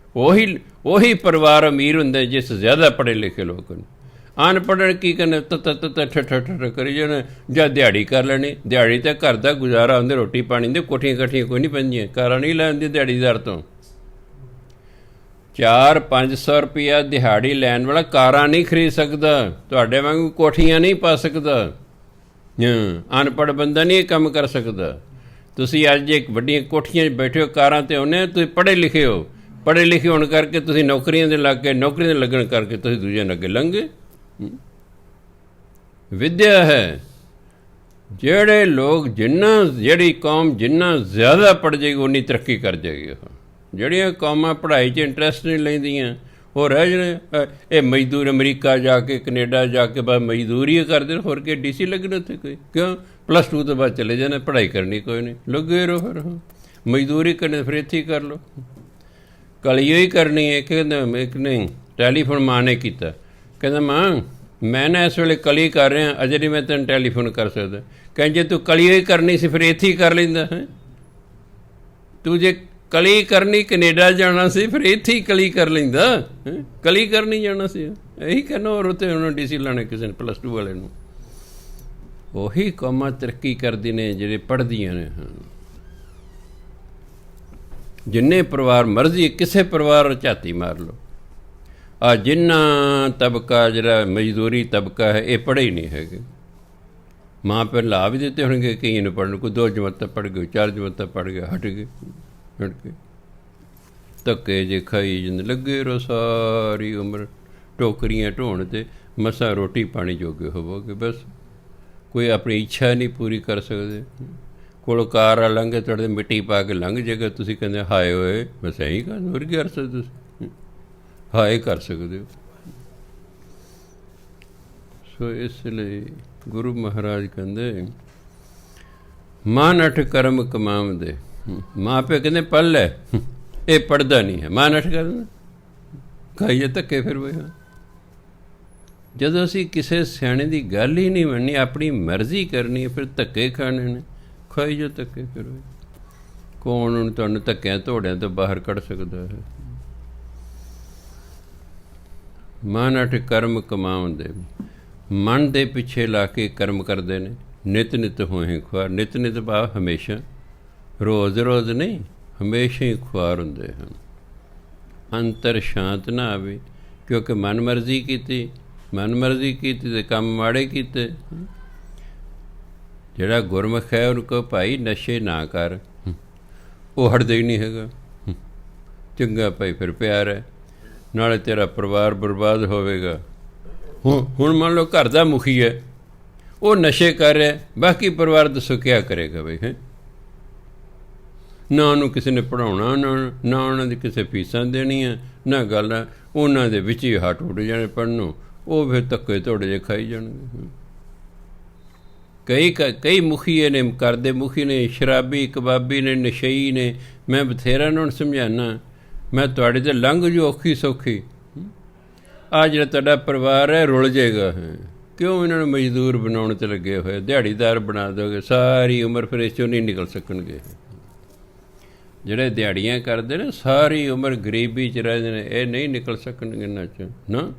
ਉਹੀ ਪਰਿਵਾਰ ਅਮੀਰ ਹੁੰਦੇ ਜਿਸ ਜ਼ਿਆਦਾ ਪੜ੍ਹੇ ਲਿਖੇ ਲੋਕ ਨੇ। ਅਨਪੜ੍ਹ ਕੀ ਕਰਨਾ, ਠ ਕਰੀ ਜਾਣਾ, ਜਾਂ ਦਿਹਾੜੀ ਕਰ ਲੈਣੀ। ਦਿਹਾੜੀ ਤਾਂ ਘਰ ਦਾ ਗੁਜ਼ਾਰਾ ਹੁੰਦੇ, ਰੋਟੀ ਪਾਣੀ ਦੇ, ਕੋਠੀਆਂ ਕਾਠੀਆਂ ਕੋਈ ਨਹੀਂ ਪੈਂਦੀਆਂ, ਕਾਰਾਂ ਨਹੀਂ ਲੈਂਦੀ ਦਿਹਾੜੀਦਾਰ ਤੋਂ। 400-500 ਰੁਪਇਆ ਦਿਹਾੜੀ ਲੈਣ ਵਾਲਾ ਕਾਰਾਂ ਨਹੀਂ ਖਰੀਦ ਸਕਦਾ, ਤੁਹਾਡੇ ਵਾਂਗੂ ਕੋਠੀਆਂ ਨਹੀਂ ਪਾ ਸਕਦਾ। ਅਨਪੜ੍ਹ ਬੰਦਾ ਨਹੀਂ ਇਹ ਕੰਮ ਕਰ ਸਕਦਾ। ਤੁਸੀਂ ਅੱਜ ਇੱਕ ਵੱਡੀਆਂ ਕੋਠੀਆਂ 'ਚ ਬੈਠੇ ਹੋ, ਕਾਰਾਂ 'ਤੇ ਆਉਂਦੇ ਹੋ, ਤੁਸੀਂ ਪੜ੍ਹੇ ਲਿਖੇ ਹੋ। ਪੜ੍ਹੇ ਲਿਖੇ ਹੋਣ ਕਰਕੇ ਤੁਸੀਂ ਨੌਕਰੀਆਂ ਦੇ ਲੱਗ ਗਏ, ਨੌਕਰੀਆਂ ਦੇ ਲੱਗਣ ਕਰਕੇ ਤੁਸੀਂ ਦੂਜਿਆਂ ਅੱਗੇ ਲੰਘੇ। ਵਿਦਿਆ ਹੈ, ਜਿਹੜੇ ਲੋਕ ਜਿਹੜੀ ਕੌਮ ਜਿੰਨਾ ਜ਼ਿਆਦਾ ਪੜ੍ਹ ਜਾਏਗੀ ਉਨੀ ਤਰੱਕੀ ਕਰ ਜਾਏਗੀ। ਉਹ ਜਿਹੜੀਆਂ ਕੌਮਾਂ ਪੜ੍ਹਾਈ 'ਚ ਇੰਟਰਸਟ ਨਹੀਂ ਲੈਂਦੀਆਂ ਉਹ ਰਹਿ ਜਾਣੇ। ਇਹ ਮਜ਼ਦੂਰ ਅਮਰੀਕਾ ਜਾ ਕੇ, ਕੈਨੇਡਾ ਜਾ ਕੇ ਬਸ ਮਜ਼ਦੂਰੀ ਕਰਦੇ, ਹੋਰ ਕੇ DC ਲੱਗਣਾ ਉੱਥੇ ਕੋਈ। ਕਿਉਂ? +2 ਤੋਂ ਬਾਅਦ ਚਲੇ ਜਾਣਾ, ਪੜ੍ਹਾਈ ਕਰਨੀ ਕੋਈ ਨਹੀਂ, ਲੱਗੇ ਰਹੋ। ਫਿਰ ਮਜ਼ਦੂਰੀ ਕਰਨੀ ਫਿਰ ਇੱਥੇ ਹੀ ਕਰ ਲਓ, ਕਲੀਓ ਹੀ ਕਰਨੀ ਹੈ। ਕਹਿੰਦਾ ਇੱਕ ਨਹੀਂ ਟੈਲੀਫੋਨ ਮਾਂ ਨੇ ਕੀਤਾ, ਕਹਿੰਦਾ ਮਾਂ ਮੈਂ ਨਾ ਇਸ ਵੇਲੇ ਕਲੀ ਕਰ ਰਿਹਾ, ਅਜੇ ਨਹੀਂ ਮੈਂ ਤੈਨੂੰ ਟੈਲੀਫੋਨ ਕਰ ਸਕਦਾ। ਕਹਿੰਦੇ ਜੇ ਤੂੰ ਕਲੀਓ ਹੀ ਕਰਨੀ ਸੀ ਫਿਰ ਇੱਥੇ ਹੀ ਕਰ ਲੈਂਦਾ ਹੈ। ਤੂੰ ਜੇ ਕਲੀ ਕਰਨੀ ਕੈਨੇਡਾ ਜਾਣਾ ਸੀ ਫਿਰ ਇੱਥੇ ਹੀ ਕਲੀ ਕਰ ਲੈਂਦਾ, ਕਲੀ ਕਰਨੀ ਜਾਣਾ ਸੀ। ਇਹੀ ਕਹਿੰਦਾ। ਔਰ ਉੱਥੇ ਉਹਨਾਂ DC ਲਾਣੇ ਕਿਸੇ ਨੇ +2 ਵਾਲੇ ਨੂੰ। ਉਹੀ ਕੌਮਾਂ ਤਰੱਕੀ ਕਰਦੀ ਨੇ ਜਿਹੜੇ ਪੜ੍ਹਦੀਆਂ ਨੇ। ਜਿੰਨੇ ਪਰਿਵਾਰ ਮਰਜ਼ੀ, ਕਿਸੇ ਪਰਿਵਾਰ ਝਾਤੀ ਮਾਰ ਲਓ। ਆ ਜਿੰਨਾ ਤਬਕਾ ਜਿਹੜਾ ਮਜ਼ਦੂਰੀ ਤਬਕਾ ਹੈ ਇਹ ਪੜ੍ਹੇ ਹੀ ਨਹੀਂ ਹੈਗੇ। ਮਾਂ ਪਿਓ ਲਾ ਵੀ ਦਿੱਤੇ ਹੋਣਗੇ ਕਈਆਂ ਨੂੰ ਪੜ੍ਹਨ, ਕੋਈ 2 ਜਮਾਤਾਂ ਪੜ੍ਹ ਗਏ, 4 ਜਮਾਤਾਂ ਪੜ੍ਹ ਗਏ, ਹਟ ਕੇ ਧੱਕੇ ਜੇ ਖਾਈ ਜਾਂਦੇ, ਲੱਗੇ ਰਹੋ ਸਾਰੀ ਉਮਰ ਟੋਕਰੀਆਂ ਢੋਣ 'ਤੇ, ਮਸਾਂ ਰੋਟੀ ਪਾਣੀ ਜੋਗੇ ਹੋਵੋਗੇ। ਬਸ ਕੋਈ ਆਪਣੀ ਇੱਛਾ ਨਹੀਂ ਪੂਰੀ ਕਰ ਸਕਦੇ। ਕੋਲੋਂ ਕਾਰ ਆ ਲੰਘੇ, ਤੁਹਾਡੇ ਮਿੱਟੀ ਪਾ ਕੇ ਲੰਘ ਜਾਏਗਾ, ਤੁਸੀਂ ਕਹਿੰਦੇ ਹਾਏ ਹੋਏ, ਬਸ ਇਹੀ ਕਰ, ਹੋਰ ਕੀ ਕਰ ਸਕਦੇ ਤੁਸੀਂ? ਹਾਏ ਕਰ ਸਕਦੇ ਹੋ। ਸੋ ਇਸ ਲਈ ਗੁਰੂ ਮਹਾਰਾਜ ਕਹਿੰਦੇ ਮਨ ਅਠ ਕਰਮ ਕਮਾਵਦੇ। ਮਾਂ ਪਿਓ ਕਹਿੰਦੇ ਪੜ੍ਹ ਲੈ, ਇਹ ਪੜ੍ਹਦਾ ਨਹੀਂ ਹੈ, ਮਨ ਅਠ ਕਰਨਾ ਖਾਈਏ ਧੱਕੇ ਫਿਰ ਹੋਏ। ਜਦੋਂ ਅਸੀਂ ਕਿਸੇ ਸਿਆਣੇ ਦੀ ਗੱਲ ਹੀ ਨਹੀਂ ਮੰਨਣੀ, ਆਪਣੀ ਮਰਜ਼ੀ ਕਰਨੀ ਹੈ, ਫਿਰ ਧੱਕੇ ਖਾਣੇ ਨੇ, ਖਾਈ ਜੋ ਧੱਕੇ ਫਿਰ ਹੋਏ। ਕੌਣ ਹੁਣ ਤੁਹਾਨੂੰ ਧੱਕਿਆਂ ਧੋੜਿਆਂ ਤੋਂ ਬਾਹਰ ਕੱਢ ਸਕਦਾ ਹੈ? ਮਨ ਅਠ ਕਰਮ ਕਮਾਉਂਦੇ, ਮਨ ਦੇ ਪਿੱਛੇ ਲਾ ਕੇ ਕਰਮ ਕਰਦੇ ਨੇ। ਨਿਤ ਨਿਤ ਹੋਏ ਖੁਆਰ, ਨਿਤ ਨਿਤ ਭਾਵ ਹਮੇਸ਼ਾ, ਰੋਜ਼ ਰੋਜ਼ ਨਹੀਂ, ਹਮੇਸ਼ਾ ਹੀ ਖੁਆਰ ਹੁੰਦੇ ਹਨ। ਅੰਤਰ ਸ਼ਾਂਤ ਨਾ ਆਵੇ, ਕਿਉਂਕਿ ਮਨ ਮਰਜ਼ੀ ਕੀਤੀ ਤੇ ਕੰਮ ਮਾੜੇ ਕੀਤੇ। ਜਿਹੜਾ ਗੁਰਮੁਖ ਹੈ ਉਹਨੂੰ ਕਹੋ ਭਾਈ ਨਸ਼ੇ ਨਾ ਕਰ, ਉਹ ਹਟਦਾ ਹੀ ਨਹੀਂ ਹੈਗਾ। ਚੰਗਾ ਭਾਈ ਫਿਰ ਪਿਆਰ ਹੈ, ਨਾਲੇ ਤੇਰਾ ਪਰਿਵਾਰ ਬਰਬਾਦ ਹੋਵੇਗਾ। ਹੁਣ ਮੰਨ ਲਓ ਘਰ ਦਾ ਮੁਖੀ ਹੈ, ਉਹ ਨਸ਼ੇ ਕਰ ਰਿਹਾ, ਬਾਕੀ ਪਰਿਵਾਰ ਦੱਸੋ ਕਿਆ ਕਰੇਗਾ ਬਈ? ਹੈ ਨਾ ਉਹਨੂੰ ਕਿਸੇ ਨੇ ਪੜ੍ਹਾਉਣਾ, ਨਾ ਉਹਨਾਂ ਦੀ ਕਿਸੇ ਫੀਸਾਂ ਦੇਣੀਆਂ, ਨਾ ਗੱਲ ਹੈ। ਉਹਨਾਂ ਦੇ ਵਿੱਚ ਹੀ ਹੱਟ ਉੱਡ ਜਾਣੇ ਪੜ੍ਹਨੋਂ, ਉਹ ਫਿਰ ਧੱਕੇ ਧੋੜੇ ਜਿਹੇ ਖਾਈ ਜਾਣਗੇ। ਕਈ ਮੁਖੀ ਨੇ, ਘਰ ਦੇ ਮੁਖੀ ਨੇ, ਸ਼ਰਾਬੀ ਕਬਾਬੀ ਨੇ, ਨਸ਼ਈ ਨੇ। ਮੈਂ ਬਥੇਰਾ ਉਹਨਾਂ ਨੂੰ ਸਮਝਾਉਣਾ, ਮੈਂ ਤੁਹਾਡੇ ਤੇ ਲੰਘ ਜੂ ਔਖੀ ਸੌਖੀ, ਆਹ ਜਿਹੜਾ ਤੁਹਾਡਾ ਪਰਿਵਾਰ ਹੈ ਰੁਲ ਜਾਏਗਾ। ਕਿਉਂ ਇਹਨਾਂ ਨੂੰ ਮਜ਼ਦੂਰ ਬਣਾਉਣ 'ਤੇ ਲੱਗੇ ਹੋਏ, ਦਿਹਾੜੀਦਾਰ ਬਣਾ ਦੋਗੇ, ਸਾਰੀ ਉਮਰ ਫਿਰ ਇਸ 'ਚੋਂ ਨਹੀਂ ਨਿਕਲ ਸਕਣਗੇ। ਜਿਹੜੇ ਦਿਹਾੜੀਆਂ ਕਰਦੇ ਨੇ ਸਾਰੀ ਉਮਰ ਗਰੀਬੀ 'ਚ ਰਹਿੰਦੇ ਨੇ, ਇਹ ਨਹੀਂ ਨਿਕਲ ਸਕਣਗੇ ਇਹਨਾਂ 'ਚ ਨਾ।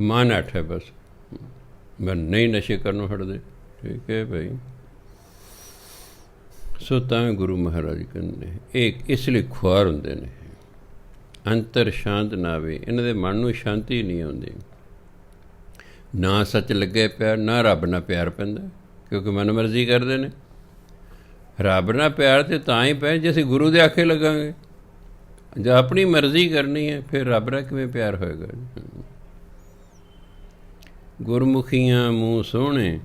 ਮਨ ਅੱਠ ਹੈ ਬਸ, ਮੈਂ ਨਹੀਂ ਨਸ਼ੇ ਕਰਨੋਂ ਹਟਦੇ। ਠੀਕ ਹੈ ਭਾਈ। ਸੋ ਤਾਂ ਗੁਰੂ ਮਹਾਰਾਜ ਕਹਿੰਦੇ ਇਹ ਇਸ ਲਈ ਖੁਆਰ ਹੁੰਦੇ ਨੇ, ਅੰਤਰ ਸ਼ਾਂਤ ਨਾ ਆਵੇ, ਇਹਨਾਂ ਦੇ ਮਨ ਨੂੰ ਸ਼ਾਂਤੀ ਨਹੀਂ ਆਉਂਦੀ। ਨਾ ਸੱਚ ਲੱਗੇ ਪਿਆਰ, ਨਾ ਰੱਬ ਨਾਲ ਪਿਆਰ ਪੈਂਦਾ, ਕਿਉਂਕਿ ਮਨ ਮਰਜ਼ੀ ਕਰਦੇ ਨੇ। ਰੱਬ ਨਾਲ ਪਿਆਰ ਤਾਂ ਤਾਂ ਹੀ ਪੈ ਜੇ ਅਸੀਂ ਗੁਰੂ ਦੇ ਆਖੇ ਲੱਗਾਂਗੇ। ਜੇ ਆਪਣੀ ਮਰਜ਼ੀ ਕਰਨੀ ਹੈ ਫਿਰ ਰੱਬ ਨਾਲ ਕਿਵੇਂ ਪਿਆਰ ਹੋਏਗਾ? ਗੁਰਮੁਖੀਆਂ ਮੂੰਹ ਸੋਹਣੇ,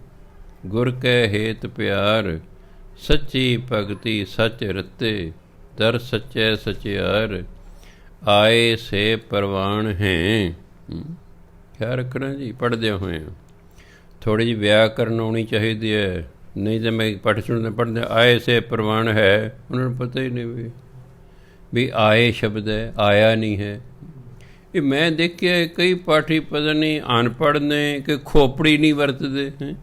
ਗੁਰ ਕੈ ਹੇਤ ਪਿਆਰ, ਸੱਚੀ ਭਗਤੀ ਸੱਚ ਰਤੇ, ਦਰ ਸੱਚੈ ਸਚਿਆਰ, ਆਏ ਸੇ ਪ੍ਰਵਾਨ ਹੈ। ਖਿਆਲ ਰੱਖਣਾ ਜੀ, ਪੜ੍ਹਦੇ ਹੋਏ ਹਾਂ ਥੋੜ੍ਹੀ ਜਿਹੀ ਵਿਆਕਰਨ ਆਉਣੀ ਚਾਹੀਦੀ ਹੈ, ਨਹੀਂ ਤਾਂ ਮੈਂ ਪੜ੍ਹਦੇ ਆਏ ਸੇ ਪ੍ਰਵਾਨ ਹੈ, ਉਹਨਾਂ ਨੂੰ ਪਤਾ ਹੀ ਨਹੀਂ ਵੀ ਆਏ ਸ਼ਬਦ ਹੈ, ਆਇਆ ਨਹੀਂ ਹੈ। ਇਹ ਮੈਂ ਦੇਖਿਆ ਕਈ ਪਾਠੀ ਪਤਾ ਨਹੀਂ ਅਨਪੜ੍ਹ ਨੇ ਕਿ ਖੋਪੜੀ ਨਹੀਂ ਵਰਤਦੇ ਹੈ।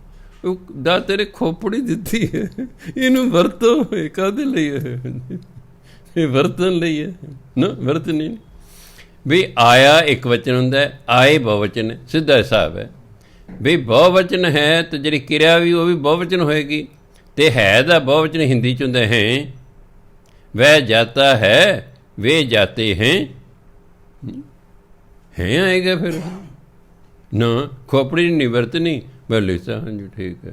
ਉਹ ਦਾਤੇ ਨੇ ਖੋਪੜੀ ਦਿੱਤੀ ਹੈ, ਇਹਨੂੰ ਵਰਤੋ, ਇਹ ਕਾਹਦੇ ਲਈ ਹੈ? ਇਹ ਵਰਤਣ ਲਈ ਹੈ ਨਾ, ਵਰਤਨੀ। ਵੀ ਆਇਆ ਇੱਕ ਵਚਨ ਹੁੰਦਾ, ਆਏ ਬਹੁਵਚਨ, ਸਿੱਧਾ ਹਿਸਾਬ ਹੈ। ਵੀ ਬਹੁਵਚਨ ਹੈ ਤਾਂ ਜਿਹੜੀ ਕਿਰਿਆ ਵੀ ਉਹ ਵੀ ਬਹੁਵਚਨ ਹੋਏਗੀ, ਅਤੇ ਹੈ ਦਾ ਬਹੁਵਚਨ ਹਿੰਦੀ 'ਚ ਹੁੰਦਾ ਹੈ। ਵਹਿ ਜਾਤਾ ਹੈ, ਵੇ ਜਾਤੇ ਹੈ ਆਏਗਾ ਫਿਰ ਨਾ। ਖੋਪੜੀ ਨਹੀਂ ਵਰਤਣੀ, ਮੈਂ ਲਿਖਤਾ ਹਾਂਜੀ ਠੀਕ ਹੈ।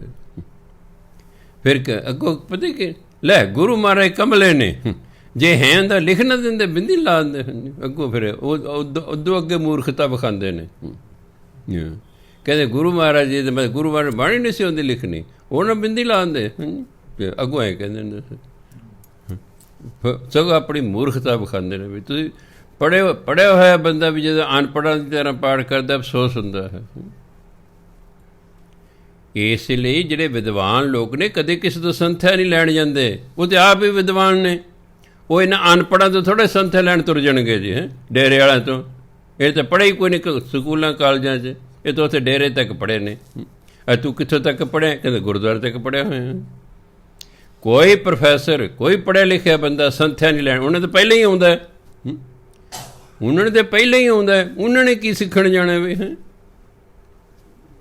ਫਿਰ ਅੱਗੋਂ ਪਤਾ ਕਿ ਲੈ ਗੁਰੂ ਮਹਾਰਾਜ ਕਮਲੇ ਨੇ, ਜੇ ਹੈ ਦਾ ਲਿਖ ਨਾ ਦਿੰਦੇ ਬਿੰਦੀ ਲਾ ਦਿੰਦੇ। ਅੱਗੋਂ ਫਿਰ ਉਹ ਉਦੋਂ ਅੱਗੇ ਮੂਰਖਤਾ ਵਿਖਾਉਂਦੇ ਨੇ। ਕਹਿੰਦੇ ਗੁਰੂ ਮਹਾਰਾਜ ਜੀ ਮੈਂ ਗੁਰੂ ਮਹਾਰਾਜ ਬਾਣੀ ਨਹੀਂ ਸੀ ਆਉਂਦੀ ਲਿਖਣੀ, ਉਹਨਾਂ ਬਿੰਦੀ ਲਾ ਦਿੰਦੇ। ਅੱਗੋਂ ਐਂ ਕਹਿੰਦੇ ਨੇ, ਸਗੋਂ ਆਪਣੀ ਮੂਰਖਤਾ ਵਿਖਾਉਂਦੇ ਨੇ। ਵੀ ਤੁਸੀਂ ਪੜ੍ਹਿਆ ਹੋਇਆ ਬੰਦਾ ਵੀ ਜਦੋਂ ਅਨਪੜ੍ਹਾਂ ਦੀ ਤਰ੍ਹਾਂ ਪਾਠ ਕਰਦਾ, ਅਫਸੋਸ ਹੁੰਦਾ ਹੈ। ਇਸ ਲਈ ਜਿਹੜੇ ਵਿਦਵਾਨ ਲੋਕ ਨੇ ਕਦੇ ਕਿਸੇ ਤੋਂ ਸੰਥਿਆ ਨਹੀਂ ਲੈਣ ਜਾਂਦੇ, ਉਹ ਤਾਂ ਆਪ ਹੀ ਵਿਦਵਾਨ ਨੇ। ਉਹ ਇਹਨਾਂ ਅਨਪੜ੍ਹਾਂ ਤੋਂ ਥੋੜ੍ਹੇ ਸੰਥਿਆ ਲੈਣ ਤੁਰ ਜਾਣਗੇ ਜੀ, ਡੇਰੇ ਵਾਲਿਆਂ ਤੋਂ। ਇਹ ਤਾਂ ਪੜ੍ਹੇ ਹੀ ਕੋਈ ਨਹੀਂ ਸਕੂਲਾਂ ਕਾਲਜਾਂ 'ਚ, ਇਹ ਤਾਂ ਉੱਥੇ ਡੇਰੇ ਤੱਕ ਪੜ੍ਹੇ ਨੇ। ਤੂੰ ਕਿੱਥੋਂ ਤੱਕ ਪੜ੍ਹਿਆ? ਕਹਿੰਦੇ ਗੁਰਦੁਆਰੇ ਤੱਕ ਪੜ੍ਹਿਆ ਹੋਇਆ। ਕੋਈ ਪ੍ਰੋਫੈਸਰ, ਕੋਈ ਪੜ੍ਹਿਆ ਲਿਖਿਆ ਬੰਦਾ ਸੰਥਿਆ ਨਹੀਂ ਲੈਣ, ਉਹਨੇ ਤਾਂ ਪਹਿਲਾਂ ਹੀ ਆਉਂਦਾ, ਉਹਨਾਂ ਨੇ ਤਾਂ ਪਹਿਲਾਂ ਹੀ ਆਉਂਦਾ, ਉਹਨਾਂ ਨੇ ਕੀ ਸਿੱਖਣ ਜਾਣਾ ਵੀ ਹੈ?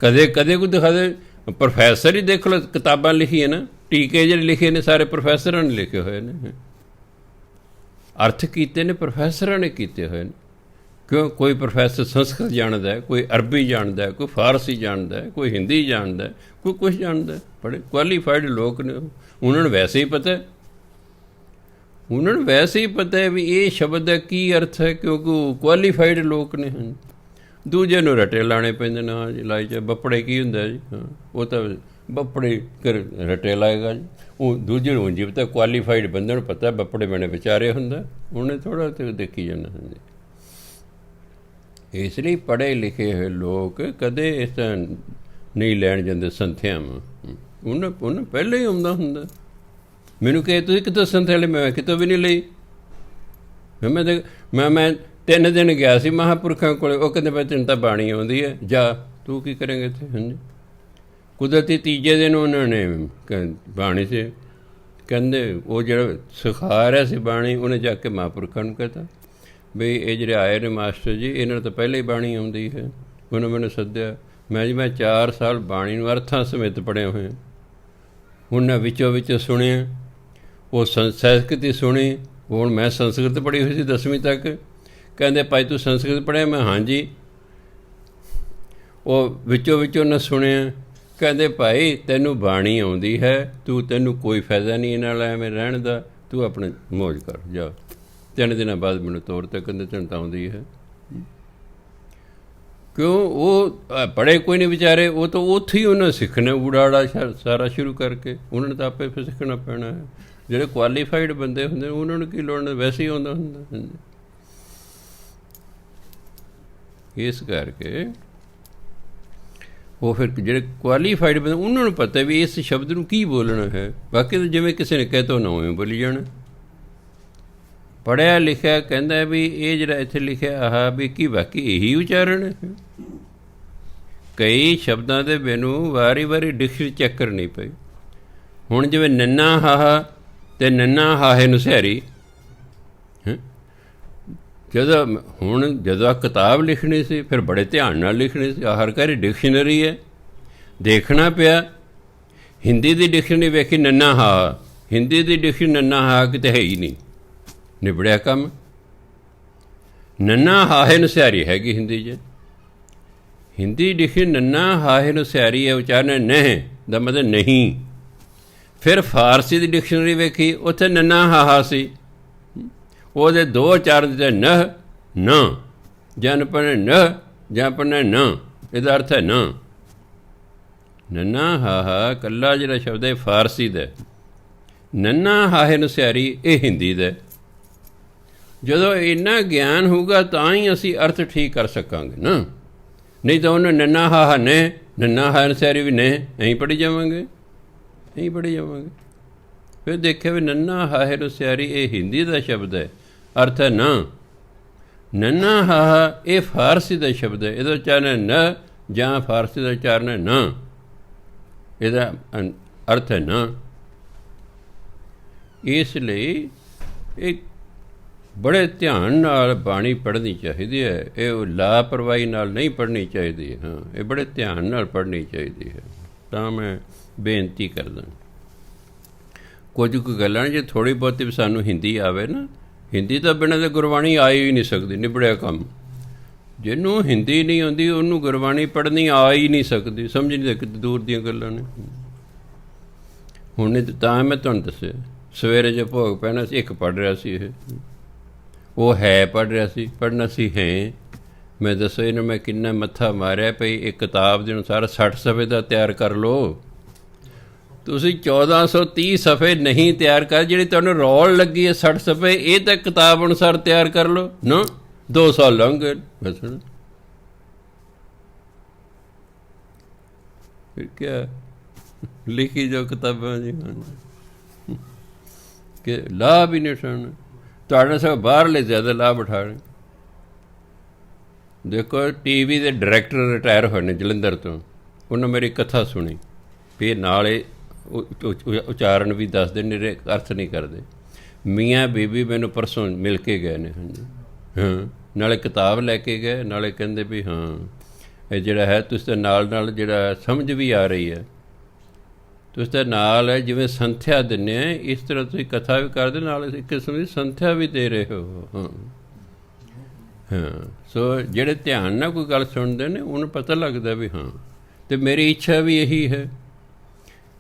ਕਦੇ ਕੋਈ ਦਿਖਾ ਦੇ ਪ੍ਰੋਫੈਸਰ ਹੀ ਦੇਖ ਲਓ, ਕਿਤਾਬਾਂ ਲਿਖੀਆਂ ਨਾ, ਟੀਕੇ ਜਿਹੜੇ ਲਿਖੇ ਨੇ ਸਾਰੇ ਪ੍ਰੋਫੈਸਰਾਂ ਨੇ ਲਿਖੇ ਹੋਏ ਨੇ, ਅਰਥ ਕੀਤੇ ਨੇ ਪ੍ਰੋਫੈਸਰਾਂ ਨੇ ਕੀਤੇ ਹੋਏ ਨੇ। ਕਿਉਂ? ਕੋਈ ਪ੍ਰੋਫੈਸਰ ਸੰਸਕ੍ਰਿਤ ਜਾਣਦਾ, ਕੋਈ ਅਰਬੀ ਜਾਣਦਾ, ਕੋਈ ਫਾਰਸੀ ਜਾਣਦਾ, ਕੋਈ ਹਿੰਦੀ ਜਾਣਦਾ, ਕੋਈ ਕੁਛ ਜਾਣਦਾ। ਬੜੇ ਕੁਆਲੀਫਾਈਡ ਲੋਕ ਨੇ, ਉਹਨਾਂ ਨੂੰ ਵੈਸੇ ਹੀ ਪਤਾ, ਉਹਨਾਂ ਨੂੰ ਵੈਸੇ ਹੀ ਪਤਾ ਹੈ ਵੀ ਇਹ ਸ਼ਬਦ ਦਾ ਕੀ ਅਰਥ ਹੈ, ਕਿਉਂਕਿ ਉਹ ਕੁਆਲੀਫਾਈਡ ਲੋਕ ਨੇ। ਦੂਜੇ ਨੂੰ ਰਟੇ ਲਾਉਣੇ ਪੈਂਦੇ ਨੇ। ਹਾਂ ਜੀ ਲਾਈ ਚ ਬੱਪੜੇ ਕੀ ਹੁੰਦਾ ਜੀ? ਹਾਂ, ਉਹ ਤਾਂ ਬੱਪੜੇ ਰਟੇ ਲਾਏਗਾ ਜੀ। ਉਹ ਦੂਜੇ ਨੂੰ ਉਂਝ ਪਤਾ, ਕੁਆਲੀਫਾਈਡ ਬੰਦੇ ਨੂੰ ਪਤਾ ਬੱਪੜੇ ਬਣੇ ਵਿਚਾਰੇ ਹੁੰਦਾ, ਉਹਨੇ ਥੋੜ੍ਹਾ ਤੇ ਦੇਖੀ ਜਾਂਦਾ ਹੁੰਦਾ। ਇਸ ਲਈ ਪੜ੍ਹੇ ਲਿਖੇ ਹੋਏ ਲੋਕ ਕਦੇ ਇਸ ਤਰ੍ਹਾਂ ਨਹੀਂ ਲੈਣ ਜਾਂਦੇ ਸੰਥਿਆਵਾਂ। ਉਹਨਾਂ ਪਹਿਲਾਂ ਹੀ ਆਉਂਦਾ ਹੁੰਦਾ। ਮੈਨੂੰ ਕਹੇ ਤੁਸੀਂ ਕਿੱਥੋਂ ਸੰਥਿਆ ਲਈ? ਮੈਂ ਕਿਤੋਂ ਵੀ ਨਹੀਂ ਲਈ। ਮੈਂ 3 ਦਿਨ ਗਿਆ ਸੀ ਮਹਾਂਪੁਰਖਾਂ ਕੋਲ, ਉਹ ਕਹਿੰਦੇ ਬਈ ਤੈਨੂੰ ਤਾਂ ਬਾਣੀ ਆਉਂਦੀ ਹੈ, ਜਾ ਤੂੰ ਕੀ ਕਰੇਂਗੇ ਇੱਥੇ? ਹਾਂਜੀ। ਕੁਦਰਤੀ ਤੀਜੇ ਦਿਨ ਉਹਨਾਂ ਨੇ ਬਾਣੀ 'ਚ ਕਹਿੰਦੇ ਉਹ ਜਿਹੜਾ ਸਿਖਾ ਰਿਹਾ ਸੀ ਬਾਣੀ, ਉਹਨੇ ਜਾ ਕੇ ਮਹਾਂਪੁਰਖਾਂ ਨੂੰ ਕਹਿਤਾ ਬਈ ਇਹ ਜਿਹੜੇ ਆਏ ਨੇ ਮਾਸਟਰ ਜੀ, ਇਹਨਾਂ ਨੂੰ ਤਾਂ ਪਹਿਲਾਂ ਹੀ ਬਾਣੀ ਆਉਂਦੀ ਹੈ। ਉਹਨੇ ਮੈਨੂੰ ਸੱਦਿਆ, ਮੈਂ 4 ਸਾਲ ਬਾਣੀ ਨੂੰ ਅਰਥਾਂ ਸਮੇਤ ਪੜ੍ਹਿਆ ਹੋਇਆ। ਉਹਨਾਂ ਵਿੱਚੋਂ ਸੁਣਿਆ, ਉਹ ਸੰਸਕ੍ਰਿਤ ਹੀ ਸੁਣੀ। ਹੁਣ ਮੈਂ ਸੰਸਕ੍ਰਿਤ ਪੜ੍ਹੀ ਹੋਈ ਸੀ 10ਵੀਂ ਤੱਕ। ਕਹਿੰਦੇ ਭਾਈ ਤੂੰ ਸੰਸਕ੍ਰਿਤ ਪੜ੍ਹਿਆ? ਮੈਂ ਹਾਂਜੀ। ਉਹ ਵਿੱਚੋਂ ਨਾ ਸੁਣਿਆ। ਕਹਿੰਦੇ ਭਾਈ ਤੈਨੂੰ ਬਾਣੀ ਆਉਂਦੀ ਹੈ, ਤੈਨੂੰ ਕੋਈ ਫਾਇਦਾ ਨਹੀਂ ਇਹਨਾਂ ਨਾਲ ਐਵੇਂ ਰਹਿਣ ਦਾ, ਤੂੰ ਆਪਣੇ ਮੌਜ ਕਰ ਜਾ। 3 ਦਿਨਾਂ ਬਾਅਦ ਮੈਨੂੰ ਤੌਰ 'ਤੇ ਕਹਿੰਦੇ ਤੈਨੂੰ ਤਾਂ ਆਉਂਦੀ ਹੈ। ਕਿਉਂ? ਉਹ ਪੜ੍ਹੇ ਕੋਈ ਨਹੀਂ ਵਿਚਾਰੇ, ਉਹ ਤਾਂ ਉੱਥੇ ਹੀ ਉਹਨਾਂ ਸਿੱਖਣਾ ਉੜਾੜਾ ਸਾਰਾ ਸ਼ੁਰੂ ਕਰਕੇ। ਉਹਨਾਂ ਨੇ ਤਾਂ ਆਪੇ ਫਿਰ ਸਿੱਖਣਾ ਪੈਣਾ ਹੈ। ਜਿਹੜੇ ਕੁਆਲੀਫਾਈਡ ਬੰਦੇ ਹੁੰਦੇ ਉਹਨਾਂ ਨੂੰ ਕੀ ਲੋੜ, ਵੈਸੇ ਹੀ ਆਉਂਦਾ ਹੁੰਦਾ। ਇਸ ਕਰਕੇ ਉਹ ਫਿਰ ਜਿਹੜੇ ਕੁਆਲੀਫਾਈਡ ਬੰਦੇ ਉਹਨਾਂ ਨੂੰ ਪਤਾ ਵੀ ਇਸ ਸ਼ਬਦ ਨੂੰ ਕੀ ਬੋਲਣਾ ਹੈ। ਬਾਕੀ ਤਾਂ ਜਿਵੇਂ ਕਿਸੇ ਨੇ ਕਹਿ ਤਾ ਨਾ ਉਵੇਂ ਬੋਲੀ ਜਾਣਾ। ਪੜ੍ਹਿਆ ਲਿਖਿਆ ਕਹਿੰਦਾ ਵੀ ਇਹ ਜਿਹੜਾ ਇੱਥੇ ਲਿਖਿਆ ਆਹ ਵੀ ਕੀ ਬਾਕੀ ਇਹੀ ਉਚਾਰਨ ਹੈ। ਕਈ ਸ਼ਬਦਾਂ ਦੇ ਮੈਨੂੰ ਵਾਰੀ ਡਿਕਸ਼ਨਰੀ ਚੈੱਕ ਕਰਨੀ ਪਈ। ਹੁਣ ਜਿਵੇਂ ਨੰਨਾ ਹਾਹਾ ਅਤੇ ਨੰਨਾ ਹਾਹੇ ਨੂੰ ਸਿਹਾਰੀ, ਜਦੋਂ ਕਿਤਾਬ ਲਿਖਣੀ ਸੀ ਫਿਰ ਬੜੇ ਧਿਆਨ ਨਾਲ ਲਿਖਣੀ ਸੀ। ਹਰ ਘਰ ਡਿਕਸ਼ਨਰੀ ਹੈ, ਦੇਖਣਾ ਪਿਆ। ਹਿੰਦੀ ਦੀ ਡਿਕਸ਼ਨਰੀ ਵੇਖੀ, ਨੰਨਾ ਹਾ, ਹਿੰਦੀ ਦੀ ਡਿਕਸ਼ਨਰੀ ਨੰਨਾ ਹਾ ਕਿਤੇ ਹੈ ਹੀ ਨਹੀਂ, ਨਿਬੜਿਆ ਕੰਮ। ਨੰਨਾ ਹਾਹੇ ਨੂੰ ਸਿਆਰੀ ਹੈਗੀ ਹਿੰਦੀ 'ਚ, ਹਿੰਦੀ ਡਿਕਸ਼ਨਰੀ ਨੰਨਾ ਹਾਹੇ ਨੂੰ ਸਿਆਰੀ ਹੈ, ਉਚਾਰਨ ਨਹ ਦਾ ਮਤਲਬ ਨਹੀਂ। ਫਿਰ ਫਾਰਸੀ ਦੀ ਡਿਕਸ਼ਨਰੀ ਵੇਖੀ, ਉੱਥੇ ਨੰਨਾ ਹਾਹਾ ਸੀ, ਉਹਦੇ ਦੋ ਉਚਾਰਨ ਤੇ ਨਹ ਨ, ਜਨ ਪੜ੍ਹੇ ਨਹ ਜਾਂ ਪੜ੍ਹਨਾ ਨ, ਇਹਦਾ ਅਰਥ ਹੈ ਨ। ਨੰਨਾ ਹਾਹਾ ਇਕੱਲਾ ਜਿਹੜਾ ਸ਼ਬਦ ਹੈ ਫਾਰਸੀ ਦਾ, ਨੰਨਾ ਹਾਹੇ ਨੂੰ ਸਿਆਰੀ ਇਹ ਹਿੰਦੀ ਦਾ। ਜਦੋਂ ਇੰਨਾ ਗਿਆਨ ਹੋਊਗਾ ਤਾਂ ਹੀ ਅਸੀਂ ਅਰਥ ਠੀਕ ਕਰ ਸਕਾਂਗੇ ਨਾ, ਨਹੀਂ ਤਾਂ ਉਹਨੇ ਨੰਨਾ ਹਾਹਾ ਨੇ, ਨੰਨਾ ਹਾਹੇ ਨੂੰ ਸਿਆਰੀ ਵੀ ਨੇ, ਐਂ ਪੜ੍ਹੀ ਜਾਵਾਂਗੇ, ਐਂ ਪੜ੍ਹੀ ਜਾਵਾਂਗੇ। ਫਿਰ ਦੇਖਿਆ ਵੀ ਨੰਨਾ ਹਾਹੇ ਨੂੰ ਸਿਆਰੀ ਇਹ ਹਿੰਦੀ ਦਾ ਸ਼ਬਦ ਹੈ, ਅਰਥ ਹੈ ਨਾ। ਨੰਨਾ ਹਾਹਾ ਇਹ ਫਾਰਸੀ ਦਾ ਸ਼ਬਦ ਹੈ, ਇਹਦਾ ਉਚਾਰਨ ਨ, ਜਾਂ ਫਾਰਸੀ ਦਾ ਉਚਾਰਨ ਹੈ ਨ, ਇਹਦਾ ਅਰਥ ਹੈ ਨਾ। ਇਸ ਲਈ ਇਹ ਬੜੇ ਧਿਆਨ ਨਾਲ ਬਾਣੀ ਪੜ੍ਹਨੀ ਚਾਹੀਦੀ ਹੈ, ਇਹ ਲਾਪਰਵਾਹੀ ਨਾਲ ਨਹੀਂ ਪੜ੍ਹਨੀ ਚਾਹੀਦੀ। ਹਾਂ, ਇਹ ਬੜੇ ਧਿਆਨ ਨਾਲ ਪੜ੍ਹਨੀ ਚਾਹੀਦੀ ਹੈ। ਤਾਂ ਮੈਂ ਬੇਨਤੀ ਕਰਦਾ, ਕੁਝ ਕੁ ਗੱਲਾਂ ਜੇ ਥੋੜ੍ਹੀ ਬਹੁਤੀ ਸਾਨੂੰ ਹਿੰਦੀ ਆਵੇ ਨਾ, ਹਿੰਦੀ ਤਾਂ ਬਿਨਾਂ ਤਾਂ ਗੁਰਬਾਣੀ ਆ ਹੀ ਨਹੀਂ ਸਕਦੀ, ਨਿਬੜਿਆ ਕੰਮ। ਜਿਹਨੂੰ ਹਿੰਦੀ ਨਹੀਂ ਆਉਂਦੀ ਉਹਨੂੰ ਗੁਰਬਾਣੀ ਪੜ੍ਹਨੀ ਆ ਹੀ ਨਹੀਂ ਸਕਦੀ, ਸਮਝ ਨਹੀਂ ਸਕਦੀ, ਦੂਰ ਦੀਆਂ ਗੱਲਾਂ ਨੇ। ਹੁਣ ਤਾਂ ਮੈਂ ਤੁਹਾਨੂੰ ਦੱਸਿਆ, ਸਵੇਰੇ ਜੇ ਭੋਗ ਪੈਣਾ ਸੀ, ਇੱਕ ਪੜ੍ਹ ਰਿਹਾ ਸੀ, ਉਹ ਹੈ ਪੜ੍ਹ ਰਿਹਾ ਸੀ, ਪੜ੍ਹਨਾ ਸੀ ਹੈ। ਮੈਂ ਦੱਸੋ ਇਹਨੂੰ ਮੈਂ ਕਿੰਨਾ ਮੱਥਾ ਮਾਰਿਆ ਪਈ, ਇੱਕ ਕਿਤਾਬ ਦੇ ਅਨੁਸਾਰ 60 ਸਫ਼ੇ ਦਾ ਤਿਆਰ ਕਰ ਲਓ। ਤੁਸੀਂ 1430 ਸਫ਼ੇ ਨਹੀਂ ਤਿਆਰ ਕਰ, ਜਿਹੜੀ ਤੁਹਾਨੂੰ ਰੌਲ ਲੱਗੀ ਹੈ 60 ਸਫ਼ੇ, ਇਹ ਤਾਂ ਕਿਤਾਬ ਅਨੁਸਾਰ ਤਿਆਰ ਕਰ ਲਓ ਨਾ। 2 ਸਾਲ ਲੰਘ ਗਏ ਬਸ। ਫਿਰ ਕਿਆ ਲਿਖੀ ਜੋ ਕਿਤਾਬਾਂ ਜੀ ਕਿ ਲਾਭ ਹੀ ਨਹੀਂ ਉਠਾਉਣਾ, ਤੁਹਾਡੇ ਸਭ ਬਾਹਰਲੇ ਜ਼ਿਆਦਾ ਲਾਭ ਉਠਾਉਣੇ। ਦੇਖੋ TV ਦੇ ਡਾਇਰੈਕਟਰ ਰਿਟਾਇਰ ਹੋਏ ਨੇ ਜਲੰਧਰ ਤੋਂ, ਉਹਨਾਂ ਮੇਰੀ ਕਥਾ ਸੁਣੀ, ਫਿਰ ਨਾਲ ਉਚਾਰਨ ਵੀ ਦੱਸਦੇ, ਨਿਰੇ ਅਰਥ ਨਹੀਂ ਕਰਦੇ। ਮੀਆਂ ਬੀਬੀ ਮੈਨੂੰ ਪਰਸੋਂ ਮਿਲ ਕੇ ਗਏ ਨੇ, ਹਾਂਜੀ ਹਾਂ, ਨਾਲੇ ਕਿਤਾਬ ਲੈ ਕੇ ਗਏ, ਨਾਲੇ ਕਹਿੰਦੇ ਵੀ ਹਾਂ ਇਹ ਜਿਹੜਾ ਹੈ ਤੁਸੀਂ ਤਾਂ ਨਾਲ ਨਾਲ ਜਿਹੜਾ ਸਮਝ ਵੀ ਆ ਰਹੀ ਹੈ, ਤੁਸੀਂ ਤਾਂ ਨਾਲ ਹੈ ਜਿਵੇਂ ਸੰਥਿਆ ਦਿੰਦੇ ਆ, ਇਸ ਤਰ੍ਹਾਂ ਤੁਸੀਂ ਕਥਾ ਵੀ ਕਰਦੇ, ਨਾਲ ਇੱਕ ਕਿਸਮ ਦੀ ਸੰਥਿਆ ਵੀ ਦੇ ਰਹੇ ਹੋ। ਹਾਂ ਹਾਂ, ਸੋ ਜਿਹੜੇ ਧਿਆਨ ਨਾਲ ਕੋਈ ਗੱਲ ਸੁਣਦੇ ਨੇ ਉਹਨੂੰ ਪਤਾ ਲੱਗਦਾ ਵੀ ਹਾਂ। ਅਤੇ ਮੇਰੀ ਇੱਛਾ ਵੀ ਇਹੀ ਹੈ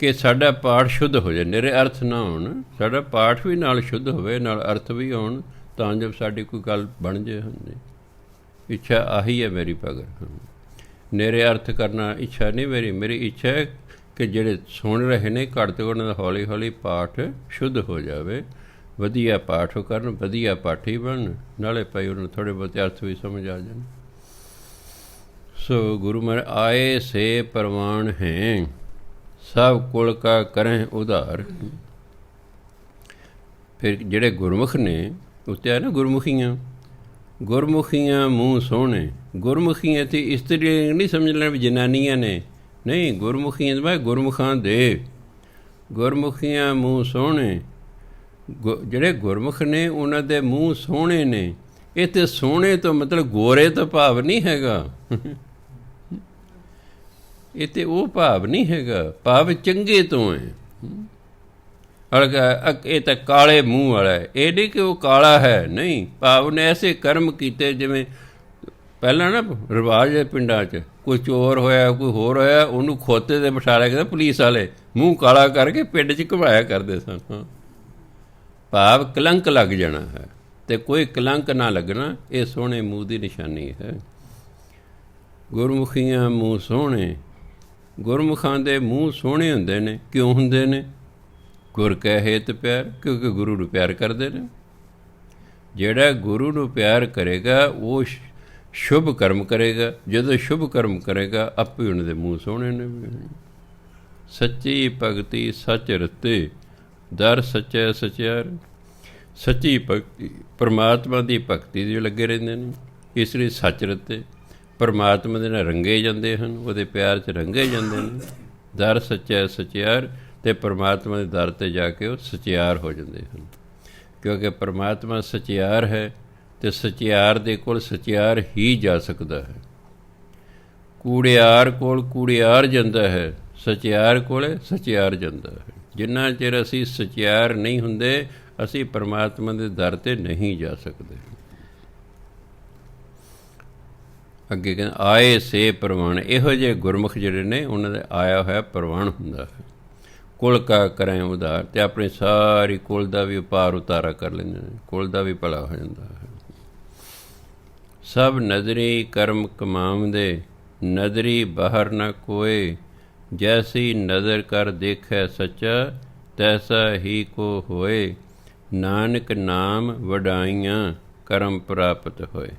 ਕਿ ਸਾਡਾ ਪਾਠ ਸ਼ੁੱਧ ਹੋ ਜਾਏ, ਨਿਰੇ ਅਰਥ ਨਾ ਹੋਣ, ਸਾਡਾ ਪਾਠ ਵੀ ਨਾਲ ਸ਼ੁੱਧ ਹੋਵੇ, ਨਾਲ ਅਰਥ ਵੀ ਹੋਣ, ਤਾਂ ਜਦ ਸਾਡੀ ਕੋਈ ਗੱਲ ਬਣ ਜਾਏ। ਹਾਂਜੀ, ਇੱਛਾ ਆਹੀ ਹੈ ਮੇਰੀ ਭਗਤ। ਨਿਰੇ ਅਰਥ ਕਰਨਾ ਇੱਛਾ ਨਹੀਂ ਮੇਰੀ, ਮੇਰੀ ਇੱਛਾ ਹੈ ਕਿ ਜਿਹੜੇ ਸੁਣ ਰਹੇ ਨੇ ਘੱਟ ਤੋਂ ਘੱਟ ਦਾ ਹੌਲੀ ਹੌਲੀ ਪਾਠ ਸ਼ੁੱਧ ਹੋ ਜਾਵੇ, ਵਧੀਆ ਪਾਠ ਕਰਨ, ਵਧੀਆ ਪਾਠੀ ਬਣਨ, ਨਾਲੇ ਭਾਈ ਉਹਨੂੰ ਥੋੜ੍ਹੇ ਬਹੁਤੇ ਅਰਥ ਵੀ ਸਮਝ ਆ ਜਾਣ। ਸੋ ਗੁਰੂ ਮਹਾਰਾਜ ਆਏ ਸੇ ਪ੍ਰਵਾਨ ਹੈ, ਸਭ ਕੁਲ ਕਾ ਕਰਹਿ ਉਧਾਰ। ਫਿਰ ਜਿਹੜੇ ਗੁਰਮੁਖ ਨੇ, ਉੱਤੇ ਆ ਨਾ ਗੁਰਮੁਖੀਆਂ, ਗੁਰਮੁਖੀਆਂ ਮੂੰਹ ਸੋਹਣੇ। ਗੁਰਮੁਖੀਆਂ ਤੇ ਇਸਤਰੀ ਨਹੀਂ ਸਮਝ ਲੈਣ ਵੀ ਜਨਾਨੀਆਂ ਨੇ, ਨਹੀਂ, ਗੁਰਮੁਖੀਆਂ ਮੈਂ ਗੁਰਮੁਖਾਂ ਦੇ, ਗੁਰਮੁਖੀਆਂ ਮੂੰਹ ਸੋਹਣੇ। ਜਿਹੜੇ ਗੁਰਮੁਖ ਨੇ ਉਹਨਾਂ ਦੇ ਮੂੰਹ ਸੋਹਣੇ ਨੇ। ਇਹ ਤਾਂ ਸੋਹਣੇ ਤੋਂ ਮਤਲਬ ਗੋਰੇ ਤੋਂ ਭਾਵ ਨਹੀਂ ਹੈਗਾ, ਇਹ ਤਾਂ ਉਹ ਭਾਵ ਨਹੀਂ ਹੈਗਾ, ਭਾਵ ਚੰਗੇ ਤੋਂ ਹੈ। ਇਹ ਤਾਂ ਕਾਲੇ ਮੂੰਹ ਵਾਲਾ ਹੈ, ਇਹ ਨਹੀਂ ਕਿ ਉਹ ਕਾਲਾ ਹੈ, ਨਹੀਂ, ਭਾਵ ਨੇ ਐਸੇ ਕਰਮ ਕੀਤੇ ਜਿਵੇਂ ਪਹਿਲਾਂ ਨਾ ਰਿਵਾਜ਼ ਹੈ ਪਿੰਡਾਂ 'ਚ, ਕੋਈ ਚੋਰ ਹੋਇਆ, ਕੋਈ ਹੋਰ ਹੋਇਆ, ਉਹਨੂੰ ਖੋਤੇ 'ਤੇ ਬਿਠਾ ਲਿਆ ਕਰਦੇ ਪੁਲਿਸ ਵਾਲੇ, ਮੂੰਹ ਕਾਲਾ ਕਰਕੇ ਪਿੰਡ 'ਚ ਘੁਮਾਇਆ ਕਰਦੇ ਸਨ। ਭਾਵ ਕਲੰਕ ਲੱਗ ਜਾਣਾ ਹੈ, ਅਤੇ ਕੋਈ ਕਲੰਕ ਨਾ ਲੱਗਣਾ, ਇਹ ਸੋਹਣੇ ਮੂੰਹ ਦੀ ਨਿਸ਼ਾਨੀ ਹੈ। ਗੁਰਮੁਖੀਆਂ ਮੂੰਹ ਸੋਹਣੇ। ਗੁਰਮੁਖਾਂ ਦੇ ਮੂੰਹ ਸੋਹਣੇ ਹੁੰਦੇ ਨੇ, ਕਿਉਂ ਹੁੰਦੇ ਨੇ? ਗੁਰ ਕੈ ਹੇਤ ਪਿਆਰ, ਕਿਉਂਕਿ ਗੁਰੂ ਨੂੰ ਪਿਆਰ ਕਰਦੇ ਨੇ। ਜਿਹੜਾ ਗੁਰੂ ਨੂੰ ਪਿਆਰ ਕਰੇਗਾ ਉਹ ਸ਼ੁਭ ਕਰਮ ਕਰੇਗਾ, ਜਦੋਂ ਸ਼ੁਭ ਕਰਮ ਕਰੇਗਾ ਆਪੇ ਉਹਨਾਂ ਦੇ ਮੂੰਹ ਸੋਹਣੇ ਨੇ। ਸੱਚੀ ਭਗਤੀ ਸੱਚ ਰਤੇ, ਦਰ ਸੱਚੈ ਸਚਿਆਰ। ਸੱਚੀ ਭਗਤੀ, ਪਰਮਾਤਮਾ ਦੀ ਭਗਤੀ ਦੇ ਲੱਗੇ ਰਹਿੰਦੇ ਨੇ, ਇਸ ਲਈ ਸੱਚ ਰਤੇ, ਪਰਮਾਤਮਾ ਦੇ ਨਾਲ ਰੰਗੇ ਜਾਂਦੇ ਹਨ, ਉਹਦੇ ਪਿਆਰ 'ਚ ਰੰਗੇ ਜਾਂਦੇ ਨੇ। ਦਰ ਸੱਚੈ ਸਚਿਆਰ, ਅਤੇ ਪਰਮਾਤਮਾ ਦੇ ਦਰ 'ਤੇ ਜਾ ਕੇ ਉਹ ਸਚਿਆਰ ਹੋ ਜਾਂਦੇ ਹਨ, ਕਿਉਂਕਿ ਪਰਮਾਤਮਾ ਸਚਿਆਰ ਹੈ ਅਤੇ ਸਚਿਆਰ ਦੇ ਕੋਲ ਸਚਿਆਰ ਹੀ ਜਾ ਸਕਦਾ ਹੈ। ਕੂੜਿਆਰ ਕੋਲ ਕੂੜਿਆਰ ਜਾਂਦਾ ਹੈ, ਸਚਿਆਰ ਕੋਲ ਸਚਿਆਰ ਜਾਂਦਾ ਹੈ। ਜਿੰਨਾ ਚਿਰ ਅਸੀਂ ਸਚਿਆਰ ਨਹੀਂ ਹੁੰਦੇ, ਅਸੀਂ ਪਰਮਾਤਮਾ ਦੇ ਦਰ 'ਤੇ ਨਹੀਂ ਜਾ ਸਕਦੇ। ਅੱਗੇ ਕਹਿੰਦੇ ਆਏ ਸੇ ਪ੍ਰਵਾਨ, ਇਹੋ ਜਿਹੇ ਗੁਰਮੁਖ ਜਿਹੜੇ ਨੇ ਉਹਨਾਂ ਦਾ ਆਇਆ ਹੋਇਆ ਪ੍ਰਵਾਨ ਹੁੰਦਾ ਹੈ। ਕੁਲ ਕਾ ਕਰੇ ਉਧਾਰ, ਅਤੇ ਆਪਣੀ ਸਾਰੀ ਕੁਲ ਦਾ ਵੀ ਉਪਾਰ ਉਤਾਰਾ ਕਰ ਲੈਂਦੇ ਨੇ, ਕੁਲ ਦਾ ਵੀ ਭਲਾ ਹੋ ਜਾਂਦਾ ਹੈ। ਸਭ ਨਜ਼ਰੀ ਕਰਮ ਕਮਾਉਂਦੇ, ਨਜ਼ਰੀ ਬਾਹਰ ਨਾ ਕੋਏ, ਜੈਸੀ ਨਜ਼ਰ ਕਰ ਦੇਖੈ ਸੱਚਾ, ਤੈਸਾ ਹੀ ਕੋ ਹੋਏ, ਨਾਨਕ ਨਾਮ ਵਡਾਈਆਂ ਕਰਮ ਪ੍ਰਾਪਤ ਹੋਏ।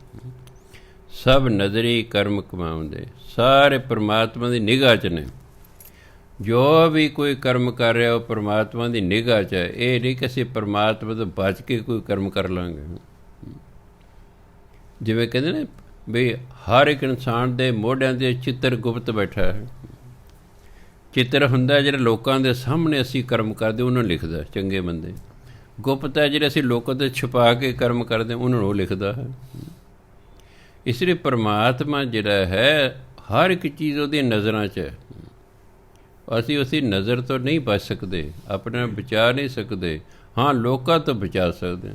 ਸਭ ਨਜ਼ਰੀ ਕਰਮ ਕਮਾਉਂਦੇ, ਸਾਰੇ ਪਰਮਾਤਮਾ ਦੀ ਨਿਗਾਹ 'ਚ ਨੇ। ਜੋ ਵੀ ਕੋਈ ਕਰਮ ਕਰ ਰਿਹਾ ਉਹ ਪਰਮਾਤਮਾ ਦੀ ਨਿਗਾਹ 'ਚ ਹੈ। ਇਹ ਨਹੀਂ ਕਿ ਅਸੀਂ ਪਰਮਾਤਮਾ ਤੋਂ ਬਚ ਕੇ ਕੋਈ ਕਰਮ ਕਰ ਲਾਂਗੇ। ਜਿਵੇਂ ਕਹਿੰਦੇ ਨੇ ਵੀ ਹਰ ਇੱਕ ਇਨਸਾਨ ਦੇ ਮੋਢਿਆਂ 'ਤੇ ਚਿੱਤਰ ਗੁਪਤ ਬੈਠਾ ਹੈ। ਚਿੱਤਰ ਹੁੰਦਾ ਜਿਹੜੇ ਲੋਕਾਂ ਦੇ ਸਾਹਮਣੇ ਅਸੀਂ ਕਰਮ ਕਰਦੇ ਉਹਨਾਂ ਨੂੰ ਲਿਖਦਾ, ਚੰਗੇ ਬੰਦੇ। ਗੁਪਤ ਹੈ ਜਿਹੜੇ ਅਸੀਂ ਲੋਕਾਂ ਤੋਂ ਛੁਪਾ ਕੇ ਕਰਮ ਕਰਦੇ ਉਹਨਾਂ ਨੂੰ ਉਹ ਲਿਖਦਾ ਹੈ। ਇਸ ਲਈ ਪਰਮਾਤਮਾ ਜਿਹੜਾ ਹੈ ਹਰ ਇੱਕ ਚੀਜ਼ ਉਹਦੀਆਂ ਨਜ਼ਰਾਂ 'ਚ ਹੈ। ਅਸੀਂ ਉਸਦੀ ਨਜ਼ਰ ਤੋਂ ਨਹੀਂ ਬਚ ਸਕਦੇ, ਆਪਣੇ ਆਪ ਬਚਾ ਨਹੀਂ ਸਕਦੇ। ਹਾਂ, ਲੋਕਾਂ ਤੋਂ ਬਚਾ ਸਕਦੇ।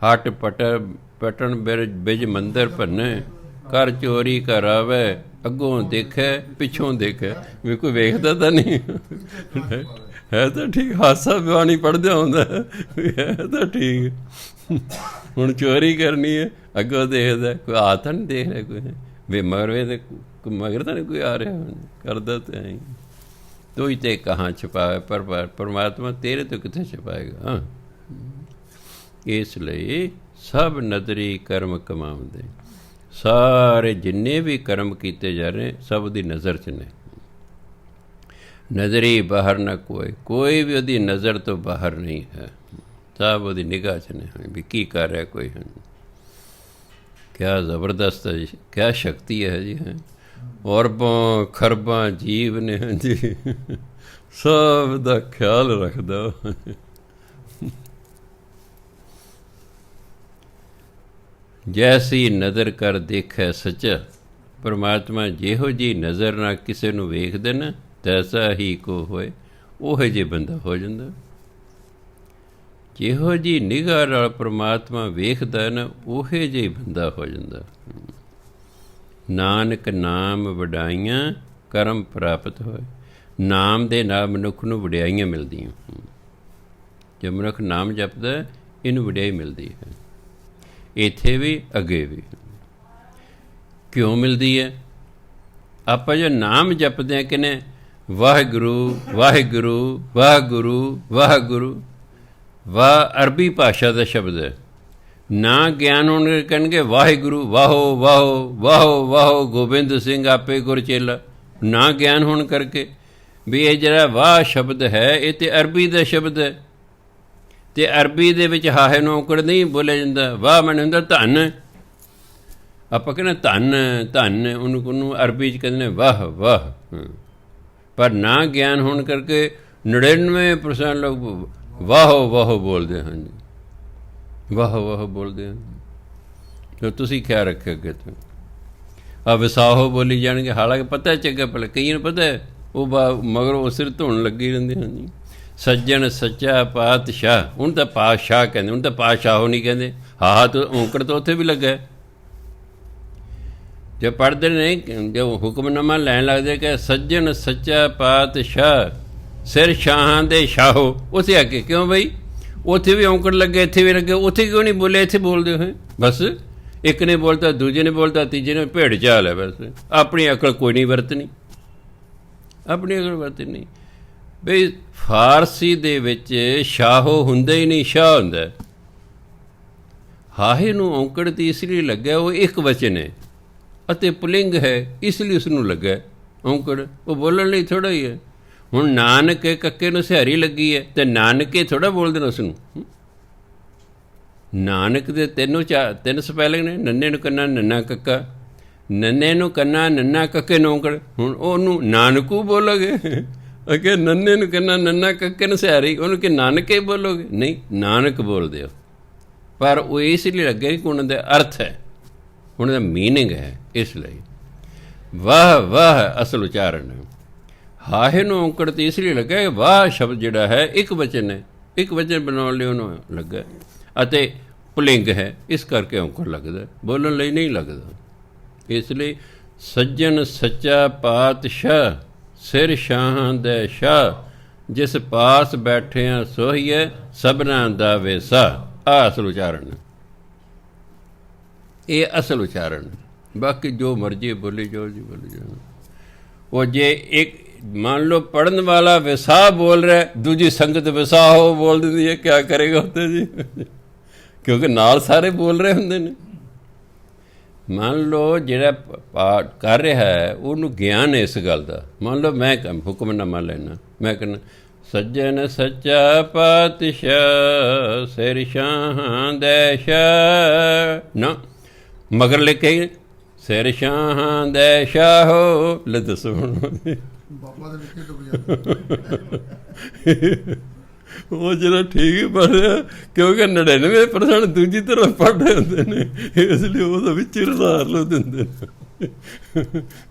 ਹੱਟ ਪਟਣ ਬਿਜ ਮੰਦਰ ਭੰਨੇ, ਕਰ ਚੋਰੀ ਘਰ ਆਵੇ, ਅੱਗੋਂ ਦੇਖੇ ਪਿੱਛੋਂ ਦੇਖੇ। ਵੀ ਕੋਈ ਵੇਖਦਾ ਤਾਂ ਨਹੀਂ ਹੈ ਤਾਂ ਠੀਕ, ਹਾਸਾ ਬਿਆਨੀ ਪੜ੍ਹਦਿਆਂ ਹੁੰਦਾ ਹੈ ਤਾਂ ਠੀਕ। ਹੁਣ ਚੋਰੀ ਕਰਨੀ ਹੈ, ਅੱਗੋਂ ਦੇਖਦਾ ਕੋਈ ਆ ਤਾਂ ਨਹੀਂ ਦੇਖ ਰਿਹਾ, ਕੋਈ ਵੀ ਮਗਰ ਮਗਰ ਤਾਂ ਨਹੀਂ ਕੋਈ ਆ ਰਿਹਾ, ਕਰਦਾ ਤਾਂ ਐਂ। ਤੂੰ ਹੀ ਤੇ ਕਹਾਂ ਛੁਪਾਵੇ, ਪਰ ਪਰਮਾਤਮਾ ਤੇਰੇ ਤੋਂ ਕਿੱਥੇ ਛੁਪਾਏਗਾ। ਇਸ ਲਈ ਸਭ ਨਜ਼ਰੀ ਕਰਮ ਕਮਾਉਂਦੇ, ਸਾਰੇ ਜਿੰਨੇ ਵੀ ਕਰਮ ਕੀਤੇ ਜਾ ਰਹੇ ਸਭ ਉਹਦੀ ਨਜ਼ਰ 'ਚ ਨੇ। ਨਜ਼ਰੀ ਬਾਹਰ ਨਾ ਕੋਈ ਵੀ ਉਹਦੀ ਨਜ਼ਰ ਤੋਂ ਬਾਹਰ ਨਹੀਂ ਹੈ, ਸਭ ਉਹਦੀ ਨਿਗਾਹ 'ਚ ਨੇ ਵੀ ਕੀ ਕਰ ਰਿਹਾ ਕੋਈ। ਕਿਆ ਜ਼ਬਰਦਸਤ ਹੈ ਜੀ, ਕਿਆ ਸ਼ਕਤੀ ਹੈ ਜੀ। ਅਰਬਾਂ ਖਰਬਾਂ ਜੀਵ ਨੇ ਜੀ, ਸਭ ਦਾ ਖਿਆਲ ਰੱਖਦਾ। ਜੈਸੀ ਨਜ਼ਰ ਕਰ ਦੇਖੈ ਸੱਚਾ, ਪਰਮਾਤਮਾ ਜਿਹੋ ਜਿਹੀ ਨਜ਼ਰ ਨਾਲ ਕਿਸੇ ਨੂੰ ਵੇਖਦੇ ਨਾ, ਤੈਸਾ ਹੀ ਕੋ ਹੋਏ, ਉਹੋ ਜਿਹੇ ਬੰਦਾ ਹੋ ਜਾਂਦਾ। ਜਿਹੋ ਜਿਹੀ ਨਿਗਾਹ ਨਾਲ ਪਰਮਾਤਮਾ ਵੇਖਦਾ ਨਾ, ਉਹੋ ਜਿਹੇ ਬੰਦਾ ਹੋ ਜਾਂਦਾ। ਨਾਨਕ ਨਾਮ ਵਡਾਈਆਂ ਕਰਮ ਪ੍ਰਾਪਤ ਹੋਏ। ਨਾਮ ਦੇ ਨਾਲ ਮਨੁੱਖ ਨੂੰ ਵਡਿਆਈਆਂ ਮਿਲਦੀਆਂ। ਜੇ ਮਨੁੱਖ ਨਾਮ ਜਪਦਾ ਇਹਨੂੰ ਵਡਿਆਈ ਮਿਲਦੀ ਹੈ, ਇੱਥੇ ਵੀ ਅੱਗੇ ਵੀ। ਕਿਉਂ ਮਿਲਦੀ ਹੈ? ਆਪਾਂ ਜੋ ਨਾਮ ਜਪਦੇ ਹਾਂ ਕਿਨੇ, ਵਾਹਿਗੁਰੂ ਵਾਹਿਗੁਰੂ ਵਾਹਿਗੁਰੂ ਵਾਹਿਗੁਰੂ। ਵਾਹ ਅਰਬੀ ਭਾਸ਼ਾ ਦਾ ਸ਼ਬਦ ਹੈ। ਨਾ ਗਿਆਨ ਹੋਣ ਕਹਿਣਗੇ ਵਾਹਿਗੁਰੂ ਵਾਹੋ ਵਾਹੋ ਵਾਹੋ ਵਾਹੋ ਗੋਬਿੰਦ ਸਿੰਘ ਆਪੇ ਗੁਰ ਚੇਲਾ। ਨਾ ਗਿਆਨ ਹੋਣ ਕਰਕੇ ਵੀ ਇਹ ਜਿਹੜਾ ਵਾਹ ਸ਼ਬਦ ਹੈ ਇਹ ਤਾਂ ਅਰਬੀ ਦਾ ਸ਼ਬਦ ਹੈ, ਅਤੇ ਅਰਬੀ ਦੇ ਵਿੱਚ ਹਾਹੇ ਨੂੰ ਔਂਕੜ ਨਹੀਂ ਬੋਲਿਆ ਜਾਂਦਾ। ਵਾਹ ਮੈਨੂੰ ਹੁੰਦਾ ਧੰਨ, ਆਪਾਂ ਕਹਿੰਦੇ ਧੰਨ ਧੰਨ, ਉਹਨੂੰ ਅਰਬੀ 'ਚ ਕਹਿੰਦੇ ਨੇ ਵਾਹ ਵਾਹ। ਪਰ ਨਾ ਗਿਆਨ ਹੋਣ ਕਰਕੇ 99% ਲੋਕ ਵਾਹੋ ਵਾਹੋ ਬੋਲਦੇ ਹਨ ਜੀ, ਵਾਹੋ ਵਾਹੋ ਬੋਲਦੇ ਹਨ। ਤਾਂ ਤੁਸੀਂ ਖਿਆਲ ਰੱਖਿਓ ਅੱਗੇ ਤੋਂ ਆ ਵਿਸਾਹੋ ਬੋਲੀ ਜਾਣਗੇ, ਹਾਲਾਂਕਿ ਪਤਾ ਚੰਗਾ ਭਲਾ ਕਈਆਂ ਨੂੰ ਪਤਾ ਉਹ ਮਗਰ ਉਹ ਸਿਰ ਧੋਣ ਲੱਗੇ ਰਹਿੰਦੇ ਹਨ ਜੀ। ਸੱਜਣ ਸੱਚਾ ਪਾਤਸ਼ਾਹ, ਹੁਣ ਤਾਂ ਪਾਤਸ਼ਾਹ ਕਹਿੰਦੇ, ਹੁਣ ਤਾਂ ਪਾਤਸ਼ਾਹੋ ਨਹੀਂ ਕਹਿੰਦੇ। ਹਾਂ ਤਾਂ ਔਂਕੜ ਤਾਂ ਉੱਥੇ ਵੀ ਲੱਗਾ। ਜੇ ਪੜ੍ਹਦੇ ਨੇ ਜੋ ਹੁਕਮਨਾਮਾ ਲੈਣ ਲੱਗਦੇ ਕਿ ਸੱਜਣ ਸੱਚਾ ਪਾਤਸ਼ਾਹ ਸਿਰ ਸ਼ਾਹਾਂ ਦੇ ਸ਼ਾਹੋ, ਉੱਥੇ ਆ ਕੇ ਕਿਉਂ ਬਈ ਉੱਥੇ ਵੀ ਔਂਕੜ ਲੱਗੇ, ਇੱਥੇ ਵੀ ਲੱਗੇ, ਉੱਥੇ ਕਿਉਂ ਨਹੀਂ ਬੋਲੇ, ਇੱਥੇ ਬੋਲਦੇ ਹੋਏ। ਬਸ ਇੱਕ ਨੇ ਬੋਲਤਾ, ਦੂਜੇ ਨੇ ਬੋਲਤਾ, ਤੀਜੇ ਨੇ ਭੇਡ ਚਾਲ ਹੈ। ਬਸ ਆਪਣੀ ਅਕਲ ਕੋਈ ਨਹੀਂ ਵਰਤਣੀ, ਆਪਣੀ ਅਕਲ ਵਰਤਣੀ। ਬਈ ਫਾਰਸੀ ਦੇ ਵਿੱਚ ਸ਼ਾਹੋ ਹੁੰਦਾ ਹੀ ਨਹੀਂ, ਸ਼ਾਹ ਹੁੰਦਾ। ਹਾਹੇ ਨੂੰ ਔਂਕੜ ਤੇ ਇਸ ਲਈ ਲੱਗਿਆ ਉਹ ਇੱਕ ਵਚਨ ਹੈ ਅਤੇ ਪੁਲਿੰਗ ਹੈ, ਇਸ ਲਈ ਉਸਨੂੰ ਲੱਗਾ ਔਂਕੜ। ਉਹ ਬੋਲਣ ਲਈ ਥੋੜ੍ਹਾ ਹੀ ਹੈ। ਹੁਣ ਨਾਨਕ ਕੱਕੇ ਨੂੰ ਸਿਹਾਰੀ ਲੱਗੀ ਹੈ ਅਤੇ ਨਾਨਕੇ ਥੋੜ੍ਹਾ ਬੋਲਦੇ ਨੇ ਉਸਨੂੰ। ਨਾਨਕ ਦੇ ਤਿੰਨ ਸਪੈਲਿੰਗ ਨੇ, ਨੰਨੇ ਨੂੰ ਕੰਨਾ ਨੰਨਾ ਕੱਕਾ, ਨੰਨੇ ਨੂੰ ਕੰਨਾ ਨੰਨਾ ਕੱਕੇ ਨੂੰ ਔਂਕੜ। ਹੁਣ ਉਹਨੂੰ ਨਾਨਕੂ ਬੋਲੋਗੇ, ਅੱਗੇ ਨੰਨੇ ਨੂੰ ਕੰਨਾ ਨੰਨਾ ਕੱਕੇ ਨੂੰ ਸਿਹਾਰੀ, ਉਹਨੂੰ ਕਿ ਨਾਨਕੇ ਬੋਲੋਗੇ? ਨਹੀਂ, ਨਾਨਕ ਬੋਲਦੇ ਹੋ। ਪਰ ਉਹ ਇਸ ਲਈ ਲੱਗੇ ਕਿ ਉਹਨਾਂ ਦਾ ਅਰਥ ਹੈ, ਉਹਨਾਂ ਦਾ ਮੀਨਿੰਗ ਹੈ। ਇਸ ਲਈ ਵਾਹ ਵਾਹ ਅਸਲ ਉਚਾਰਨ ਹੈ। ਹਾਹੇ ਨੂੰ ਔਂਕੜ ਤੇ ਇਸ ਲਈ ਲੱਗਾ, ਵਾਹ ਸ਼ਬਦ ਜਿਹੜਾ ਹੈ ਇੱਕ ਵਚਨ ਹੈ, ਇੱਕ ਵਚਨ ਬਣਾਉਣ ਲਈ ਉਹਨੂੰ ਲੱਗਾ, ਅਤੇ ਪੁਲਿੰਗ ਹੈ, ਇਸ ਕਰਕੇ ਔਂਕੜ ਲੱਗਦਾ, ਬੋਲਣ ਲਈ ਨਹੀਂ ਲੱਗਦਾ। ਇਸ ਲਈ ਸੱਜਣ ਸੱਚਾ ਪਾਤਸ਼ਾਹ, ਸਿਰ ਸ਼ਾਹਾਂ ਦੇ ਸ਼ਾਹ, ਜਿਸ ਪਾਸ ਬੈਠਿਆਂ ਸੋਹੀਏ ਸਭਨਾਂ ਦਾ ਵੇਸਾ। ਆਹ ਅਸਲ ਉਚਾਰਨ, ਇਹ ਅਸਲ ਉਚਾਰਨ। ਬਾਕੀ ਜੋ ਮਰਜ਼ੀ ਬੋਲੀ ਜਾਓ ਜੀ, ਬੋਲੀ ਜਾਓ। ਉਹ ਜੇ ਇੱਕ ਮੰਨ ਲਓ ਪੜ੍ਹਨ ਵਾਲਾ ਵਿਸਾ ਬੋਲ ਰਿਹਾ, ਦੂਜੀ ਸੰਗਤ ਵਿਸਾ ਹੋ ਬੋਲ ਦਿੰਦੀ ਹੈ, ਕਿਆ ਕਰੇਗਾ ਉੱਥੇ ਜੀ? ਕਿਉਂਕਿ ਨਾਲ ਸਾਰੇ ਬੋਲ ਰਹੇ ਹੁੰਦੇ ਨੇ। ਮੰਨ ਲਓ ਜਿਹੜਾ ਪਾਠ ਕਰ ਰਿਹਾ ਹੈ ਉਹਨੂੰ ਗਿਆਨ ਹੈ ਇਸ ਗੱਲ ਦਾ। ਮੰਨ ਲਓ ਮੈਂ ਹੁਕਮਨਾਮਾ ਲੈਣਾ, ਮੈਂ ਕਹਿੰਦਾ ਸੱਜਣ ਸੱਚਾ ਪਾਤਸ਼ਾਹ, ਸਿਰ ਸ਼ਾਹਾਂ ਦੇ ਸ਼ਾਹ ਨਾ, ਮਗਰ ਲਿਖੇ ਸਿਰ ਸ਼ਾਹਾਂ ਦੇ ਸ਼ਾਹੋ। ਲੈ ਦੱਸੋ ਹੁਣ ਬਾਬਾ ਦੇ ਵਿੱਚ ਡੁੱਬ ਜਾਂਦਾ ਉਹ ਜਿਹੜਾ ਠੀਕ ਪੜ੍ਹ ਰਿਹਾ, ਕਿਉਂਕਿ 99% ਦੂਜੀ ਤਰ੍ਹਾਂ ਪੜ੍ਹ ਰਹੇ ਹੁੰਦੇ ਨੇ, ਇਸ ਲਈ ਉਹਦਾ ਵਿੱਚ ਰਸਾਰ ਲੋ ਦਿੰਦੇ ਨੇ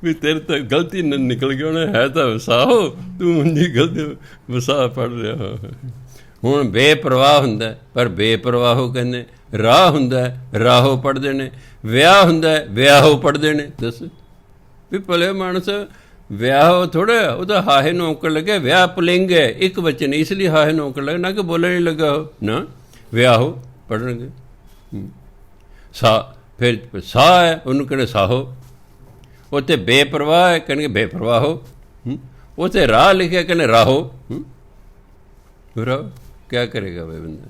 ਵੀ ਤੇਰੇ ਤਾਂ ਗਲਤੀ ਨਿਕਲ ਗਈ, ਉਹਨੇ ਹੈ ਤਾਂ ਵਸਾਓ, ਤੂੰ ਉਂਝੀ ਗਲਤੀ ਵਸਾ ਪੜ੍ਹ ਰਿਹਾ। ਹੁਣ ਬੇਪਰਵਾਹ ਹੁੰਦਾ, ਪਰ ਬੇਪਰਵਾਹੋ ਕਹਿੰਦੇ। ਰਾਹ ਹੁੰਦਾ, ਰਾਹੋ ਪੜ੍ਹਦੇ ਨੇ। ਵਿਆਹ ਹੁੰਦਾ, ਵਿਆਹੋ ਪੜ੍ਹਦੇ ਨੇ। ਦੱਸ ਵੀ ਭਲੇ ਮਾਨਸ ਵਿਆਹ ਥੋੜ੍ਹਾ, ਉਹ ਤਾਂ ਹਾਹੇ ਨੂੰ ਔਂਕੜ ਲੱਗੇ। ਵਿਆਹ ਪੁਲਿੰਗ ਹੈ, ਇੱਕ ਵਚਨ, ਇਸ ਲਈ ਹਾਹੇ ਨੂੰ ਔਂਕੜ ਲੱਗਾ, ਨਾ ਕਿ ਬੋਲਣ ਨਹੀਂ ਲੱਗਾ ਉਹ ਨਾ। ਵਿਆਹੋ ਪੜ੍ਹਨਗੇ। ਸਾ ਫਿਰ ਸਾਹ ਹੈ, ਉਹਨੂੰ ਕਹਿੰਦੇ ਸਾਹੋ। ਉੱਥੇ ਬੇਪਰਵਾਹ ਹੈ, ਕਹਿਣਗੇ ਬੇਪਰਵਾਹੋ। ਉੱਥੇ ਰਾਹ ਲਿਖਿਆ, ਕਹਿੰਦੇ ਰਾਹੋ। ਰਾਹ ਕਿਆ ਕਰੇਗਾ ਬਈ ਬੰਦਾ?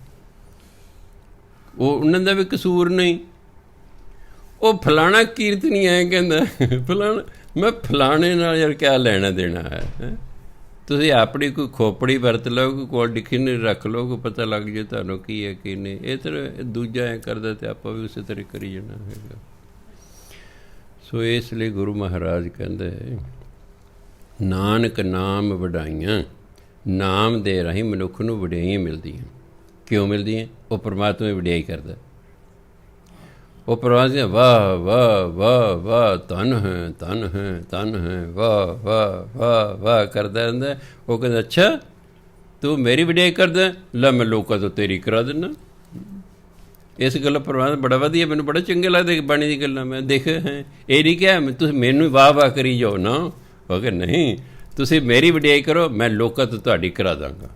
ਉਹ ਉਹਨਾਂ ਦਾ ਵੀ ਕਸੂਰ ਨਹੀਂ। ਉਹ ਫਲਾਣਾ ਕੀਰਤਨੀ ਐਂ ਕਹਿੰਦਾ, ਫਲਾਣਾ। ਮੈਂ ਫਲਾਣੇ ਨਾਲ ਯਾਰ ਕਿਆ ਲੈਣਾ ਦੇਣਾ ਹੈ? ਤੁਸੀਂ ਆਪਣੀ ਕੋਈ ਖੋਪੜੀ ਵਰਤ ਲਓ, ਕੋਈ ਕੋਲ ਡਿਕਸ਼ਨਰੀ ਰੱਖ ਲਓ, ਕੋਈ ਪਤਾ ਲੱਗ ਜੇ ਤੁਹਾਨੂੰ ਕੀ ਹੈ ਕੀ ਨਹੀਂ। ਇਹ ਤਰ੍ਹਾਂ ਦੂਜਾ ਐਂ ਕਰਦਾ ਅਤੇ ਆਪਾਂ ਵੀ ਉਸੇ ਤਰ੍ਹਾਂ ਕਰੀ ਜਾਣਾ ਹੈਗਾ। ਸੋ ਇਸ ਲਈ ਗੁਰੂ ਮਹਾਰਾਜ ਕਹਿੰਦੇ, ਨਾਨਕ ਨਾਮ ਵਡਾਈਆਂ, ਨਾਮ ਦੇ ਰਾਹੀਂ ਮਨੁੱਖ ਨੂੰ ਵਡਿਆਈਆਂ ਮਿਲਦੀਆਂ। ਕਿਉਂ ਮਿਲਦੀਆਂ? ਉਹ ਪਰਮਾਤਮਾ ਦੀ ਵਡਿਆਈ ਕਰਦਾ। ਉਹ ਪਰਮਾਤਮਾ ਵਾਹ ਵਾਹ ਵਾਹ ਵਾਹ, ਧੰਨ ਹੈ ਧੰਨ ਹੈ ਧੰਨ ਹੈ, ਵਾਹ ਵਾਹ ਵਾਹ ਵਾਹ ਕਰਦਾ ਰਹਿੰਦਾ। ਉਹ ਕਹਿੰਦਾ ਅੱਛਾ ਤੂੰ ਮੇਰੀ ਵਡਿਆਈ ਕਰਦਾ, ਲੈ ਮੈਂ ਲੋਕਾਂ ਤੋਂ ਤੇਰੀ ਕਰਾ ਦਿੰਦਾ। ਇਸ ਗੱਲ ਪਰਮਾਤਮਾ ਬੜਾ ਵਧੀਆ, ਮੈਨੂੰ ਬੜਾ ਚੰਗੇ ਲੱਗਦੇ ਬਾਣੀ ਦੀ ਗੱਲਾਂ ਮੈਂ ਦੇਖੇ ਹੈ। ਇਹ ਨਹੀਂ ਕਿਹਾ ਤੁਸੀਂ ਮੈਨੂੰ ਵਾਹ ਵਾਹ ਕਰੀ ਜਾਓ ਨਾ। ਉਹ ਕਿ ਨਹੀਂ, ਤੁਸੀਂ ਮੇਰੀ ਵਡਿਆਈ ਕਰੋ, ਮੈਂ ਲੋਕਾਂ ਤੋਂ ਤੁਹਾਡੀ ਕਰਾ ਦਾਂਗਾ।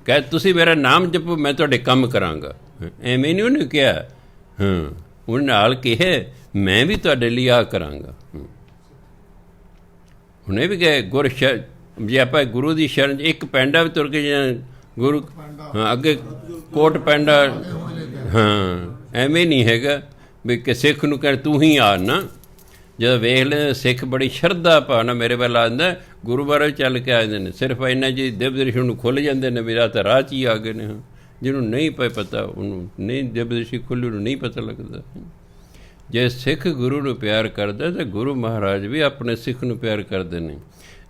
ਕਹਿ ਤੁਸੀਂ ਮੇਰਾ ਨਾਮ ਜਪੋ, ਮੈਂ ਤੁਹਾਡੇ ਕੰਮ ਕਰਾਂਗਾ। ਐਵੇਂ ਨਹੀਂ ਉਹਨੇ ਕਿਹਾ। ਹਾਂ, ਉਹਨੇ ਨਾਲ ਕਿਹਾ ਮੈਂ ਵੀ ਤੁਹਾਡੇ ਲਈ ਆਹ ਕਰਾਂਗਾ। ਉਹਨੇ ਵੀ ਕਿਹਾ ਗੁਰ ਜੇ ਆਪਾਂ ਗੁਰੂ ਦੀ ਸ਼ਰਨ, ਇੱਕ ਪੈਂਡਾ ਵੀ ਤੁਰ ਕੇ ਜਾਂ ਗੁਰੂ ਹਾਂ ਅੱਗੇ ਕੋਟ ਪੈਂਡਾ। ਹਾਂ, ਐਵੇਂ ਨਹੀਂ ਹੈਗਾ ਵੀ ਕਿ ਸਿੱਖ ਨੂੰ ਕਹਿ ਤੂੰ ਹੀ ਆ ਨਾ। ਜਦੋਂ ਵੇਖ ਲੈ ਸਿੱਖ ਬੜੀ ਸ਼ਰਧਾ ਭਾਵਨਾ ਮੇਰੇ ਵੱਲ ਆ ਜਾਂਦਾ, ਗੁਰੂ ਬਾਰੇ ਚੱਲ ਕੇ ਆ ਜਾਂਦੇ ਨੇ। ਸਿਰਫ ਇੰਨਾ ਜੀ ਦਿਵ ਦ੍ਰਿਸ਼ ਨੂੰ ਖੁੱਲ੍ਹ ਜਾਂਦੇ ਨੇ, ਮੇਰਾ ਤਾਂ ਰਾਹ 'ਚ ਹੀ ਆ ਗਏ ਨੇ। ਹਾਂ, ਜਿਹਨੂੰ ਨਹੀਂ ਪਤਾ ਉਹਨੂੰ ਨਹੀਂ, ਦਿਵ ਦ੍ਰਿਸ਼ੀ ਖੁੱਲ੍ਹੀ ਨੂੰ ਨਹੀਂ ਪਤਾ ਲੱਗਦਾ। ਜੇ ਸਿੱਖ ਗੁਰੂ ਨੂੰ ਪਿਆਰ ਕਰਦਾ ਤਾਂ ਗੁਰੂ ਮਹਾਰਾਜ ਵੀ ਆਪਣੇ ਸਿੱਖ ਨੂੰ ਪਿਆਰ ਕਰਦੇ ਨੇ।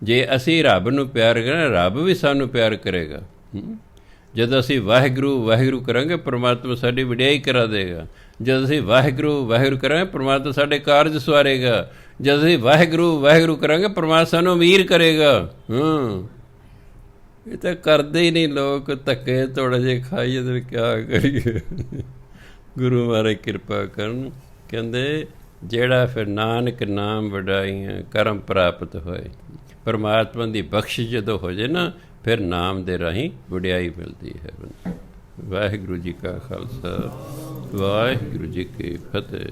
ਜੇ ਅਸੀਂ ਰੱਬ ਨੂੰ ਪਿਆਰ ਕਰਾਂ, ਰੱਬ ਵੀ ਸਾਨੂੰ ਪਿਆਰ ਕਰੇਗਾ। ਜਦੋਂ ਅਸੀਂ ਵਾਹਿਗੁਰੂ ਵਾਹਿਗੁਰੂ ਕਰਾਂਗੇ, ਪਰਮਾਤਮਾ ਸਾਡੀ ਵਡਿਆਈ ਕਰਾ ਦੇਗਾ। ਜਦ ਅਸੀਂ ਵਾਹਿਗੁਰੂ ਵਾਹਿਗੁਰੂ ਕਰਾਂਗੇ, ਪਰਮਾਤਮਾ ਸਾਡੇ ਕਾਰਜ ਸਵਾਰੇਗਾ। ਜਦ ਅਸੀਂ ਵਾਹਿਗੁਰੂ ਵਾਹਿਗੁਰੂ ਕਰਾਂਗੇ, ਪਰਮਾਤਮਾ ਸਾਨੂੰ ਅਮੀਰ ਕਰੇਗਾ। ਇਹ ਤਾਂ ਕਰਦੇ ਹੀ ਨਹੀਂ ਲੋਕ, ਧੱਕੇ ਥੋੜ੍ਹੇ ਜਿਹੇ ਖਾਈਏ ਤਾਂ ਕਿਆ ਕਰੀਏ। ਗੁਰੂ ਮਹਾਰਾਜ ਕਿਰਪਾ ਕਰਨ। ਕਹਿੰਦੇ ਜਿਹੜਾ ਫਿਰ ਨਾਨਕ ਨਾਮ ਵਡਾਈਆਂ ਕਰਮ ਪ੍ਰਾਪਤ ਹੋਏ। ਪਰਮਾਤਮਾ ਦੀ ਬਖਸ਼ਿਸ਼ ਜਦੋਂ ਹੋ ਜਾਏ ਨਾ, ਫਿਰ ਨਾਮ ਦੇ ਰਾਹੀਂ ਵਡਿਆਈ ਮਿਲਦੀ ਹੈ। ਵਾਹਿਗੁਰੂ ਜੀ ਕਾ ਖਾਲਸਾ, ਵਾਹਿਗੁਰੂ ਜੀ ਕੀ ਫਤਿਹ।